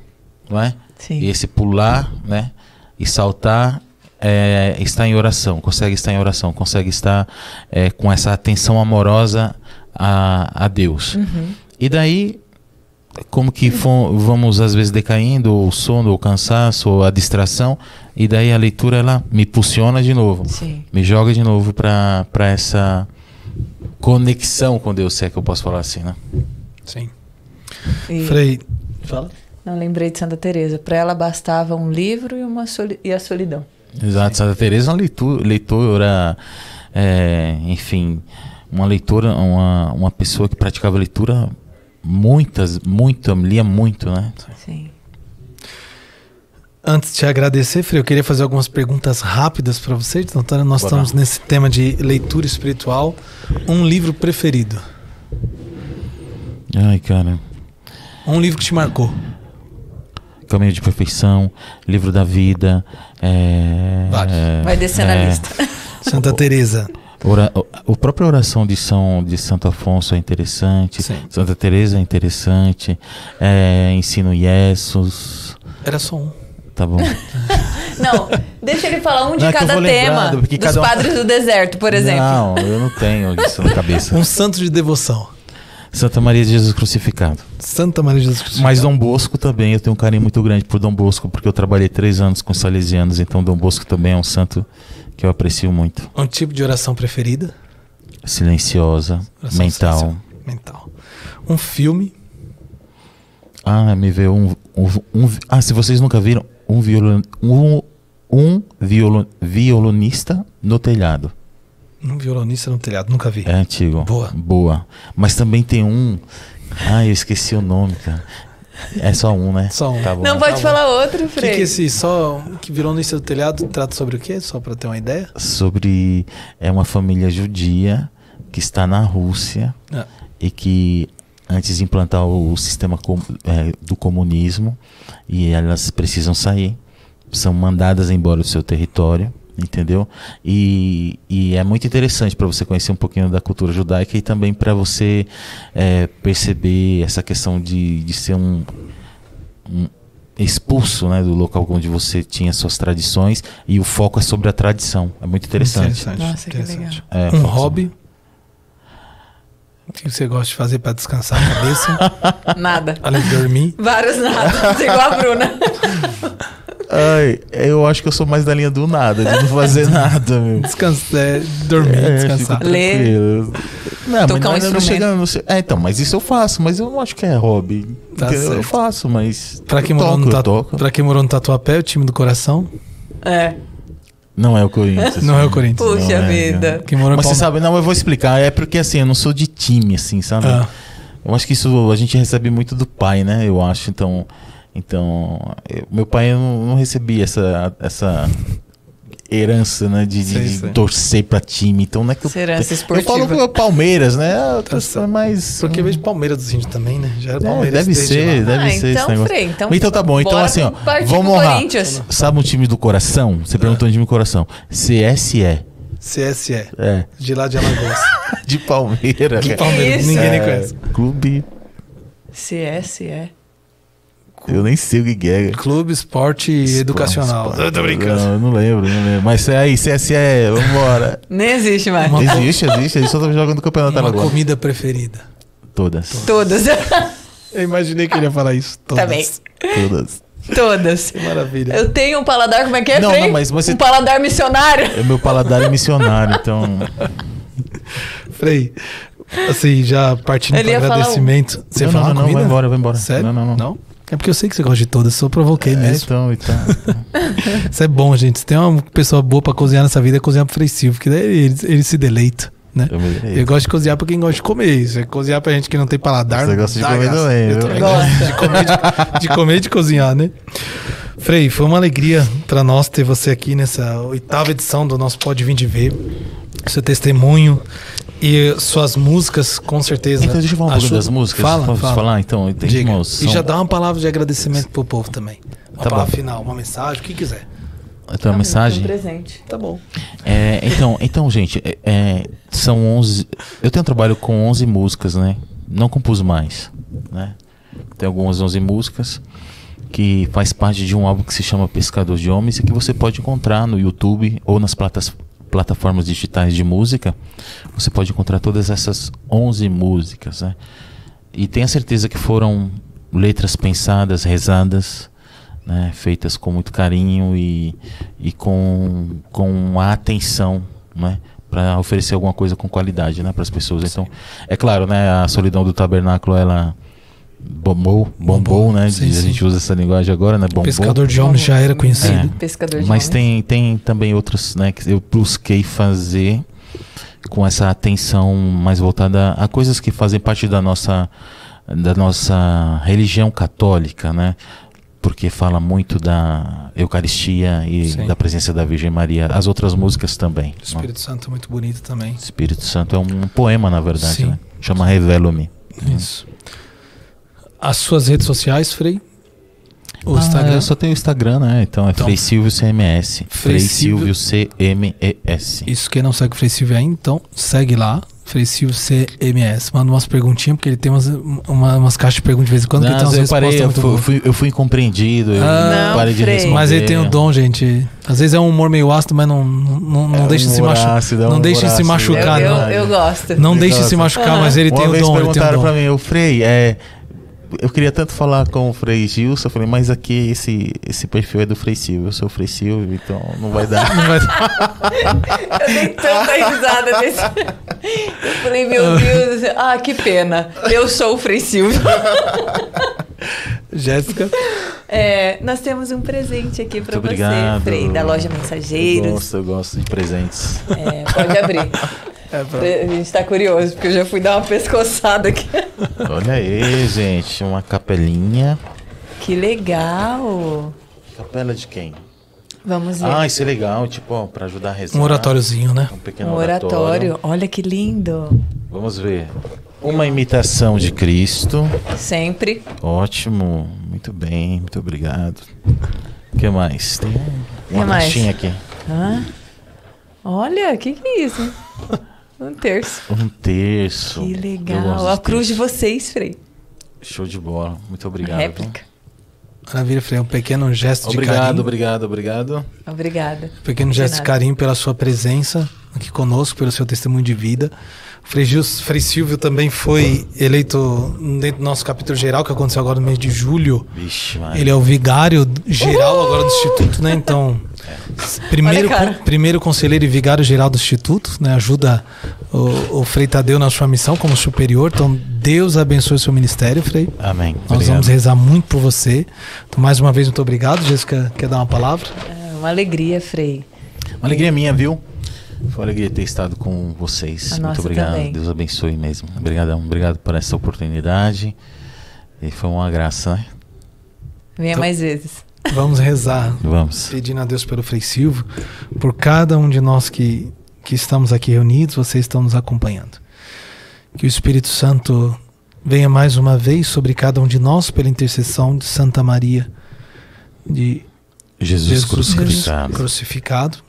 não é? Sim. E esse pular, né? E saltar está em oração, consegue estar em oração, consegue estar com essa atenção amorosa a Deus. Uhum. E daí, como que vamos às vezes decaindo, ou o sono, ou o cansaço, ou a distração, e daí a leitura ela me impulsiona de novo, Sim. me joga de novo para essa conexão com Deus, se é que eu posso falar assim, né? Sim. Frei, fala. Não, lembrei de Santa Teresa. Para ela bastava um livro e a solidão. Exato. Santa Teresa é uma leitora, enfim, uma pessoa que praticava leitura lia muito, né? Sim. Antes de te agradecer, Frei, eu queria fazer algumas perguntas rápidas para você. Então, nós estamos nesse tema de leitura espiritual. Um livro preferido? Ai, cara. Um livro que te marcou? Caminho de Perfeição, Livro da Vida. Vai descer na lista. Santa Teresa. A própria oração de Santo Afonso é interessante. Sim. Santa Teresa é interessante. Ensino Jesus. Era só um. Tá bom. Não, deixa ele falar um de cada tema. Dos Padres do Deserto, por exemplo. Não, eu não tenho isso na cabeça. Um santo de devoção. Santa Maria de Jesus Crucificado. Santa Maria de Jesus Crucificado. Mas Dom Bosco também, eu tenho um carinho muito grande por Dom Bosco, porque eu trabalhei 3 anos com salesianos, então Dom Bosco também é um santo que eu aprecio muito. Um tipo de oração preferida? Silenciosa, mental. Mental. Um filme? Me veio se vocês nunca viram, um violonista no telhado. Um violonista no telhado, nunca vi. É antigo. Boa. Mas também tem um... eu esqueci o nome, cara. É só um, né? Só um. Tá bom. Não pode falar outro, Frei. Que violonista do telhado trata sobre o quê? Só para ter uma ideia? Sobre... uma família judia que está na Rússia e que antes de implantar o sistema do comunismo, e elas precisam sair, são mandadas embora do seu território, entendeu? E é muito interessante para você conhecer um pouquinho da cultura judaica e também para você perceber essa questão de ser um expulso, né, do local onde você tinha suas tradições, e o foco é sobre a tradição. É muito interessante. Nossa, que legal. Um hobby? O que você gosta de fazer para descansar a cabeça? Nada. Além de dormir? Vários nada. Igual a Bruna. Ai, eu acho que eu sou mais da linha do nada, de não fazer nada, meu. Dormir, descansar. Ler. Não, Tocar mas não chega. Então, mas isso eu faço, mas eu não acho que é hobby. Tá certo. Eu faço, mas. Pra quem morou no Tatuapé, o time do coração? Não é o Corinthians. Não é o Corinthians. Puxa vida. Quem morou em Mas você Palmeiras. sabe, não, eu vou explicar. É porque assim, eu não sou de time, assim, sabe? Eu acho que isso a gente recebe muito do pai, né? Eu acho, meu pai não recebia essa herança, né, de torcer pra time. Então não é que essa herança esportiva. Eu falo pro Palmeiras, né? Mas porque vejo Palmeiras dos índios também, né? Já era Palmeiras. Deve ser então, esse negócio. Frei, então tá bom. Então assim, ó, vamos lá. Sabe um time do coração? Você perguntou um time do coração. CSE. CSE. É. De lá de Alagoas. De Palmeiras. De Palmeiras. Isso? Ninguém nem conhece. Clube. CSE. Eu nem sei o que é. Clube Esporte Educacional. Eu tô brincando. Eu não lembro. Mas aí, CSE, vambora. Nem existe mais. Existe. Eles só estão jogando campeonato Uma agora. comida preferida. Todas. Eu imaginei que ele ia falar isso. Todas. Também. Todas. Que maravilha. Eu tenho um paladar, como é que é, Não, Frei? não, mas você... Um paladar missionário. Meu paladar é missionário, então... Frei, assim, já partindo Ele para ia agradecimento. Você ia falar não, comida? vai embora. Sério? Não. É porque eu sei que você gosta de todas, só provoquei mesmo. Então. Isso é bom, gente. Se tem uma pessoa boa pra cozinhar nessa vida, é cozinhar pro Frei Silvio, porque daí ele se deleita, né? Eu gosto de cozinhar pra quem gosta de comer. Isso é cozinhar pra gente que não tem paladar. Você gosta de comer também. Eu também gosto de comer e de cozinhar, né? Frei, foi uma alegria pra nós ter você aqui nessa 8ª edição do nosso Pode Vir de Ver. Seu testemunho e suas músicas, com certeza. Então, deixa eu falar um pouco das músicas. Posso falar? Então, e já dá uma palavra de agradecimento pro povo também. Uma palavra bom. final, uma mensagem, o que quiser. Então, a mensagem. Um presente. Tá bom. Então, gente, são 11. Eu tenho um trabalho com 11 músicas, né? Não compus mais, né? Tem algumas 11 músicas que faz parte de um álbum que se chama Pescador de Homens e que você pode encontrar no YouTube ou nas plataformas digitais de música. Você pode encontrar todas essas 11 músicas, né? E tenha certeza que foram letras pensadas, rezadas, né? Feitas com muito carinho e com a atenção, né? Para oferecer alguma coisa com qualidade, né? Para as pessoas. Então, é claro, né? A Solidão do Tabernáculo, ela bombou, né? Sim, A gente usa essa linguagem agora, né? Bombou. Pescador de Homens já era conhecido. Pescador de Mas Homens. tem também outros, né? Que eu busquei fazer com essa atenção mais voltada a coisas que fazem parte da nossa religião católica, né? Porque fala muito da Eucaristia e da presença da Virgem Maria. As outras músicas também. O Espírito Santo é muito bonito também. Espírito Santo é um poema, na verdade, Sim. né? Chama Revelo-me. Isso. As suas redes sociais, Frei? O Instagram? Eu só tenho o Instagram, né? Então Frei Silvio CMS. Frei Silvio CMES. Isso, quem não segue o Frei Silvio aí, então segue lá. Frei Silvio CMS. Manda umas perguntinhas, porque ele tem umas caixas de perguntas de vez em quando. Que ele tem umas respostas muito boas. Eu fui incompreendido. Eu parei de responder. Mas ele tem o dom, gente. Às vezes é um humor meio ácido, mas não deixa de se machucar. Não deixa de se machucar, não. Eu gosto. Não deixa de se machucar, mas ele tem o dom. Uma vez perguntaram pra mim, o Frei, eu queria tanto falar com o Frei Gilson, eu falei, mas aqui esse perfil é do Frei Silvio, eu sou o Frei Silvio, então não vai dar. Eu dei tanta risada desse. Eu falei, meu Deus, que pena. Eu sou o Frei Silvio. Jéssica? Nós temos um presente aqui pra você, obrigado. Frei, da loja Mensageiros. Eu gosto de presentes. Pode abrir. A gente tá curioso, porque eu já fui dar uma pescoçada aqui. Olha aí, gente, uma capelinha. Que legal. Capela de quem? Vamos ver. Isso é legal, tipo, pra ajudar a rezar. Um oratóriozinho, né? Um pequeno oratório. Olha que lindo. Vamos ver. Uma imitação de Cristo. Sempre. Ótimo, muito bem, muito obrigado. O que mais? Tem uma caixinha aqui. Olha, o que é isso? Um terço. Um terço. Que legal. A cruz de vocês, Frei. Show de bola. Muito obrigado. Réplica. Maravilha, Frei. Um pequeno gesto de carinho. Obrigado. Obrigada. Um pequeno gesto de carinho pela sua presença aqui conosco, pelo seu testemunho de vida. O Frei Silvio também foi eleito dentro do nosso capítulo geral, que aconteceu agora no mês de julho. Vixe, mano. Ele é o vigário geral agora do Instituto, né? Então, primeiro conselheiro e vigário geral do Instituto, né? Ajuda o Frei Tadeu na sua missão como superior. Então, Deus abençoe o seu ministério, Frei. Amém. Nós vamos rezar muito por você. Então, mais uma vez, muito obrigado. Jéssica, quer dar uma palavra? É uma alegria, Frei. Uma alegria minha, viu? Foi uma alegria ter estado com vocês. A Muito nossa obrigado. também. Deus abençoe mesmo. Obrigadão. Obrigado por essa oportunidade. E foi uma graça, né? Venha mais vezes. Vamos rezar. Vamos. Pedindo a Deus pelo Frei Silvio, por cada um de nós que estamos aqui reunidos, vocês estão nos acompanhando. Que o Espírito Santo venha mais uma vez sobre cada um de nós, pela intercessão de Santa Maria, de Jesus crucificado.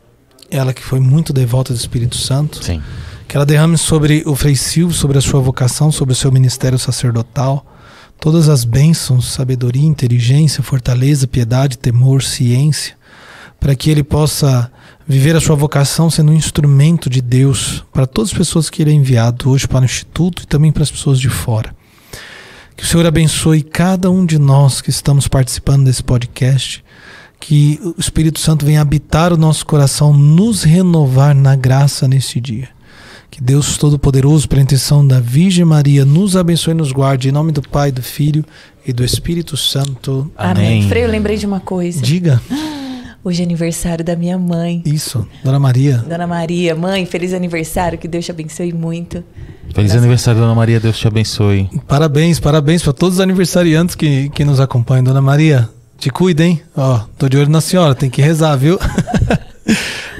Ela que foi muito devota do Espírito Santo. Sim. Que ela derrame sobre o Frei Silvio, sobre a sua vocação, sobre o seu ministério sacerdotal, todas as bênçãos, sabedoria, inteligência, fortaleza, piedade, temor, ciência, para que ele possa viver a sua vocação sendo um instrumento de Deus para todas as pessoas que ele é enviado hoje para o Instituto e também para as pessoas de fora. Que o Senhor abençoe cada um de nós que estamos participando desse podcast, que o Espírito Santo venha habitar o nosso coração, nos renovar na graça nesse dia. Que Deus Todo-Poderoso, pela intenção da Virgem Maria, nos abençoe e nos guarde. Em nome do Pai, do Filho e do Espírito Santo. Amém. Frei, eu lembrei de uma coisa. Diga. Hoje é aniversário da minha mãe. Isso, Dona Maria. Dona Maria, mãe, feliz aniversário, que Deus te abençoe muito. Feliz aniversário, Dona Maria. Deus te abençoe. Parabéns para todos os aniversariantes que nos acompanham. Dona Maria, te cuida, hein? Ó, tô de olho na senhora, tem que rezar, viu?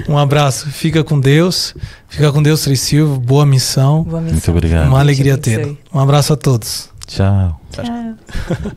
Um abraço, fica com Deus. Fica com Deus, Frei Silvio. Boa missão. Boa missão. Muito obrigado. Uma alegria tê-lo. Um abraço a todos. Tchau. Tchau.